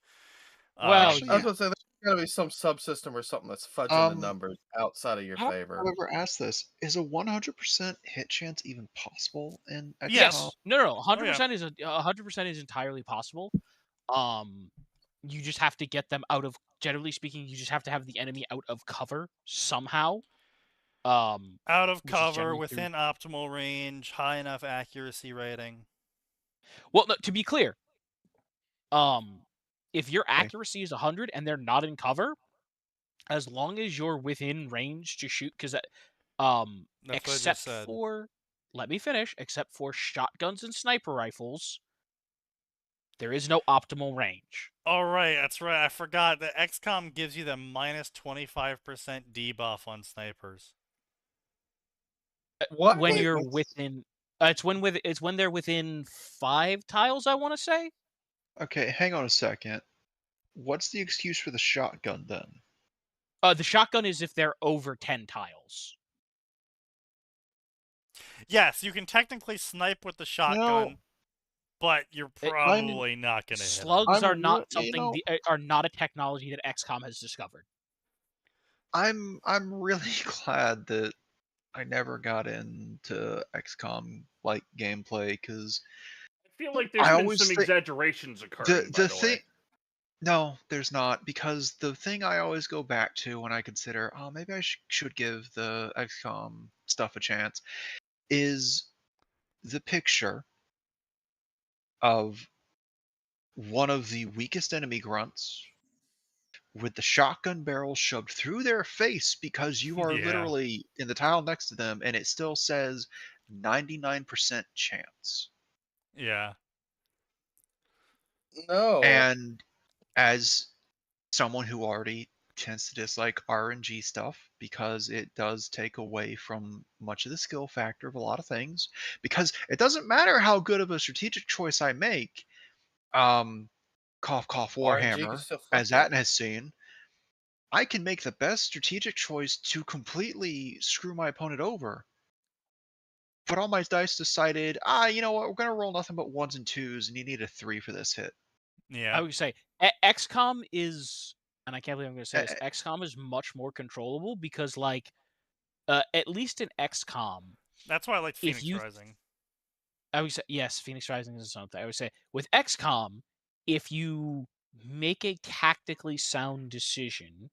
Well, I was gonna say there's gotta be some subsystem or something that's fudging the numbers outside of your favor. I've ever asked this: is a 100% hit chance even possible in XCOM? Yes. No. 100% is 100% is entirely possible. You just have to get them out of. Generally speaking, you just have to have the enemy out of cover somehow. Out of cover, within optimal range, high enough accuracy rating. Well, no, to be clear, if your accuracy is 100 and they're not in cover, as long as you're within range to shoot, because except for, let me finish, except for shotguns and sniper rifles, there is no optimal range. Oh, right, that's right. I forgot that XCOM gives you the minus 25% debuff on snipers. What? When you're within, it's when they're within 5 tiles, I want to say. Okay, hang on a second. What's the excuse for the shotgun then? The shotgun is if they're over 10 tiles. Yes, you can technically snipe with the shotgun, but you're probably not going to hit. Slugs are not something are not a technology that XCOM has discovered. I'm really glad that I never got into XCOM like gameplay, because I feel like there's been some exaggerations occurring. The thing, no, there's not, because the thing I always go back to when I consider, oh, maybe I should give the XCOM stuff a chance, is the picture of one of the weakest enemy grunts with the shotgun barrel shoved through their face, because you are literally in the tile next to them and it still says 99% chance. Yeah. No. And as someone who already tends to dislike RNG stuff, because it does take away from much of the skill factor of a lot of things, because it doesn't matter how good of a strategic choice I make, cough cough Warhammer, as Atten has seen, I can make the best strategic choice to completely screw my opponent over, but all my dice decided, you know what, we're going to roll nothing but 1s and 2s, and you need a 3 for this hit. Yeah. I would say XCOM is, and I can't believe I'm going to say this, XCOM is much more controllable, because, like, at least in XCOM, That's why I like If Phoenix you- Rising. I would say yes, Phoenix Rising is something. I would say with XCOM, if you make a tactically sound decision,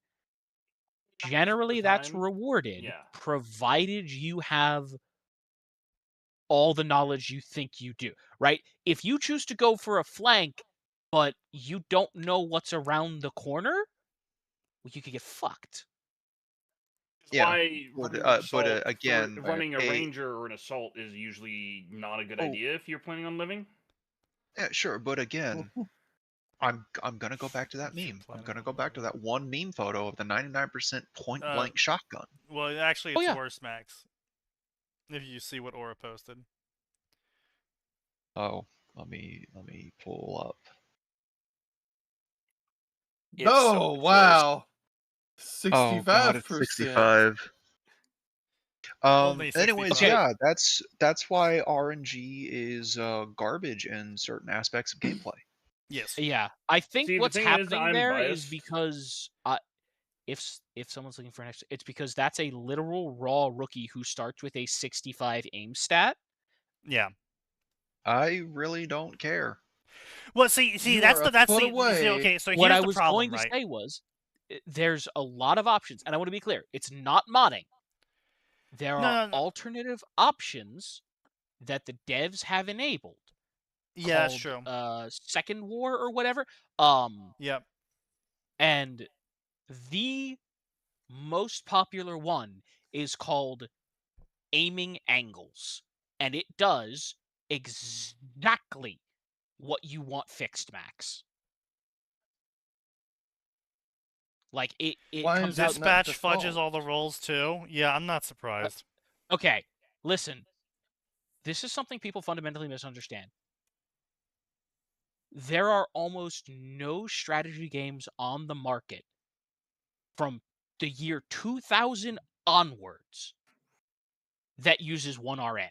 generally that's time, rewarded, yeah. provided you have all the knowledge you think you do, right? If you choose to go for a flank, but you don't know what's around the corner, well, you could get fucked. Yeah, Why but, running, again, running a a- ranger or an assault is usually not a good idea if you're planning on living. Yeah, sure, but again, I'm gonna go back to that If you're meme. I'm planning gonna on go back to that one meme photo of the 99% point blank shotgun. Well, actually, Oh, it's yeah. worse, Max. If you see what Aura posted. Oh, let me pull up. It's Oh so much worse. wow, Oh god, it's 65%. 65. Only Anyways, 65. yeah, that's why RNG is garbage in certain aspects of gameplay. Yes. Yeah, I think See, the what's thing is, happening I'm there is biased. because if someone's looking for an extra, it's because that's a literal raw rookie who starts with a 65 aim stat. Yeah. I really don't care. Well, see, You that's are a the foot see, away. okay. So What here's I the was problem, going to right? say was, there's a lot of options, and I want to be clear, it's not modding. There No, are no, no. alternative options that the devs have enabled. Yeah, that's called, true. Second War or whatever. Yep. And the most popular one is called aiming angles, and it does exactly what you want fixed, Max. Like it Why comes is out. it not Dispatch fudges default? all the rolls too. Yeah, I'm not surprised. Okay, listen. This is something people fundamentally misunderstand. There are almost no strategy games on the market from the year 2000 onwards that uses 1RN.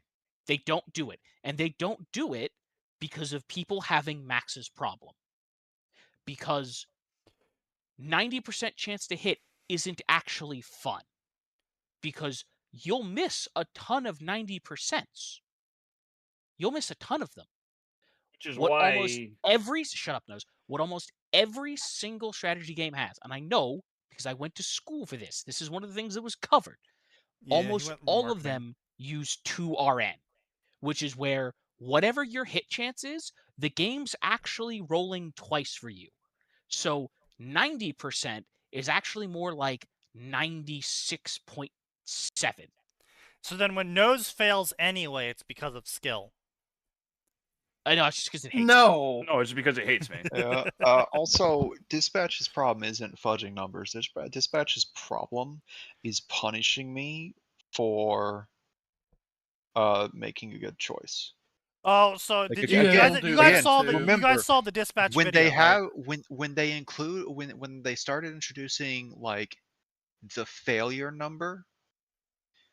They don't do it. And they don't do it because of people having Max's problem. Because 90% chance to hit isn't actually fun. Because you'll miss a ton of 90%s. You'll miss a ton of them. Which is What why almost every shut up knows. What almost every single strategy game has, and I know because I went to school for this. This is one of the things that was covered. Yeah, he Almost went all of marketing. them use 2RN, which is where whatever your hit chance is, the game's actually rolling twice for you. So 90% is actually more like 96.7. So then when nose fails anyway, it's because of skill. I know, it's just because it hates. No. no, it's because it hates me. Yeah. Also, Dispatch's problem isn't fudging numbers. Dispatch's problem is punishing me for making a good choice. Oh, so Like, did again- you guys? do You that guys again, saw the too. you guys saw the dispatch when video, they right? have when they include when they started introducing like the failure number.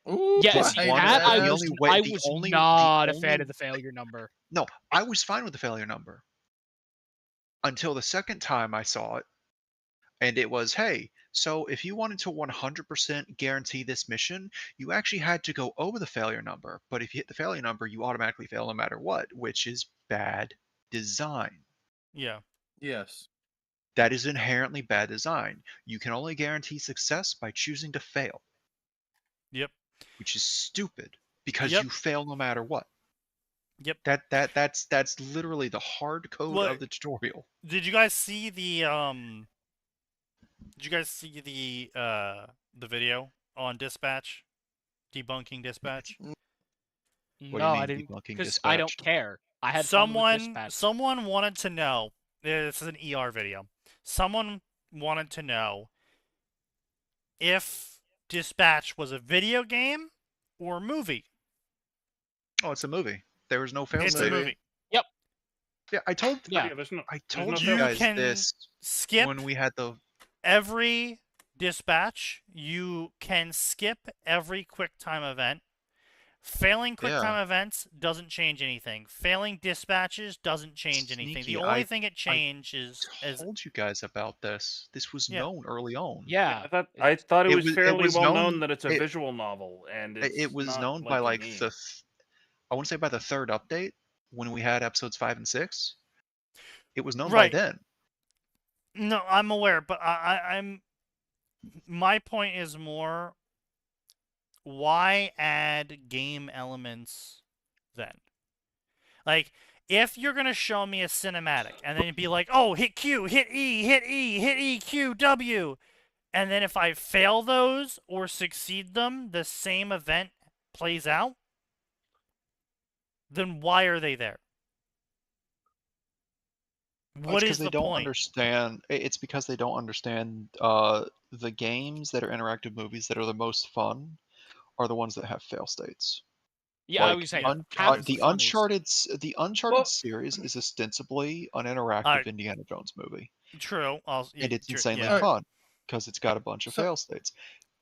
Ooh, Yeah, The see, one- that the I only was, way- I the was only- not the a fan only- of the failure number. No, I was fine with the failure number until the second time I saw it, and it was, hey, so if you wanted to 100% guarantee this mission, you actually had to go over the failure number. But if you hit the failure number, you automatically fail no matter what, which is bad design. Yeah. Yes. That is inherently bad design. You can only guarantee success by choosing to fail. Yep. Which is stupid because Yep. you fail no matter what. Yep. That's literally the hard code Well, of the tutorial. Did you guys see the Did you guys see the video on dispatch, debunking dispatch? What do you No, mean I didn't, debunking because I don't dispatch? care. I had fun with dispatch. Someone wanted to know. This is an ER video. Someone wanted to know if Dispatch was a video game or a movie. Oh, it's a movie. There was no fail It's state. a movie. Yeah, I told Yeah. There's no. I there's told no you You guys can this skip when we had the every dispatch. You can skip every QuickTime event, Failing quick Yeah. time events doesn't change anything. Failing dispatches doesn't change anything. Sneaky, The only thing it changes is told you guys about this. This was Yeah. known early on. Yeah. I thought it It was was- it fairly was well known- known that it's a it- visual novel, and It was not known like by a like game. I want to say by the third update when we had episodes 5 and 6. It was known by Right. then. No, I'm aware, but I'm. My point is more. Why add game elements then? Like, if you're gonna show me a cinematic and then you'd be like, oh, hit Q, hit E, hit E, hit E, Q, W, and then if I fail those or succeed them, the same event plays out, then why are they there? What is they the don't point? understand. It's because they don't understand the games that are interactive movies that are the most fun are the ones that have fail states. Yeah, I Like, was saying half the the funniest. Uncharted Well- series is ostensibly an interactive Alright. Indiana Jones movie, True. and it's insanely yeah. fun because it's got a bunch of So- fail states.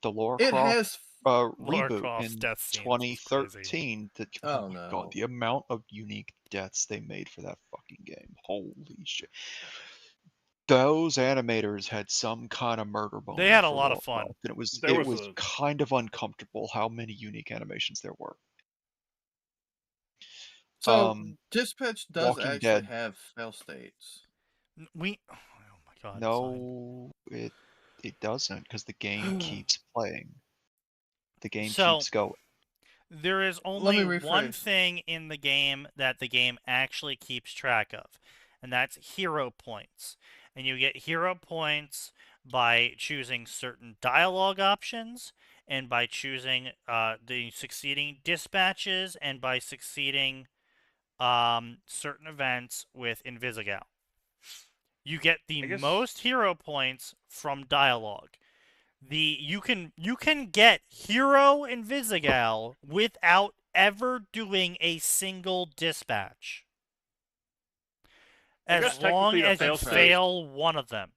The Lara It Croft has. Lara reboot Croft's in death scene was crazy. 2013. Oh, my no. god, the amount of unique deaths they made for that fucking game! Holy shit! Those animators had some kind of murder bone. They had a lot of fun. and it was There was kind of uncomfortable how many unique animations there were. So dispatch does Walking actually Dead. have fail states. Oh my god. Sign. No, it doesn't, because the game keeps playing. The game So- keeps going. There is Let only me one rephrase. thing in the game that the game actually keeps track of, and that's hero points. And you get hero points by choosing certain dialogue options, and by choosing the succeeding dispatches, and by succeeding certain events with Invisigal. You get the I guess- most hero points from dialogue. You can get hero Invisigal without ever doing a single dispatch. I guess As long technically a as you fail-safe- fail one of them.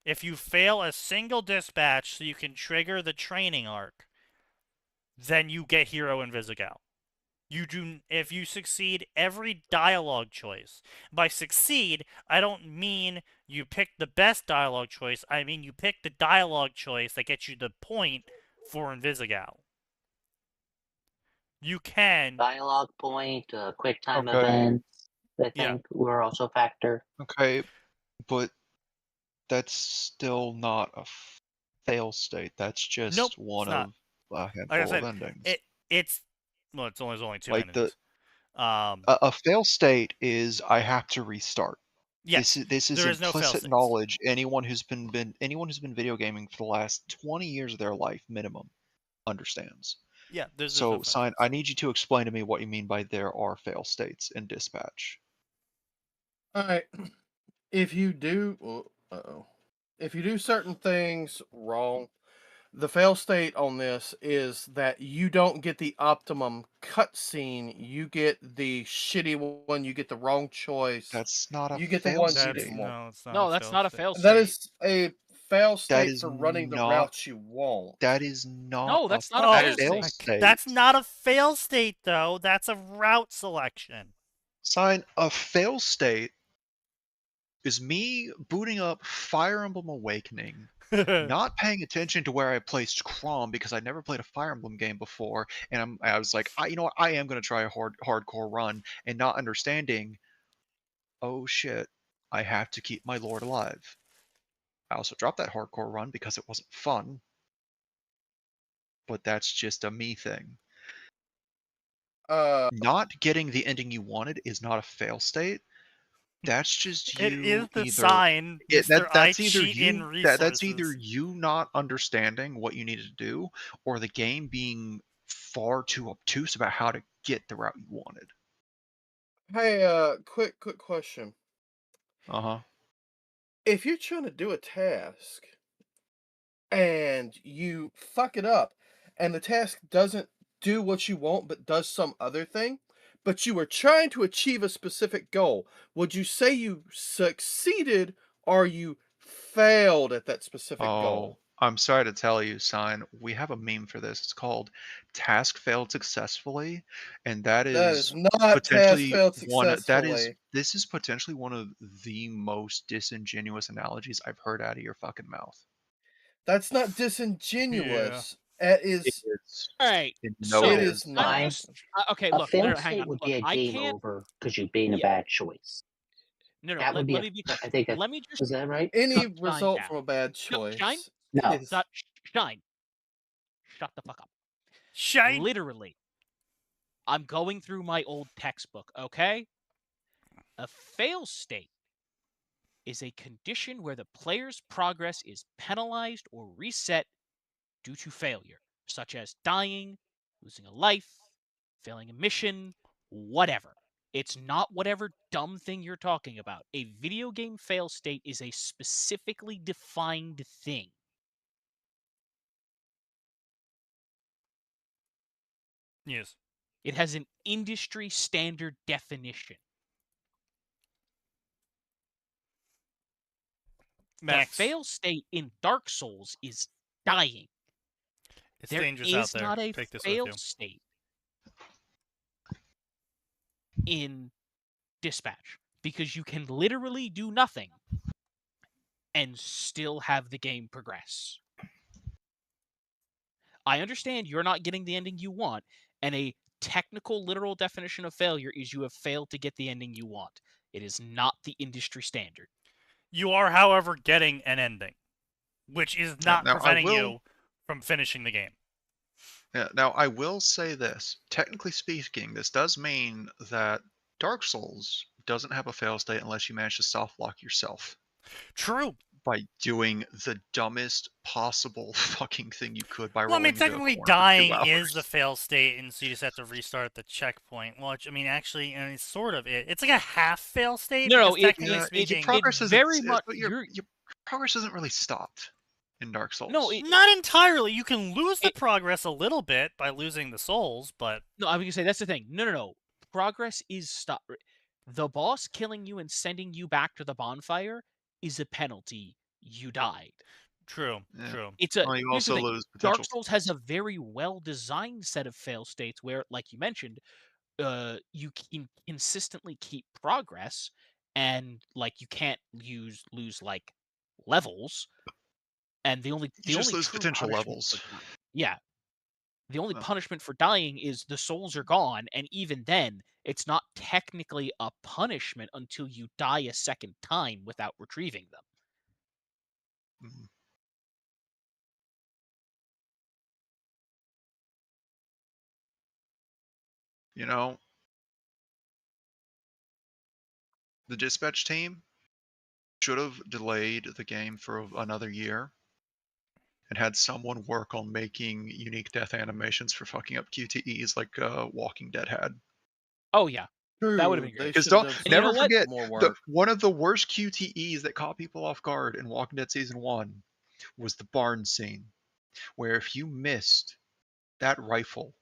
If you fail a single dispatch so you can trigger the training arc, then you get hero Invisigal. If you succeed every dialogue choice. By succeed, I don't mean you pick the best dialogue choice. I mean you pick the dialogue choice that gets you the point for Invisigal. You can. Dialogue point, quick time Okay. events, I Yeah. think were also a factor. Okay, but that's still not a fail state. That's just Nope, one it's not. of a handful Like I of said, endings. it's only two Like endings. a fail state is I have to restart. Yes, This is there is no fail implicit states. knowledge. Anyone who's been video gaming for the last 20 years of their life minimum understands. Yeah, there's So, no fail Sign, states. I need you to explain to me what you mean by there are fail states in dispatch. Alright. If you do if you do certain things wrong, the fail state on this is that you don't get the optimum cutscene. You get the shitty one. You get the wrong choice. That's not a You get the fail one you state. didn't want. No, it's not. No, a that's fail not a state. fail state. That is a fail state is for running the not- routes you want. That is not. No, that's a not a fail state. state. That's not a fail state, though. That's a route selection. Sign, a fail state is me booting up Fire Emblem Awakening, not paying attention to where I placed Chrom because I'd never played a Fire Emblem game before, and I was like, you know what, I am going to try a hardcore run, and not understanding, oh shit, I have to keep my lord alive. I also dropped that hardcore run because it wasn't fun, but that's just a me thing. Not getting the ending you wanted is not a fail state. That's just you. It is the either, sign, Mr. that's I either cheat in you. resources. That's either you not understanding what you needed to do, or the game being far too obtuse about how to get the route you wanted. Hey, quick question. Uh-huh. If you're trying to do a task and you fuck it up and the task doesn't do what you want but does some other thing, but you were trying to achieve a specific goal, would you say you succeeded or you failed at that specific goal? I'm sorry to tell you, Sign, we have a meme for this. It's called "Task Failed Successfully," and that That is is not task potentially failed one. successfully. This is potentially one of the most disingenuous analogies I've heard out of your fucking mouth. That's not disingenuous. It is. All right, No, so it is not. I'm just okay. A Look, failed hang state on. would Look, be a I game can't. over because you made a Yeah. bad choice. No, That would be. let me be clear. I think. Let me just Is that right? Any shut result down. from a bad No, Shine. choice. No. is- Shine. Shut the fuck up. Shine. Literally, I'm going through my old textbook. Okay. A fail state is a condition where the player's progress is penalized or reset due to failure, such as dying, losing a life, failing a mission, whatever. It's not whatever dumb thing you're talking about. A video game fail state is a specifically defined thing. Yes. It has an industry standard definition. Max. The fail state in Dark Souls is dying. It's There dangerous is out there. not a Take this fail with you. state in Dispatch because you can literally do nothing and still have the game progress. I understand you're not getting the ending you want, and a technical, literal definition of failure is you have failed to get the ending you want. It is not the industry standard. You are, however, getting an ending, which is not Now, preventing you from finishing the game. Yeah, now, I will say this. Technically speaking, this does mean that Dark Souls doesn't have a fail state unless you manage to soft lock yourself True. by doing the dumbest possible fucking thing you could by Well, I rolling mean, into a technically, corner for 2 dying hours. is the fail state, and so you just have to restart the checkpoint. Which, I mean, actually, it's sort of it. It's like a half fail state. No, because technically Yeah, speaking, progress it isn't very much. but your progress isn't really stopped in Dark Souls. No, not entirely. You can lose the progress a little bit by losing the souls, but no, I was gonna say that's the thing. No. Progress is stop. The boss killing you and sending you back to the bonfire is a penalty. You died. True. Yeah. True. It's a. Well, you Here's the also thing. lose potential. Dark Souls has a very well-designed set of fail states where, like you mentioned, you can consistently keep progress, and like you can't lose like levels, and the only just lose true potential punishment levels. Yeah. The only Oh. punishment for dying is the souls are gone, and even then, it's not technically a punishment until you die a second time without retrieving them. Mhm. You know, the Dispatch team should have delayed the game for another year and had someone work on making unique death animations for fucking up QTEs like Walking Dead had. Oh yeah, that would have True, been they great. Because should don't have done you know never what? forget more work. one of the worst QTEs that caught people off guard in Walking Dead Season 1 was the barn scene, where if you missed that rifle,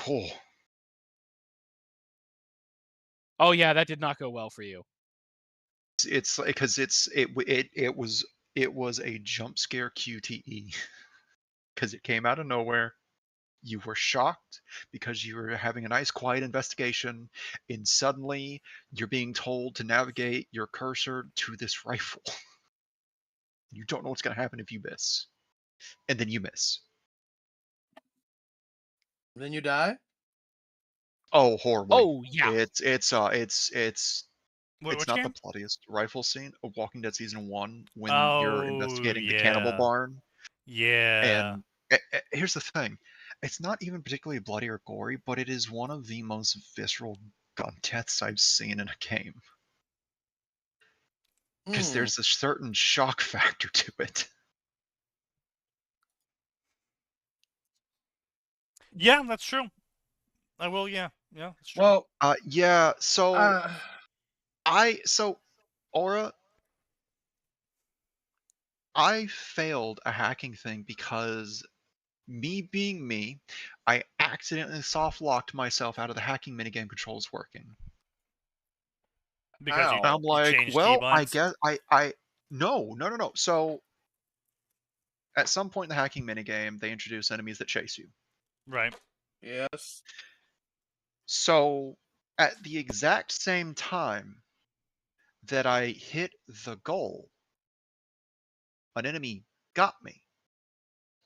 oh, Oh yeah, that did not go well for you. it's because it was a jump scare QTE because it came out of nowhere. You were shocked because you were having a nice quiet investigation, and suddenly you're being told to navigate your cursor to this rifle. You don't know what's going to happen if you miss, and then you miss. Then you die. Oh, horribly! Oh yeah. It's Wait, which not game? the bloodiest rifle scene of Walking Dead Season 1 when Oh, you're investigating the cannibal yeah. barn. Yeah. And here's the thing. It's not even particularly bloody or gory, but it is one of the most visceral gun deaths I've seen in a game. Because there's a certain shock factor to it. Yeah, that's true. I will. Yeah, that's true. Well, yeah. So Aura, I failed a hacking thing because me being me, I accidentally soft locked myself out of the hacking minigame controls working. Because Ow. And I'm like, changed well, I keybinds? guess no. So at some point in the hacking minigame, they introduce enemies that chase you. Right. Yes. So at the exact same time that I hit the goal, an enemy got me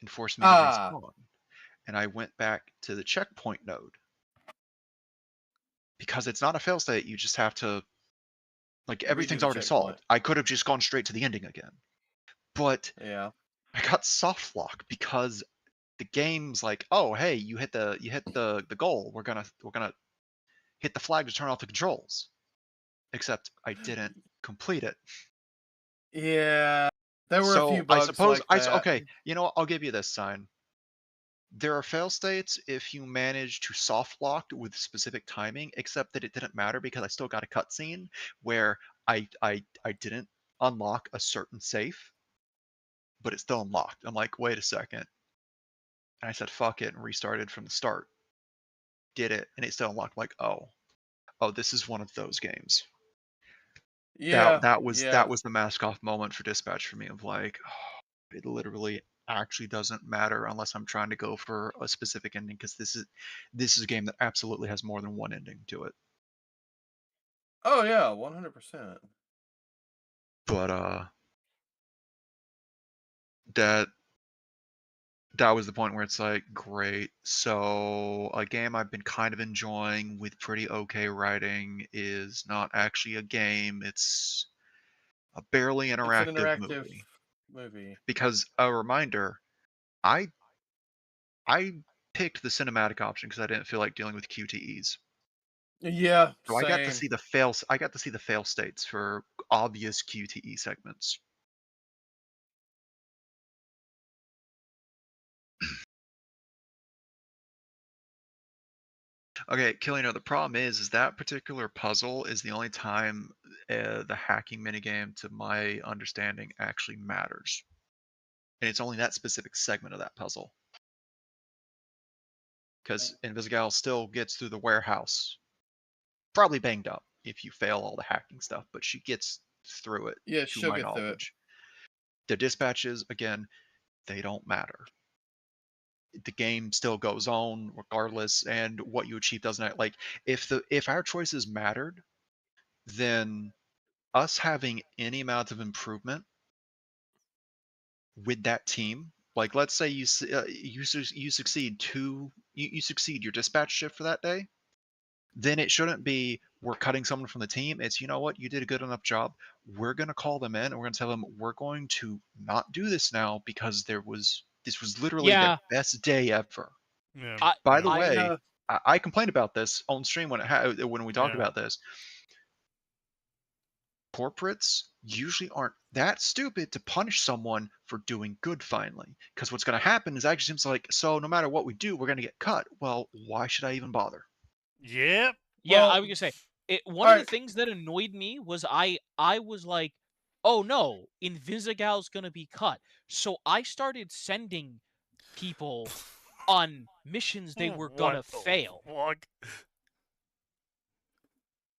and forced me to respawn. And I went back to the checkpoint node. Because it's not a fail state, you just have to, like, everything's the already checkpoint. solved. I could have just gone straight to the ending again. But Yeah. I got soft lock because the game's like, oh hey, you hit the goal. We're gonna hit the flag to turn off the controls. Except I didn't complete it. Yeah. There were a few So bugs I suppose like that. okay, you know what, I'll give you this sign. There are fail states if you manage to soft lock with specific timing, except that it didn't matter because I still got a cutscene where I didn't unlock a certain safe, but it's still unlocked. I'm like, wait a second. And I said, fuck it, and restarted from the start. Did it, and it still unlocked. Like, oh, this is one of those games. Yeah. That was the mask off moment for Dispatch for me of like, oh, it literally actually doesn't matter unless I'm trying to go for a specific ending, because this is a game that absolutely has more than one ending to it. Oh yeah, 100%. But that was the point where it's like, great. So a game I've been kind of enjoying with pretty okay writing is not actually a game. It's a barely interactive, It's an interactive movie. Because a reminder, I picked the cinematic option because I didn't feel like dealing with QTEs. Yeah, So I got to see the fail states for obvious QTE segments. Okay, Killino, the problem is that particular puzzle is the only time the hacking minigame, to my understanding, actually matters. And it's only that specific segment of that puzzle. Because Invisigal still gets through the warehouse. Probably banged up if you fail all the hacking stuff, but she gets through it, Yeah, to she'll my get through it. knowledge. The dispatches, again, they don't matter. The game still goes on regardless, and what you achieve doesn't, like, if our choices mattered, then us having any amount of improvement with that team, like let's say you succeed you succeed your dispatch shift for that day, then it shouldn't be we're cutting someone from the team. It's, you know what, you did a good enough job. We're going to call them in and we're going to tell them we're going to not do this now because this was literally their best day ever. Yeah. By the way, I complained about this on stream when we talked about this. Corporates usually aren't that stupid to punish someone for doing good finally, because what's going to happen is actually seems like, so no matter what we do, we're going to get cut. Well, why should I even bother? Yep. Yeah, Well, I was gonna say one of the things that annoyed me was I was like, oh no, Invisigal's gonna be cut. So I started sending people on missions they were gonna fail.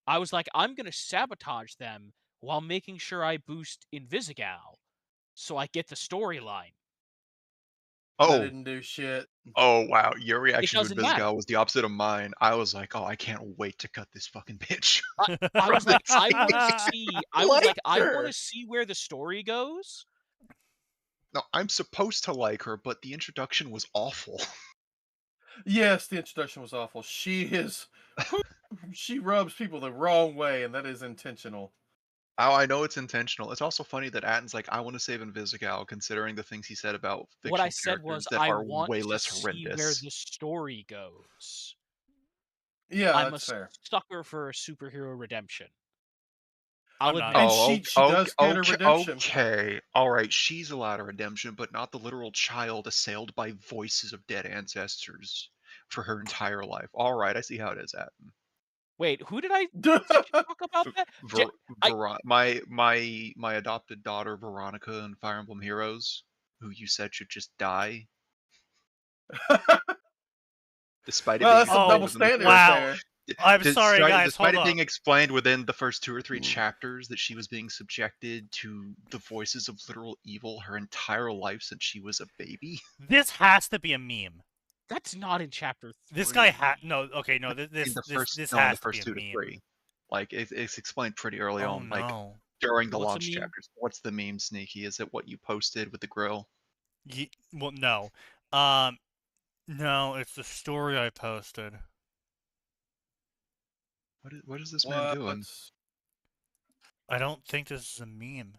I was like, I'm gonna sabotage them while making sure I boost Invisigal so I get the storyline. I didn't do shit. Oh wow, your reaction to doesn't matter. Invisigal was the opposite of mine. I was like, oh, I can't wait to cut this fucking bitch. I was like, I want to see where the story goes. No, I'm supposed to like her, but the introduction was awful. Yes, the introduction was awful. She rubs people the wrong way, and that is intentional. Oh, I know it's intentional. It's also funny that Atten's like, I want to save Invisigal, considering the things he said about fictional what I said was, that I are want way to less see horrendous. where the story goes. Yeah, I'm that's a fair. sucker for a superhero redemption. I'm admit. not. And she does get a redemption. Okay, all right, she's allowed a redemption, but not the literal child assailed by voices of dead ancestors for her entire life. All right, I see how it is, Atten. Wait, who did I talk about that? My adopted daughter Veronica in Fire Emblem Heroes, who you said should just die. Despite it Well, being that's some double standard wow. there. I'm sorry, guys. Despite Hold it being on. explained within the first 2 or 3 chapters that she was being subjected to the voices of literal evil her entire life since she was a baby. This has to be a meme. That's not in chapter 3. This guy no. Okay, no. in This the first, this no, in the has to be first a 2 to meme. 3. Like it's explained pretty early Oh on, like no. during the What's a launch meme? chapters. What's the meme, Sneaky? Is it what you posted with the grill? Well, no. No, it's the story I posted. What is this man doing? I don't think this is a meme.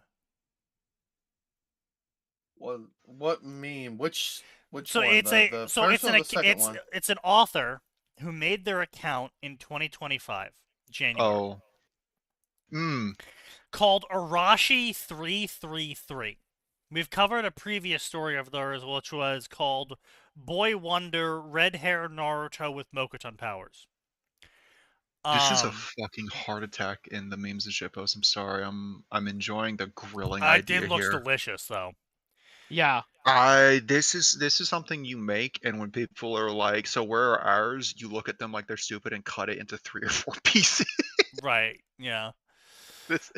What meme? Which So one? it's The first one or the second one? it's an author who made their account in 2025 January. Oh. Called Arashi333. We've covered a previous story of theirs, which was called Boy Wonder Red Hair Naruto with Mokuton Powers. This is a fucking heart attack in the memes and shitposts. I'm sorry. I'm enjoying the grilling idea It looks here. delicious, though. Yeah. This is something you make, and when people are like, "So where are ours?" You look at them like they're stupid and cut it into 3 or 4 pieces. Right. Yeah. This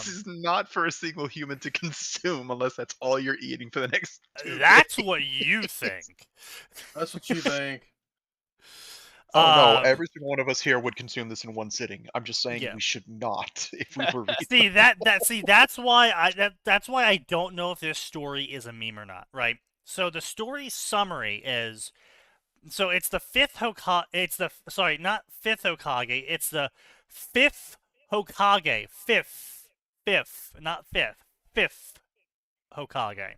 is not for a single human to consume unless that's all you're eating for the next 2 That's days. what you think. That's what you think. Oh no, every single one of us here would consume this in one sitting. I'm just saying Yeah. we should not if we were See that's why I don't know if this story is a meme or not, right? So the story summary is it's the fifth Hokage. It's the not fifth Hokage. It's the fifth Hokage. Fifth, not fifth. Fifth Hokage.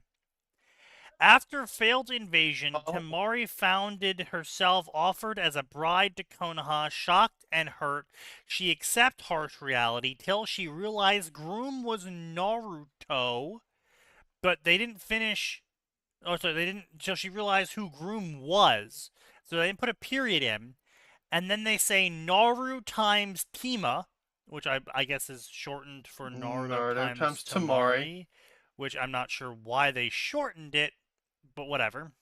After failed invasion, Temari found herself offered as a bride to Konoha. Shocked and hurt, she accepted harsh reality till she realized Groom was Naruto, but they didn't finish. Oh, sorry, they didn't. So she realized who Groom was. So they didn't put a period in, and then they say Naru times Tima, which I guess is shortened for Naruto times Temari, which I'm not sure why they shortened it. But whatever.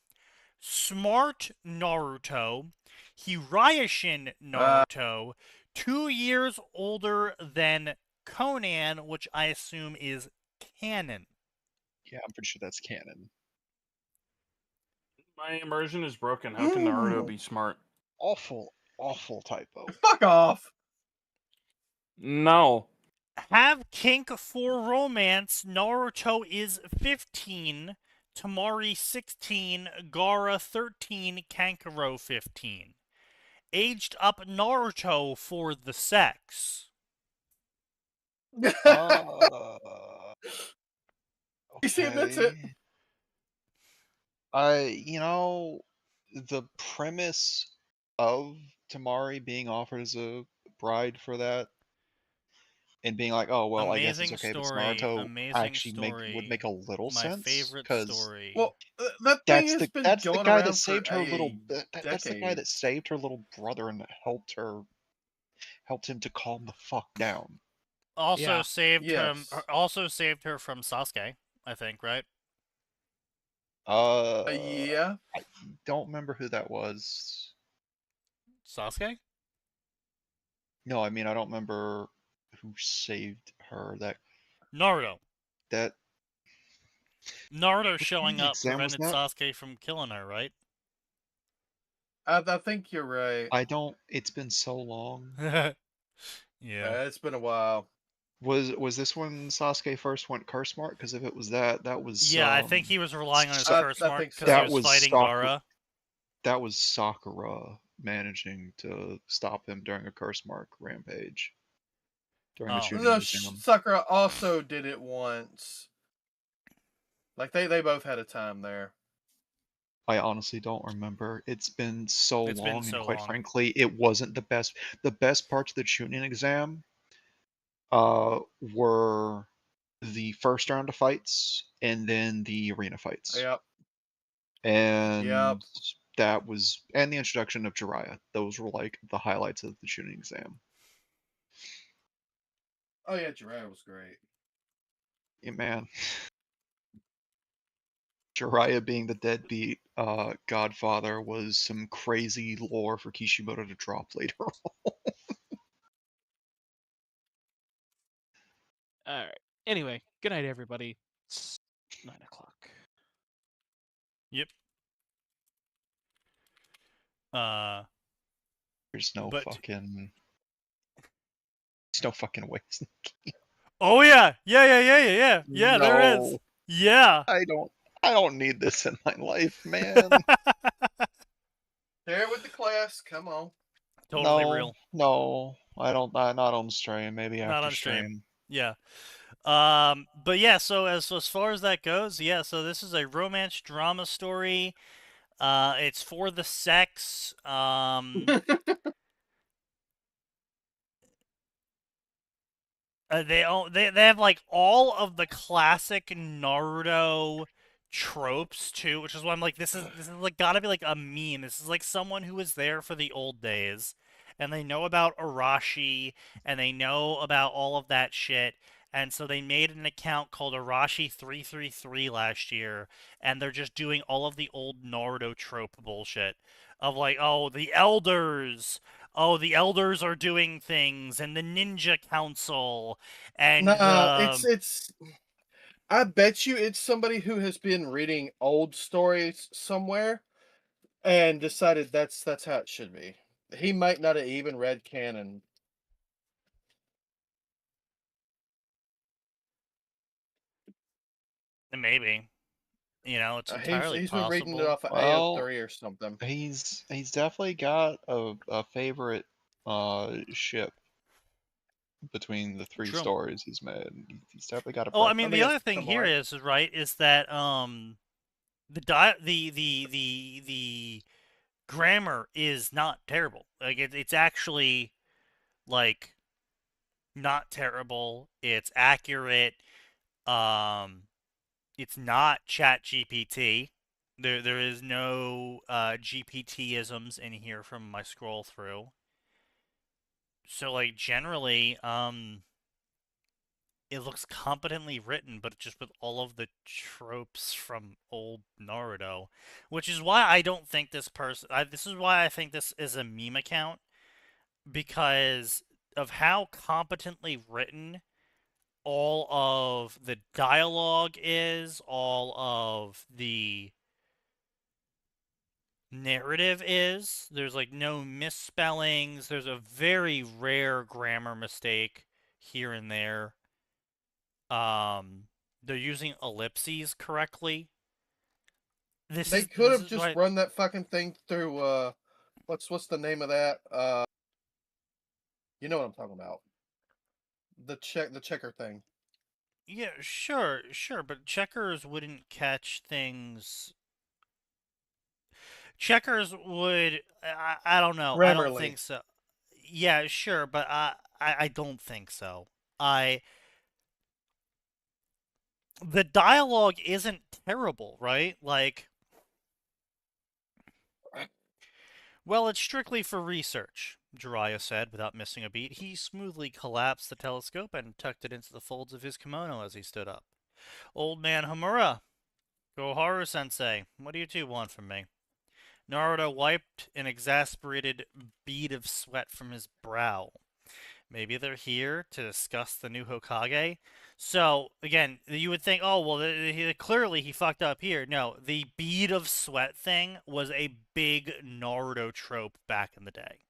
Smart Naruto, Hirayashin Naruto, 2 years older than Conan, which I assume is canon. Yeah, I'm pretty sure that's canon. My immersion is broken. How can Naruto be smart? Awful typo. Fuck off! No. Have kink for romance. Naruto is 15. Temari 16, Gaara 13, Kankuro 15. Aged up Naruto for the sex. You see, that's it. The premise of Temari being offered as a bride for that, and being like, "Oh well, I guess it's okay." But Naruto actually would make a little sense. My favorite story. Well, that thing has been that's the going guy around that saved for her a little. That's the guy decade. that saved her little brother and helped him to calm the fuck down. Also saved him. Also saved her from Sasuke, I think, right? Yeah. I don't remember who that was. Sasuke? No, I mean I don't remember who saved her. Naruto. That Naruto showing up exam was prevented that? Sasuke from killing her, right? I think you're right. It's been so long. Yeah. It's been a while. Was this when Sasuke first went curse mark? Because if it was that was Yeah, I think he was relying on his curse mark because he was fighting Gaara. That was Sakura managing to stop him during a curse mark rampage. During the shooting exam. Sakura also did it once. Like they both had a time there. I honestly don't remember. It's been so long, and quite long. frankly, it wasn't the best. The best parts of the shooting exam were the first round of fights and then the arena fights. Yep. And that was, and the introduction of Jiraiya. Those were like the highlights of the shooting exam. Oh yeah, Jiraiya was great. Yeah, man. Jiraiya being the deadbeat godfather was some crazy lore for Kishimoto to drop later on. All right. Anyway, good night, everybody. It's 9:00. Yep. There's no But fucking. There's no fucking ways. oh yeah, yeah. There is. No. Yeah. I don't need this in my life, man. Share it with the class. Come on. Totally no, real. No, I don't. Not on stream. Maybe Not after on stream. stream. Yeah. But yeah. So as far as that goes, yeah. So this is a romance drama story. It's for the sex. They have like all of the classic Naruto tropes too, which is why I'm like, this is like gotta be like a meme. This is like someone who was there for the old days, and they know about Arashi, and they know about all of that shit. And so they made an account called Arashi333 last year, and they're just doing all of the old Naruto trope bullshit of like, oh, the elders, oh, the elders are doing things, and the ninja council, and Nah, it's. I bet you it's somebody who has been reading old stories somewhere and decided that's how it should be. He might not have even read canon. maybe, it's entirely He's been reading it possible. off of Well, AO3 or something. He's definitely got a favorite ship between the three True. stories he's made. He's definitely got a Oh, I preference. mean, the other thing here is right is that the grammar is not terrible. Like it's actually like not terrible. It's accurate. It's not Chat GPT. There is no GPT-isms in here from my scroll through. So like generally, it looks competently written, but just with all of the tropes from old Naruto, which is why I don't think this person. This is why I think this is a meme account, because of how competently written all of the dialogue is, all of the narrative is. There's like no misspellings. There's a very rare grammar mistake here and there. They're using ellipses correctly. They could have just run that fucking thing through what's the name of that? You know what I'm talking about. The checker thing. Yeah, sure, but checkers wouldn't catch things. Checkers would. I don't know. I don't think so. Yeah, sure, but I don't think so. The dialogue isn't terrible, right? Like, well, it's strictly for research, Jiraiya said without missing a beat. He smoothly collapsed the telescope and tucked it into the folds of his kimono as he stood up. Old man Homura, Goharu-sensei, what do you two want from me? Naruto wiped an exasperated bead of sweat from his brow. Maybe they're here to discuss the new Hokage. So, again, you would think, oh, well, clearly he fucked up here. No, the bead of sweat thing was a big Naruto trope back in the day.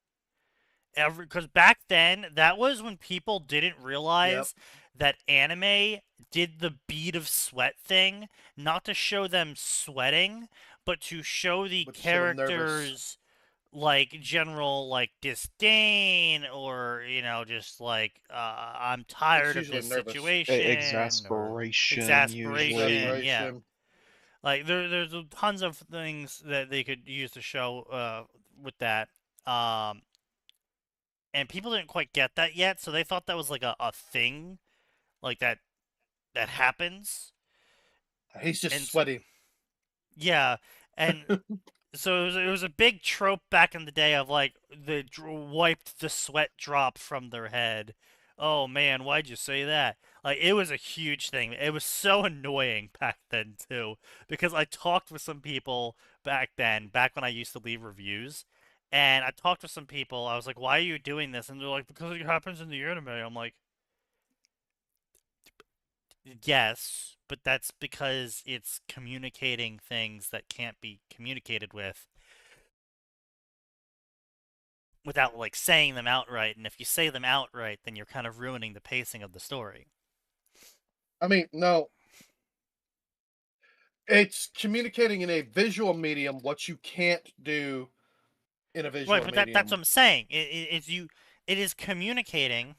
Because back then, that was when people didn't realize that anime did the bead of sweat thing, not to show them sweating, but to show the characters like general like disdain, or just like I'm tired of this situation, exasperation, yeah. Like there's tons of things that they could use to show with that, and people didn't quite get that yet, so they thought that was like a thing like that happens. He's just sweaty. Yeah, and so it was a big trope back in the day of like the wiped the sweat drop from their head. Oh man, why'd you say that? Like it was a huge thing. It was so annoying back then too, because I talked with some people back when I used to leave reviews, and I talked with some people. I was like, "Why are you doing this?" And they're like, "Because it happens in the anime." I'm like, Yes, but that's because it's communicating things that can't be communicated without like saying them outright, and if you say them outright, then you're kind of ruining the pacing of the story. I mean, no. It's communicating in a visual medium what you can't do in a visual Right, but medium. that's what I'm saying. It is communicating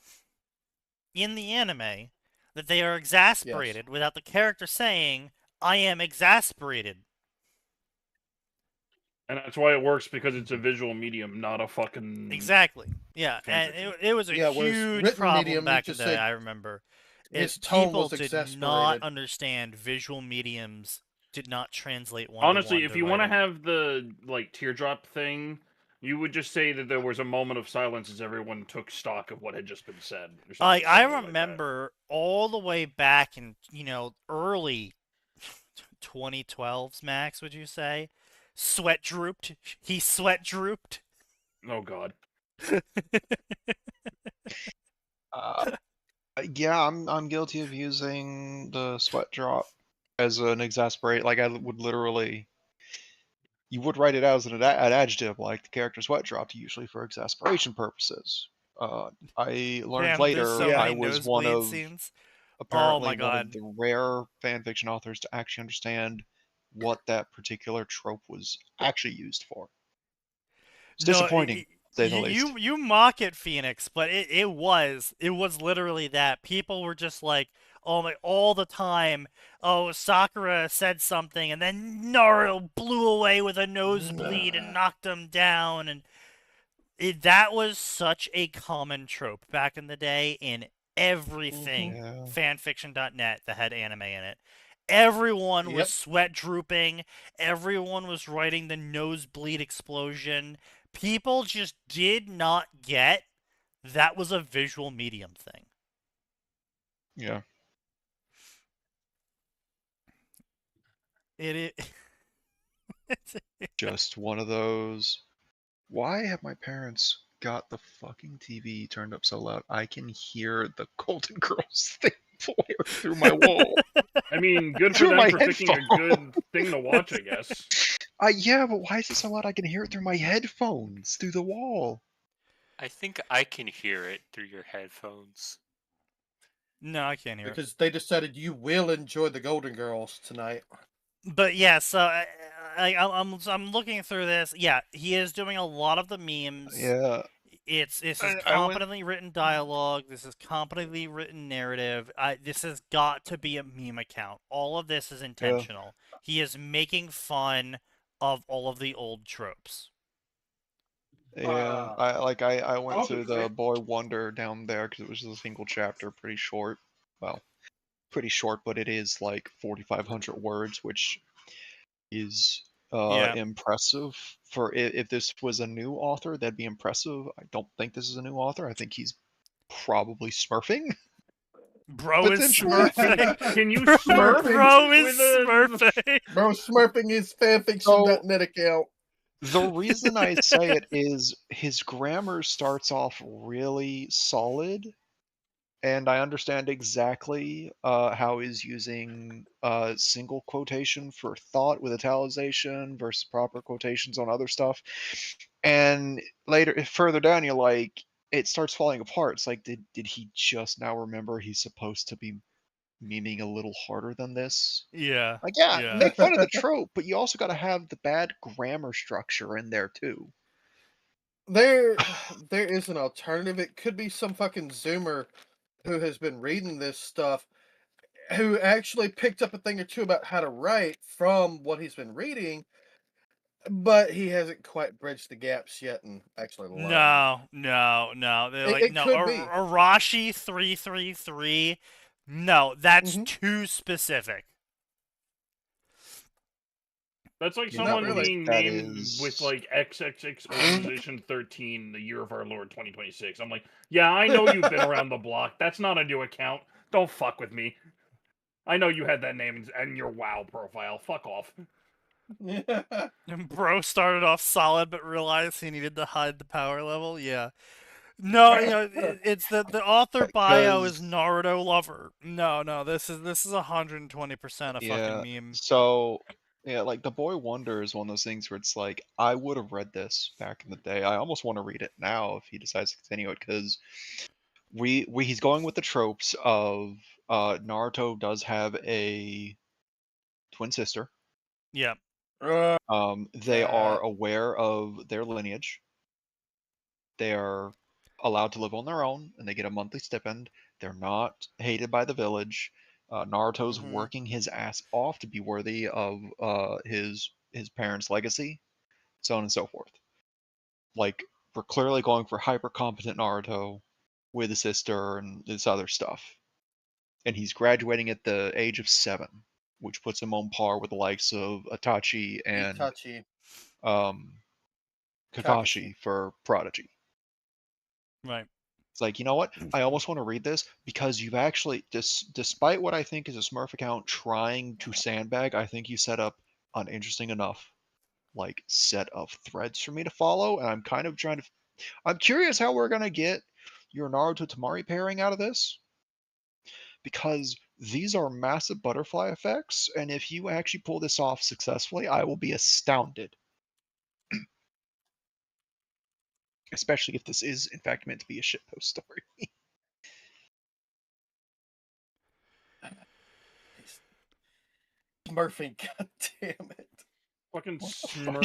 in the anime that they are exasperated without the character saying, "I am exasperated." And that's why it works, because it's a visual medium, not a fucking... Exactly. Yeah, and fanfiction. it was a whereas huge written problem medium, you back in just the day, said I remember. his tone People was did exasperated. not understand visual mediums, did not translate one Honestly, to one if to you want to writing. have the, like, teardrop thing, you would just say that there was a moment of silence as everyone took stock of what had just been said. Or something I similar like that. remember all the way back in, early 2012s, Max, would you say? Sweat drooped. He sweat drooped. Oh, God. Yeah, I'm guilty of using the sweat drop as an exasperate. Like I would literally, you would write it out as an adjective, like the character sweat dropped, usually for exasperation purposes. I learned Damn, there's so later I many was one nosebleed of scenes. Oh apparently my one of god. the rare fanfiction authors to actually understand what that particular trope was actually used for. It's No, disappointing, to say the least. you mock it, Phoenix, but it was literally that. People were just like, oh my, all the time. Oh, Sakura said something, and then Naruto blew away with a nosebleed and knocked him down, and that was such a common trope back in the day in everything Yeah. fanfiction.net that had anime in it. Everyone was Yep. sweat drooping. Everyone was writing the nosebleed explosion. People just did not get that was a visual medium thing. Yeah. It Just one of those. Why have my parents got the fucking TV turned up so loud? I can hear the Golden Girls thing flare through my wall. I mean, good for Through them my for picking a good headphones. thing to watch, I guess. Yeah, but why is it so loud? I can hear it through my headphones, through the wall. I think I can hear it through your headphones. No, I can't hear it. Because they decided you will enjoy the Golden Girls tonight. But yeah, so I'm looking through this. Yeah, he is doing a lot of the memes. Yeah. This is I went- competently written dialogue. This is competently written narrative. This has got to be a meme account. All of this is intentional. He is making fun of all of the old tropes. Yeah, I went to the okay. Boy Wonder down there because it was just a single chapter, pretty short. Well, pretty short, but it is like 4,500 words, which is Yeah. impressive. For if this was a new author, that'd be impressive. I don't think this is a new author. I think he's probably smurfing. Bro is Potentially. smurfing. Can you Bro smurf is with a... smurfing. Bro, smurfing his fanfiction.net account. The reason I say it is his grammar starts off really solid, and I understand exactly how he's using single quotation for thought with italicization versus proper quotations on other stuff. And later, further down, you're like, it starts falling apart. It's like, did he just now remember he's supposed to be memeing a little harder than this? Yeah. Like, yeah, Yeah. make fun of the trope, but you also got to have the bad grammar structure in there too. There is an alternative. It could be some fucking Zoomer who has been reading this stuff, who actually picked up a thing or two about how to write from what he's been reading, but he hasn't quite bridged the gaps yet and actually learned. No. They're like, It no, could be. Arashi 333. No, that's Mhm. too specific. That's like Yeah, someone really. being That named is- with like XXX Organization 13, the year of our Lord 2026. I'm like, yeah, I know you've been around the block. That's not a new account. Don't fuck with me. I know you had that name in your WoW profile. Fuck off. And Bro started off solid, but realized he needed to hide the power level. Yeah. No, it's the author bio is Because- Naruto lover. No, this is 120% a Yeah. fucking meme. So yeah, like The Boy Wonder is one of those things where it's like I would have read this back in the day. I almost want to read it now if he decides to continue it because he's going with the tropes of Naruto does have a twin sister. Yeah. They are aware of their lineage. They are allowed to live on their own, and they get a monthly stipend. They're not hated by the village. Naruto's working his ass off to be worthy of his parents' legacy, so on and so forth. Like, we're clearly going for hyper competent Naruto with a sister and this other stuff. And he's graduating at the age of 7, which puts him on par with the likes of Itachi and Kakashi for Prodigy. Right. It's like, you know what? I almost want to read this because you've actually, despite what I think is a Smurf account trying to sandbag, I think you set up an interesting enough like set of threads for me to follow, and I'm kind of trying to. I'm curious how we're gonna get your Naruto Tamari pairing out of this, because these are massive butterfly effects, and if you actually pull this off successfully, I will be astounded. Especially if this is in fact meant to be a shitpost story. Smurfing, god damn it. Fucking He's smurfing.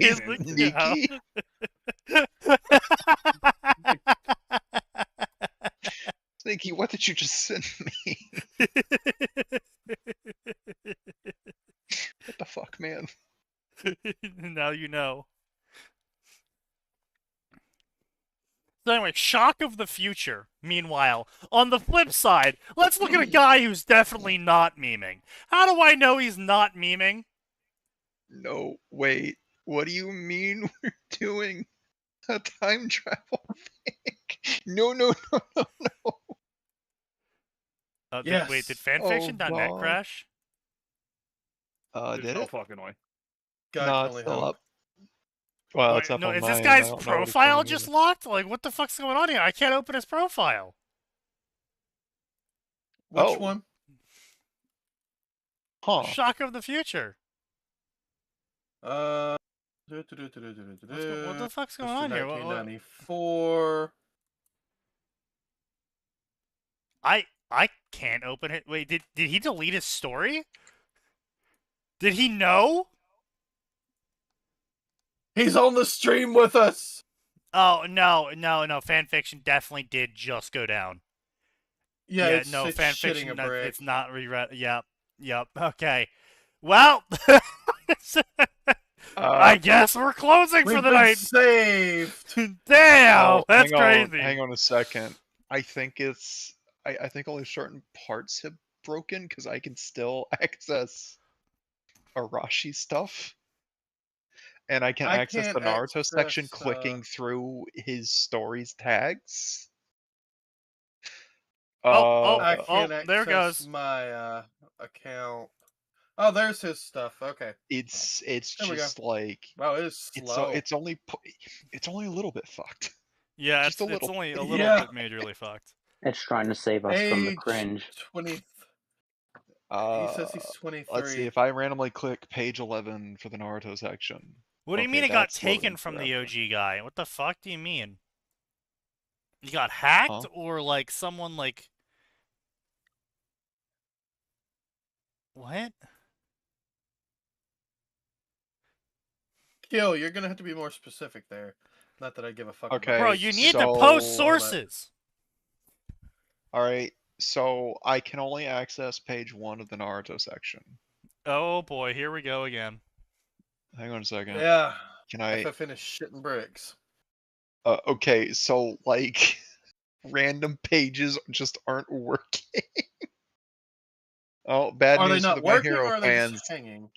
his Sneaky. Sneaky, what did you just send me? What the fuck, man? Now you know. So anyway, shock of the future. Meanwhile, on the flip side, let's look at a guy who's definitely not memeing. How do I know he's not memeing? No, wait. What do you mean we're doing a time travel thing? No. Wait, did fanfiction.net God. crash? There's Did no it? fucking way. God No, can it's only still hope. up. Well, Wait, it's up no, on is my this end. guy's I don't know what it's profile doing just either. locked? Like, what the fuck's going on here? I can't open his profile. Which one? Huh. Shock of the future. What What the fuck's going on here? 1994. I can't open it. Wait, did he delete his story? Did he know? He's on the stream with us. Oh no! Fanfiction definitely did just go down. Yeah, it's shitting a fanfiction. brick. It's not reread. Yep. Okay. Well, I guess we're closing for We've the been night. saved. Damn, Oh, that's hang on, crazy. hang on a second. I think it's. I think only certain parts have broken because I can still access Arashi stuff. And I can I access can't the Naruto section access, clicking through his stories tags. I can't there access goes. my account. Oh, there's his stuff. Okay. It's There we just go. like Wow, it is slow. it's only a little bit fucked. Yeah, Just a it's little. only a little Yeah. bit majorly fucked. It's trying to save us from the Age cringe. 20. He says he's 23. Let's see if I randomly click page 11 for the Naruto section. What do you Okay, mean it got that's taken loading from the forever. OG guy? What the fuck do you mean? You got hacked Huh? or like someone like what? Kill, you're gonna have to be more specific there. Not that I give a fuck. Okay, Bro, you need to so- post sources. Alright, so I can only access page 1 of the Naruto section. Oh boy, here we go again. Hang on a second. Yeah. Can I... If I finish shitting bricks. Okay, so, like, random pages just aren't working. Oh, bad Are they news for not the My working Hero or are they fans. just hanging?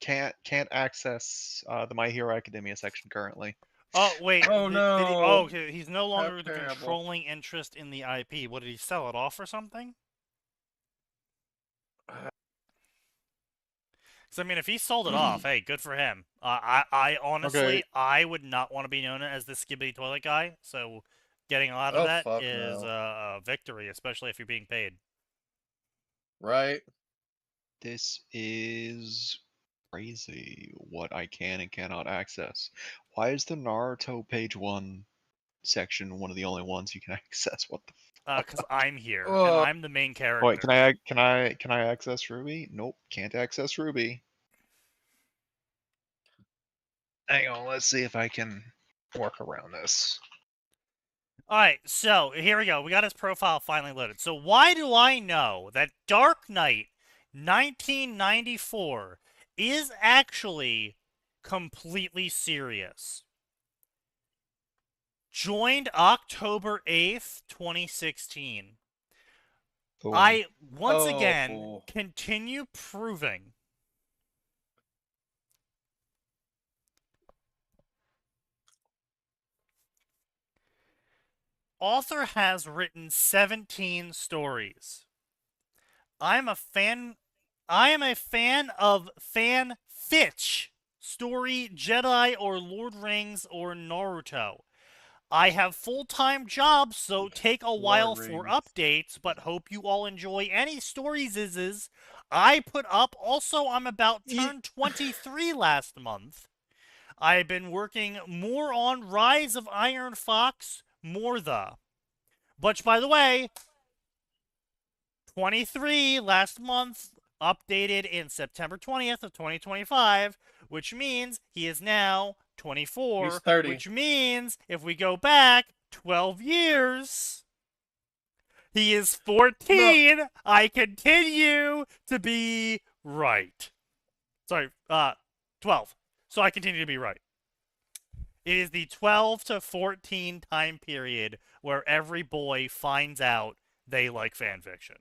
Can't access the My Hero Academia section currently. Oh wait. Oh, no. Okay, he's no longer the terrible. controlling interest in the IP. What did he sell it off or something? Because, I mean, if he sold it off, hey, good for him. I honestly, Okay. I would not want to be known as the skibbity toilet guy, so getting out of Oh, that fuck is no. a victory, especially if you're being paid. Right? This is crazy what I can and cannot access. Why is the Naruto page 1 section one of the only ones you can access? What the Because I'm here, and Oh. I'm the main character. Wait, can I access Ruby? Nope, can't access Ruby. Hang on, let's see if I can work around this. Alright, so here we go. We got his profile finally loaded. So why do I know that Dark Knight 1994 is actually completely serious? Joined October 8th, 2016. Boom. I, once Oh. again, continue proving author has written 17 stories. I am a fan of fanfiction, story, Jedi, or Lord Rings, or Naruto. I have full-time jobs, so take a while for Rings. updates, but hope you all enjoy any stories I put up. Also, I'm about turned 23 last month. I've been working more on Rise of Iron Fox, which, by the way, 23 last month, updated in September 20th of 2025, which means he is now 24. He's 30. Which means if we go back 12 years, he is 14. No. I continue to be right. Sorry, 12. So I continue to be right. It is the 12 to 14 time period where every boy finds out they like fanfiction.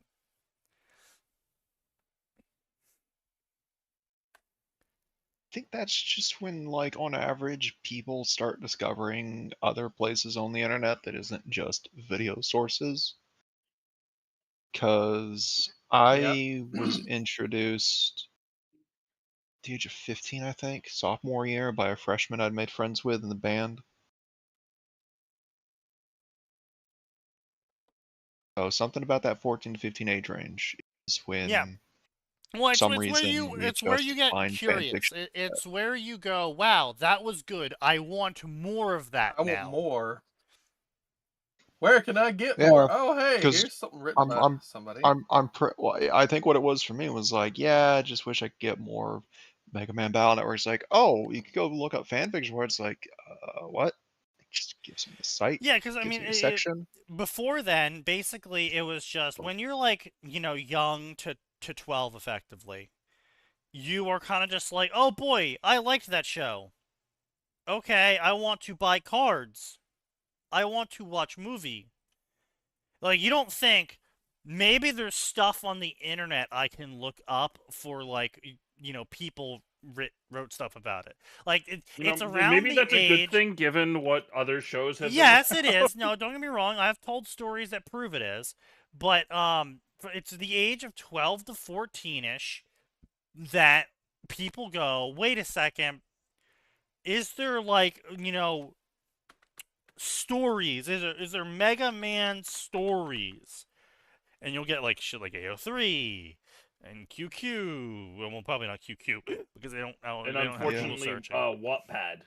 I think that's just when, like, on average, people start discovering other places on the internet that isn't just video sources. Because I was introduced at the age of 15, I think, sophomore year, by a freshman I'd made friends with in the band. So something about that 14 to 15 age range is when... Yeah. Well, it's where you get curious. It's where you go, wow, that was good. I want more of that now. I want more. Where can I get more? Oh, hey, here's something written by somebody. I think what it was for me was like, yeah, I just wish I could get more Mega Man Battle Network. It's like, oh, you could go look up fanfiction where it's like, what? It just gives me the site. Yeah, because I mean, before then, basically, it was just when you're like, young to 12, effectively, you are kind of just like, oh boy, I liked that show. Okay, I want to buy cards. I want to watch movie. Like, you don't think, maybe there's stuff on the internet I can look up for, like, people wrote stuff about it. Like, it's around maybe the that's age... a good thing, given what other shows have Yes, been it is. No, don't get me wrong. I've told stories that prove it is. But, it's the age of 12 to 14-ish that people go, wait a second, is there, like, stories? Is there Mega Man stories? And you'll get, like, shit like AO3 and QQ. Well, probably not QQ, because they don't unfortunately, Wattpad.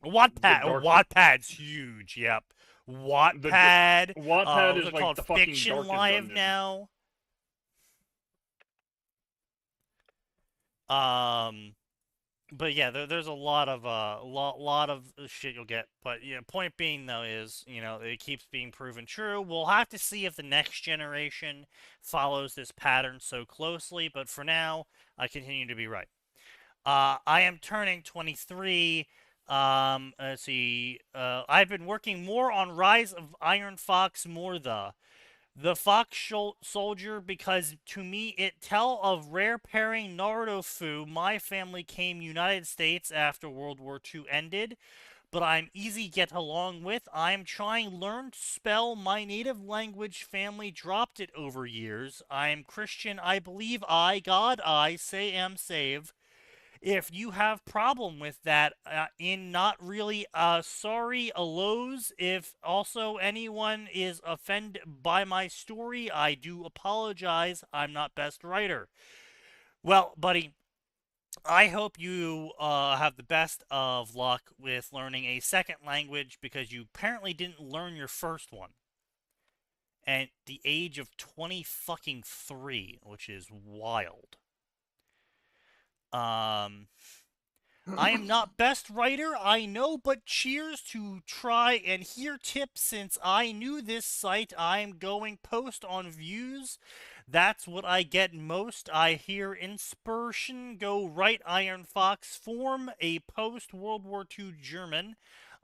Wattpad's huge, yep. Wattpad is like called the fucking Fiction Darkest Live Dungeon. now. But yeah, there's a lot of shit you'll get. But point being though is it keeps being proven true. We'll have to see if the next generation follows this pattern so closely. But for now, I continue to be right. I am turning 23. Let's see. I've been working more on Rise of Iron Fox the Fox Soldier, because to me it tell of rare pairing Naruto Fu. My family came United States after World War II ended, but I'm easy get along with. I'm trying learn to spell my native language. Family dropped it over years. I'm Christian. I believe God I say am save. If you have problem with that, in not really sorry allos, if also anyone is offended by my story, I do apologize. I'm not best writer. Well, buddy, I hope you have the best of luck with learning a second language because you apparently didn't learn your first one at the age of 23, which is wild. I am not best writer, I know, but cheers to try and hear tips since I knew this site I'm going post on views. That's what I get most. I hear inspiration go right Iron Fox form, a post-World War II German.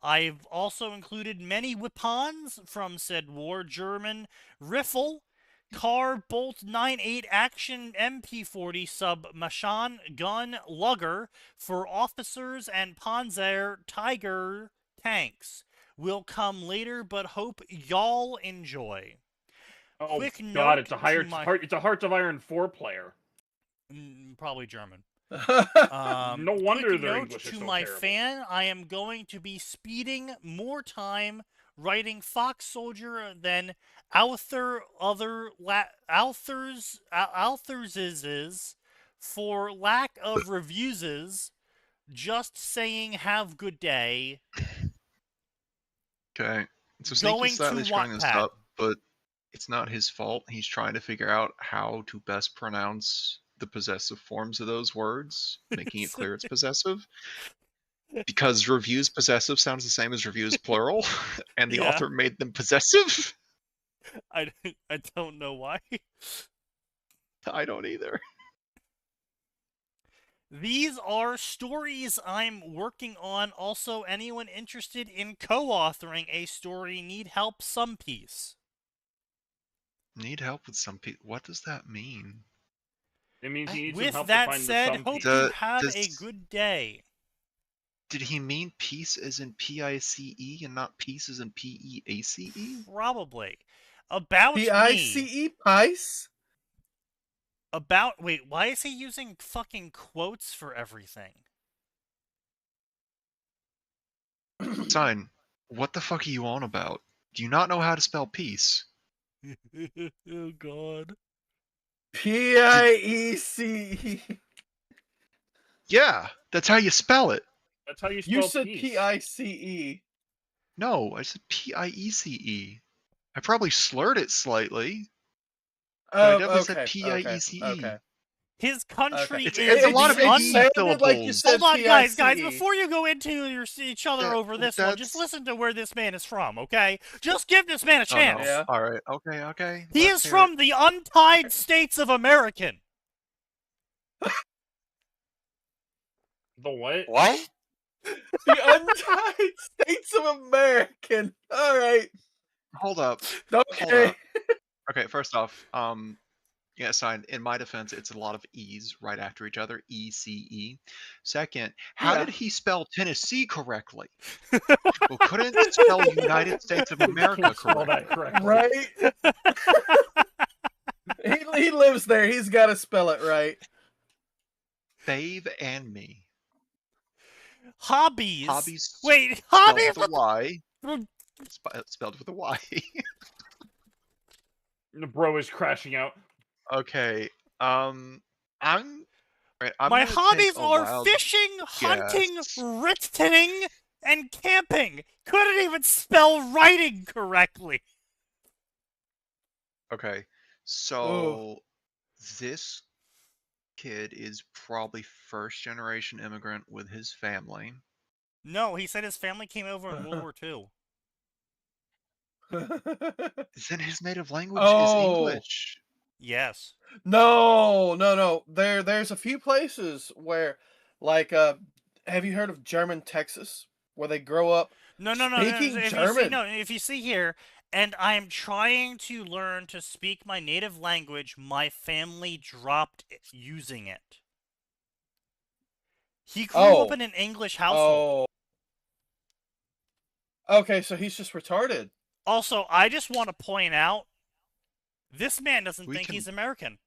I've also included many weapons from said war German Riffle, Car Bolt 98 Action MP40 Submachine Gun Lugger for officers and Panzer Tiger tanks. Will come later, but hope y'all enjoy. Oh Quick God, note it's a to it's a Hearts of Iron 4 player. probably German. No wonder Quick their note English is to so my terrible. fan, I am going to be speeding more time writing Fox Soldier than Althers for lack of reviews. Just saying, have good day. Okay. So Going Sneaky's to slightly screwing this Wattpad. up, but it's not his fault. He's trying to figure out how to best pronounce the possessive forms of those words, making it clear it's possessive. Because reviews possessive sounds the same as reviews plural, and the Yeah. author made them possessive. I don't know why. I don't either. These are stories I'm working on. Also, anyone interested in co-authoring a story need help some piece. Need help with some people. What does that mean? It means he needs some With help to that find said, the some hope piece. you have a good day. Did he mean peace as in P-I-C-E and not peace as in P-E-A-C-E? Probably. About me. P-I-C-E, Pice? Wait, why is he using fucking quotes for everything? Sign, what the fuck are you on about? Do you not know how to spell peace? Oh god. P-I-E-C-E. Yeah, that's how you spell it. That's how you spell You said peace. P-I-C-E. No, I said P-I-E-C-E. I probably slurred it slightly, but I definitely said P-I-E-C-E. Okay. His country It's is a lot of the E sounded like you syllables. said Hold on, guys, P-I-C-E. before you go into each other over this one, just listen to where this man is from, okay? Just give this man a chance. Oh, no. Yeah. Alright, okay. He is from the Untied States of American. The what? What? The Untied States of American. All right. Hold up. Okay. Okay, first off, yeah, sign. In my defense, it's a lot of E's right after each other. E-C-E. Second, how did he spell Tennessee correctly? Well, couldn't spell United States of America Can't spell that correctly. correctly. Right? he lives there. He's got to spell it right. Fave and me. Hobbies. Hobbies. Wait, hobbies Spelled with a Y. with... Spelled with a Y. The bro is crashing out. Okay. I'm My hobbies are wild fishing, hunting, guess. writening, and camping. Couldn't even spell writing correctly. Okay, so this kid is probably first generation immigrant with his family. No, he said his family came over in World War II. Then his native language is English. Yes. No. There's a few places where, like, have you heard of German Texas, where they grow up speaking German? If you see here, and I'm trying to learn to speak my native language, my family dropped using it. He grew up in an English household. Okay, so he's just retarded. Also, I just want to point out, this man doesn't think he's American.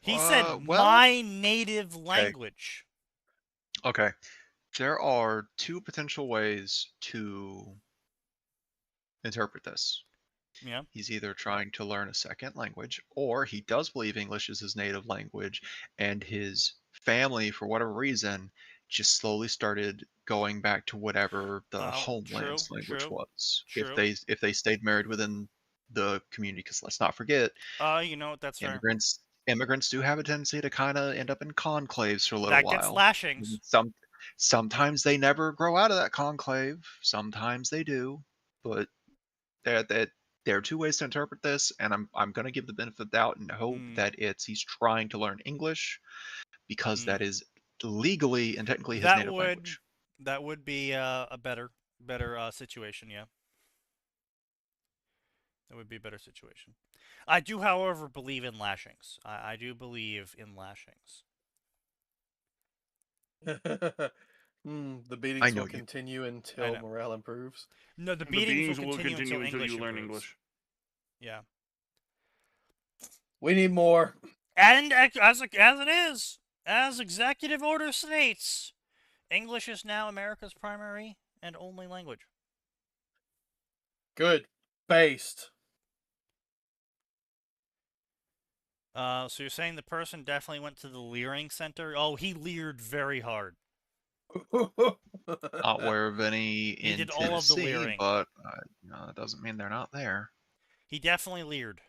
He said well, my native language. okay. There are two potential ways to interpret this. Yeah. He's either trying to learn a second language, or he does believe English is his native language, and his family, for whatever reason, just slowly started going back to whatever the homeland's language was. True. If they stayed married within the community, because let's not forget, You know what? That's fair. immigrants do have a tendency to kind of end up in conclaves for a little That while. gets lashings. Sometimes they never grow out of that conclave. Sometimes they do, but there are two ways to interpret this, and I'm going to give the benefit of the doubt and hope that he's trying to learn English because that is legally and technically his native language. That would be a better situation, yeah. That would be a better situation. I do, however, believe in lashings. I do believe in lashings. The beatings will continue until morale improves. No, the beatings will continue until you learn English. Yeah. We need more. And as it is, as Executive Order states, English is now America's primary and only language. Good. Based. So you're saying the person definitely went to the leering center? Oh, he leered very hard. Not aware of any in did Tennessee, all of the leering. But that doesn't mean they're not there. He definitely leered.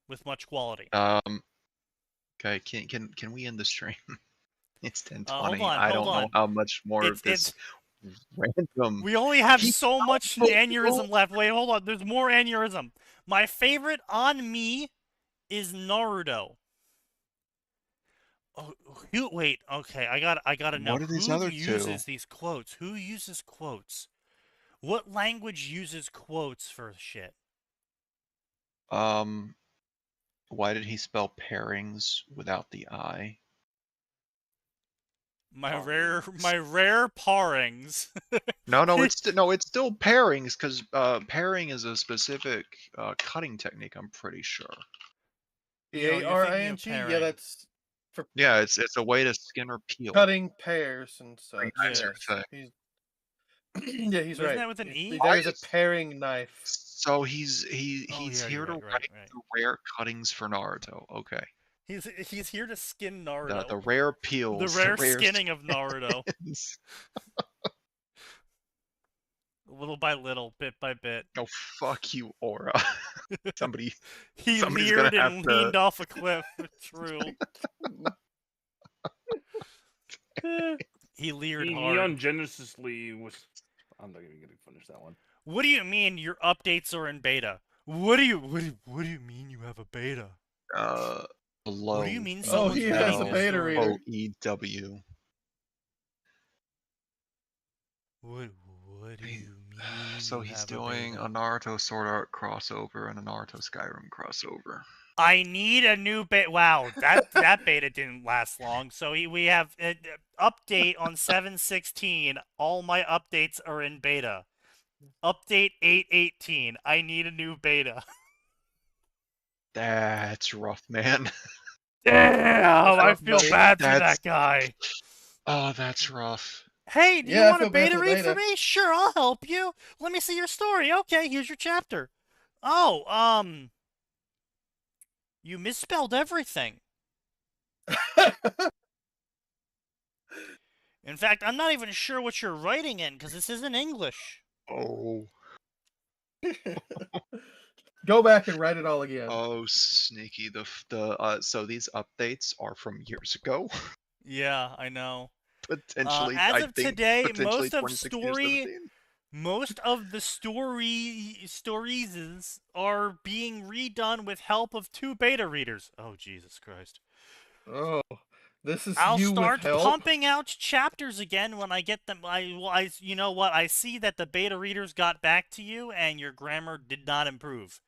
With much quality. Okay, can we end the stream? It's 10:20. Hold on. I don't know how much more of this random. We only have so much aneurysm left. Wait, hold on. There's more aneurysm. My favorite on me is Naruto. Oh, wait. Okay, I gotta know. What are these who other uses two? these quotes? Who uses quotes? What language uses quotes for shit? Why did he spell pairings without the I? My rare parings. No, it's still pairings because pairing is a specific cutting technique. I'm pretty sure. Paring. Yeah, that's for. Yeah, it's a way to skin or peel. Cutting pears and stuff. Yeah, he's Isn't right. that with an E? There's a paring knife. So he's here to write the rare cuttings for Naruto. Okay. He's here to skin Naruto. The rare peels. The rare skinning of Naruto. Little by little, bit by bit. Oh, fuck you, Aura. Somebody's leered and leaned off a cliff. True. He leered hard. Neon Genesis Lee was... I'm not even gonna finish that one. What do you mean your updates are in beta? What do you mean you have a beta? Below. What do you mean he has a beta reader. OEW. What do you mean? So he's doing a Naruto Sword Art crossover and a Naruto Skyrim crossover. I need a new beta. Wow, that beta didn't last long. So we have an update on 7.16. All my updates are in beta. Update 8.18. I need a new beta. That's rough, man. Damn, I feel bad for that guy. Oh, that's rough. Hey, do you want a beta read for me? Sure, I'll help you. Let me see your story. Okay, here's your chapter. Oh, you misspelled everything. In fact, I'm not even sure what you're writing in, because this isn't English. Oh. Go back and write it all again. Oh, Sneaky. So these updates are from years ago. Yeah, I know. Potentially, as of today, most of the stories are being redone with help of 2 beta readers. Oh, Jesus Christ. Oh, this is I'll you start with help? pumping out chapters again when I get them. You know what? I see that the beta readers got back to you and your grammar did not improve.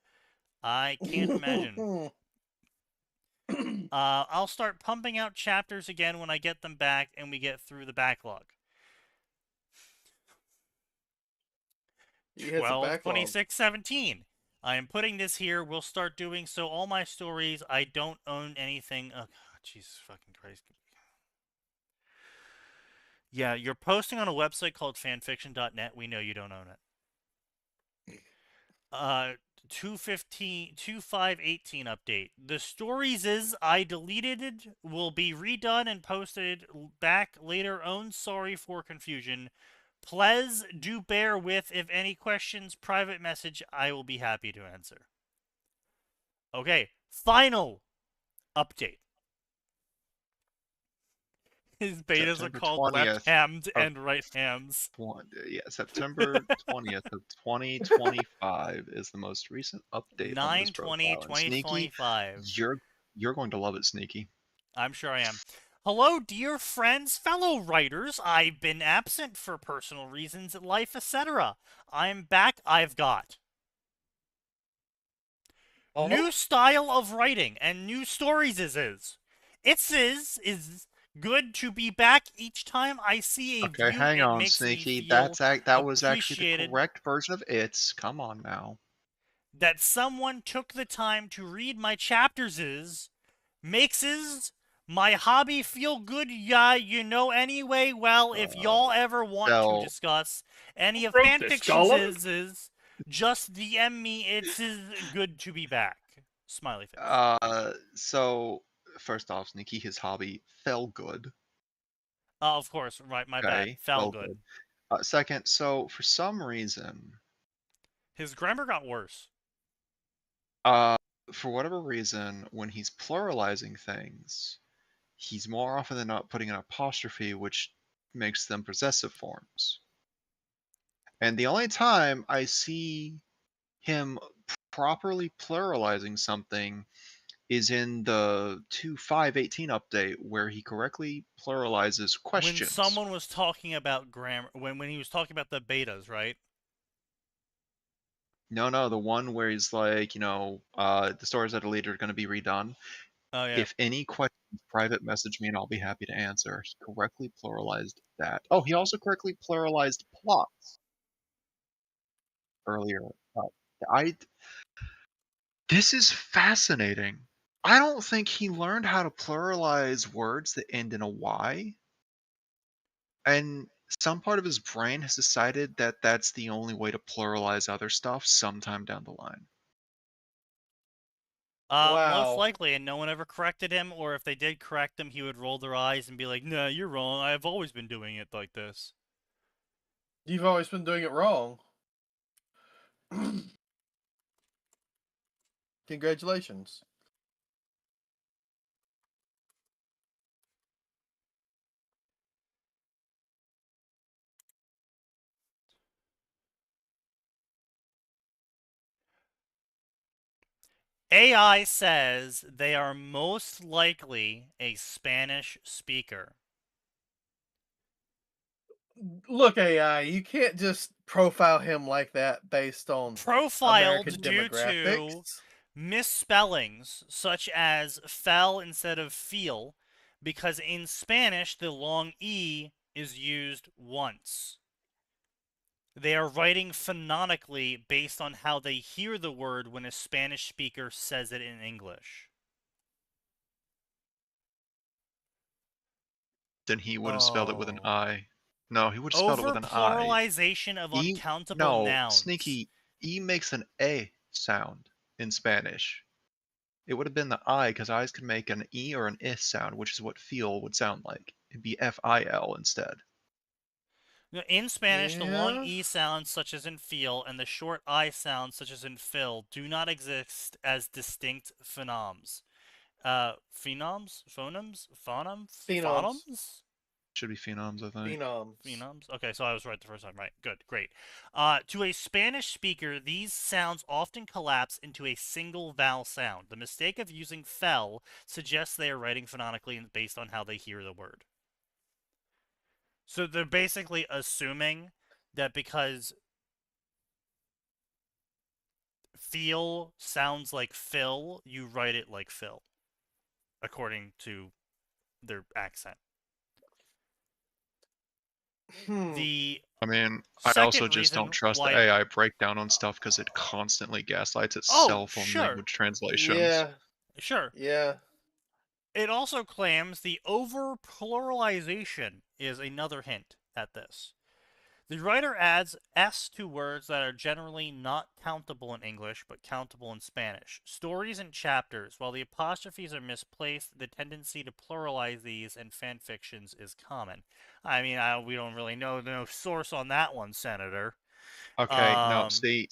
I can't imagine. I'll start pumping out chapters again when I get them back and we get through the backlog. 12, 26, 17. I am putting this here. We'll start doing so. All my stories. I don't own anything. Oh, Jesus fucking Christ. Yeah, you're posting on a website called fanfiction.net. We know you don't own it. 2518 update. The stories is I deleted it, will be redone and posted back later. Own sorry for confusion. Please do bear with. If any questions, private message. I will be happy to answer. Okay, final update. His betas September are called left 20th hams of- and right hams. Yeah, September 20th of 2025 is the most recent update on this profile. And Sneaky, 9/20/2025. you're going to love it, Sneaky. I'm sure I am. Hello, dear friends, fellow writers. I've been absent for personal reasons, life, etc. I'm back. I've got new style of writing and new stories. Is good to be back. Each time I see a Okay, view, hang it on, makes Sneaky. me feel That was actually the appreciated. correct version of It's. Come on now. That someone took the time to read my chapters makes my hobby feel good. Yeah, you know. Anyway, well, if y'all ever want to Bell. discuss any of Who wrote this, fanfictions Gollum? is just DM me. It's good to be back. Smiley face. So first off, Sneaky, his hobby fell good. Of course, right. My bad. Okay, Fell good. Second, so for some reason, His grammar got worse. for whatever reason, when he's pluralizing things, he's more often than not putting an apostrophe, which makes them possessive forms. And the only time I see him properly pluralizing something is in the 2.5.18 update, where he correctly pluralizes questions. When someone was talking about grammar, when he was talking about the betas, right? No, the one where he's like, the stories that are deleted are going to be redone. Oh yeah. If any questions, private message me and I'll be happy to answer. He correctly pluralized that. Oh, he also correctly pluralized plots earlier. This is fascinating. I don't think he learned how to pluralize words that end in a Y. And some part of his brain has decided that that's the only way to pluralize other stuff sometime down the line. Most likely, and no one ever corrected him, or if they did correct him, he would roll their eyes and be like, "Nah, you're wrong. I've always been doing it like this." You've always been doing it wrong. Congratulations. AI says they are most likely a Spanish speaker. Look, AI, you can't just profile him like that based on Profiled American due to demographics. misspellings, such as fell instead of feel, because in Spanish the long E is used once. They are writing phonetically based on how they hear the word when a Spanish speaker says it in English. Then he would have spelled it with an I. No, he would have spelled it with an I. Over-pluralization of uncountable nouns. Sneaky, E makes an A sound in Spanish. It would have been the I, because I's could make an E or an I sound, which is what feel would sound like. It'd be F-I-L instead. In Spanish, the long E sounds, such as in feel, and the short I sounds, such as in fill, do not exist as distinct phonemes. Phenoms? Phonemes? Phonemes? Should be phenoms, I think. Phenoms? Okay, so I was right the first time. Right, good, great. To a Spanish speaker, these sounds often collapse into a single vowel sound. The mistake of using fell suggests they are writing phonetically based on how they hear the word. So they're basically assuming that because feel sounds like fill, you write it like fill, according to their accent. The I mean, I second also just don't reason trust why- the AI breakdown on stuff because it constantly gaslights Oh, itself on sure. language translations. Yeah, Sure. yeah. It also claims the over-pluralization is another hint at this. The writer adds S to words that are generally not countable in English, but countable in Spanish. Stories and chapters. While the apostrophes are misplaced, the tendency to pluralize these in fanfictions is common. I mean, we don't really know no source on that one, Senator. Okay, no, see,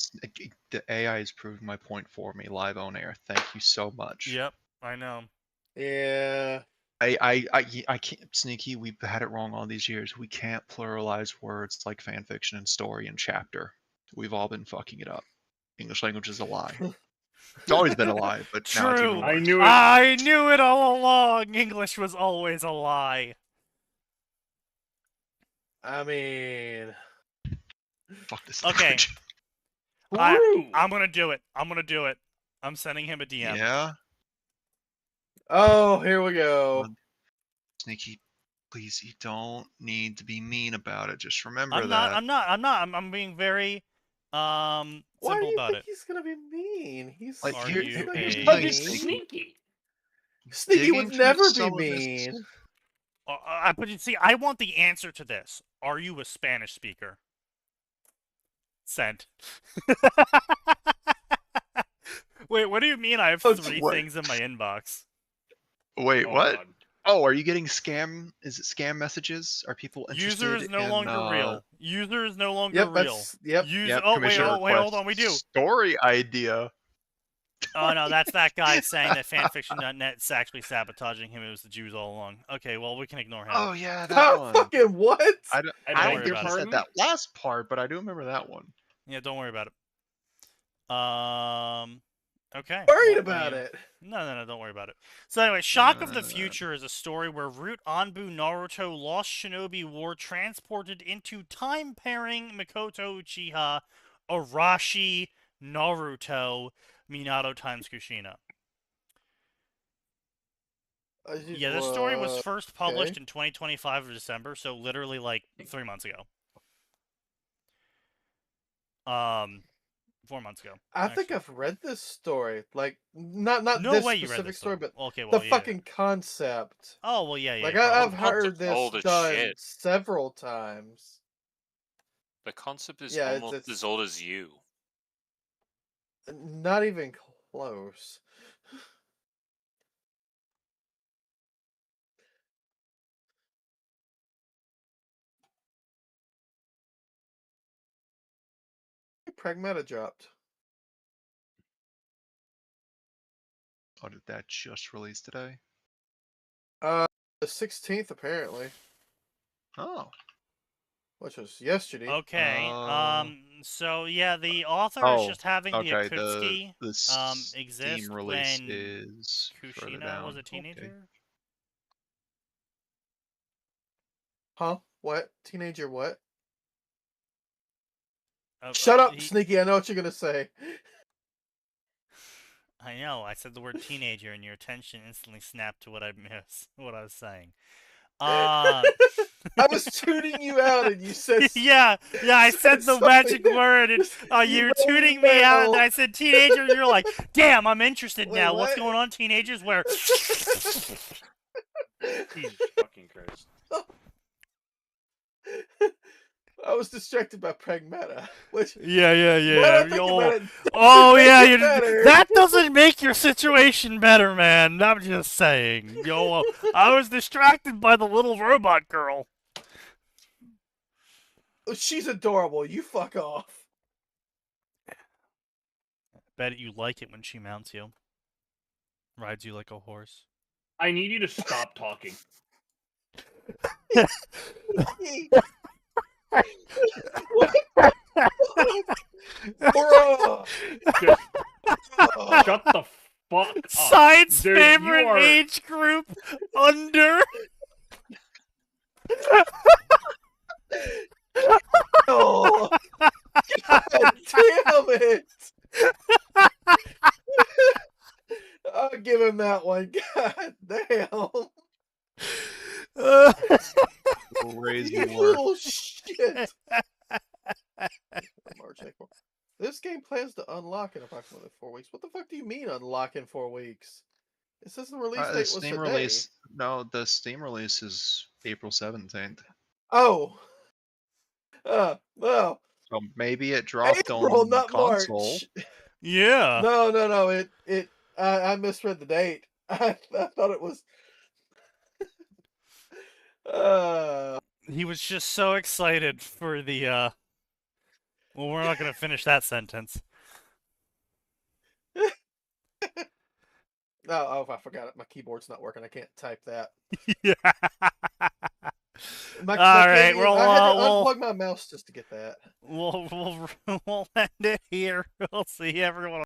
the AI has proved my point for me live on air. Thank you so much. Yep, I know. Yeah. I can't, Sneaky, we've had it wrong all these years. We can't pluralize words like fanfiction and story and chapter. We've all been fucking it up. English language is a lie. It's always been a lie, but now it's even True. worse. I knew it. I knew it all along. English was always a lie. I mean, Fuck this Okay. language. I'm gonna do it. I'm gonna do it. I'm sending him a DM. Yeah? oh, here we go. Sneaky, please, you don't need to be mean about it. Just remember I'm that. not. I'm being very Why do simple you about think it. he's gonna be mean? He's Like, Are here- you he's not here's gonna the be thing, He's mean. sneaky. Sneaky Digging would through never be some of this- mean. But you see, I want the answer to this. Are you a Spanish speaker? Sent. Wait, what do you mean I have Oh, 3 what? things in my inbox? Wait, Oh, what? God. Oh, are you getting scam? Is it scam messages? Are people interested User is no in, longer real. User is no longer Yep, real. that's yep. User. Yep, Oh wait, commission hold request. on. We do. Story idea. Oh no, that's that guy saying that fanfiction.net's actually sabotaging him. It was the Jews all along. Okay, well we can ignore him. Oh yeah, that one. Fucking what? I don't, I I beg don't your think he pardon? said that last part, but I do remember that one. Yeah, don't worry about it. Okay. Worried well, about it. No, don't worry about it. So anyway, Shock of the Future is a story where Root Anbu Naruto Lost Shinobi War transported into time pairing Mikoto Uchiha Arashi Naruto Minato times Kushina. Yeah, this story was first published in 2025 of December, so literally like 3 months ago. 4 months ago. I think I've read this story. Like not No this way you read specific this story, but okay, well, the yeah. fucking concept. Oh well, yeah. Like probably. I've heard concept's this old as done shit. several times. The concept is Yeah, almost it's as old as you. not even close. Pragmata dropped. Oh, did that just release today? The 16th apparently, Oh. which was yesterday. Okay. So yeah, the author is Oh, just having the okay. Akutsuki The exist Steam release when is further Kushina down. was a Okay. teenager. Huh? What? Teenager what? Oh, Shut up, he- Sneaky. I know what you're gonna say. I know. I said the word teenager, and your attention instantly snapped to what I missed. What I was saying. I was tuning you out, and you said yeah. I said the something magic that- word, and you were rang tuning the me out, and bell. I said teenager, and you're like, "Damn, I'm interested Wait, now. What's what? going on, teenagers?" Where? Jesus fucking Christ. I was distracted by Pragmata, which Yeah. when I think Yo. about it, Oh doesn't yeah, make it better. that doesn't make your situation better, man. I'm just saying. Yo, I was distracted by the little robot girl. She's adorable. You fuck off. Bet you like it when she mounts you. Rides you like a horse. I need you to stop talking. Bro. Just shut the fuck up. Science Dude, favorite you are... age group under. Oh. God damn it. I'll give him that one. God damn. Crazy You work. little Shit. March, April. This game plans to unlock in approximately 4 weeks. What the fuck do you mean unlock in 4 weeks? It says the release The date was Steam today. release. No, the Steam release is April 17th. Oh. Well. So maybe it dropped April, on not console. March. Yeah. No. I misread the date. I thought it was. He was just so excited for the. Well, we're not gonna finish that sentence. Oh, I forgot it. My keyboard's not working. I can't type that. Yeah. All right, I had to unplug my mouse just to get that. We'll end it here. We'll see everyone.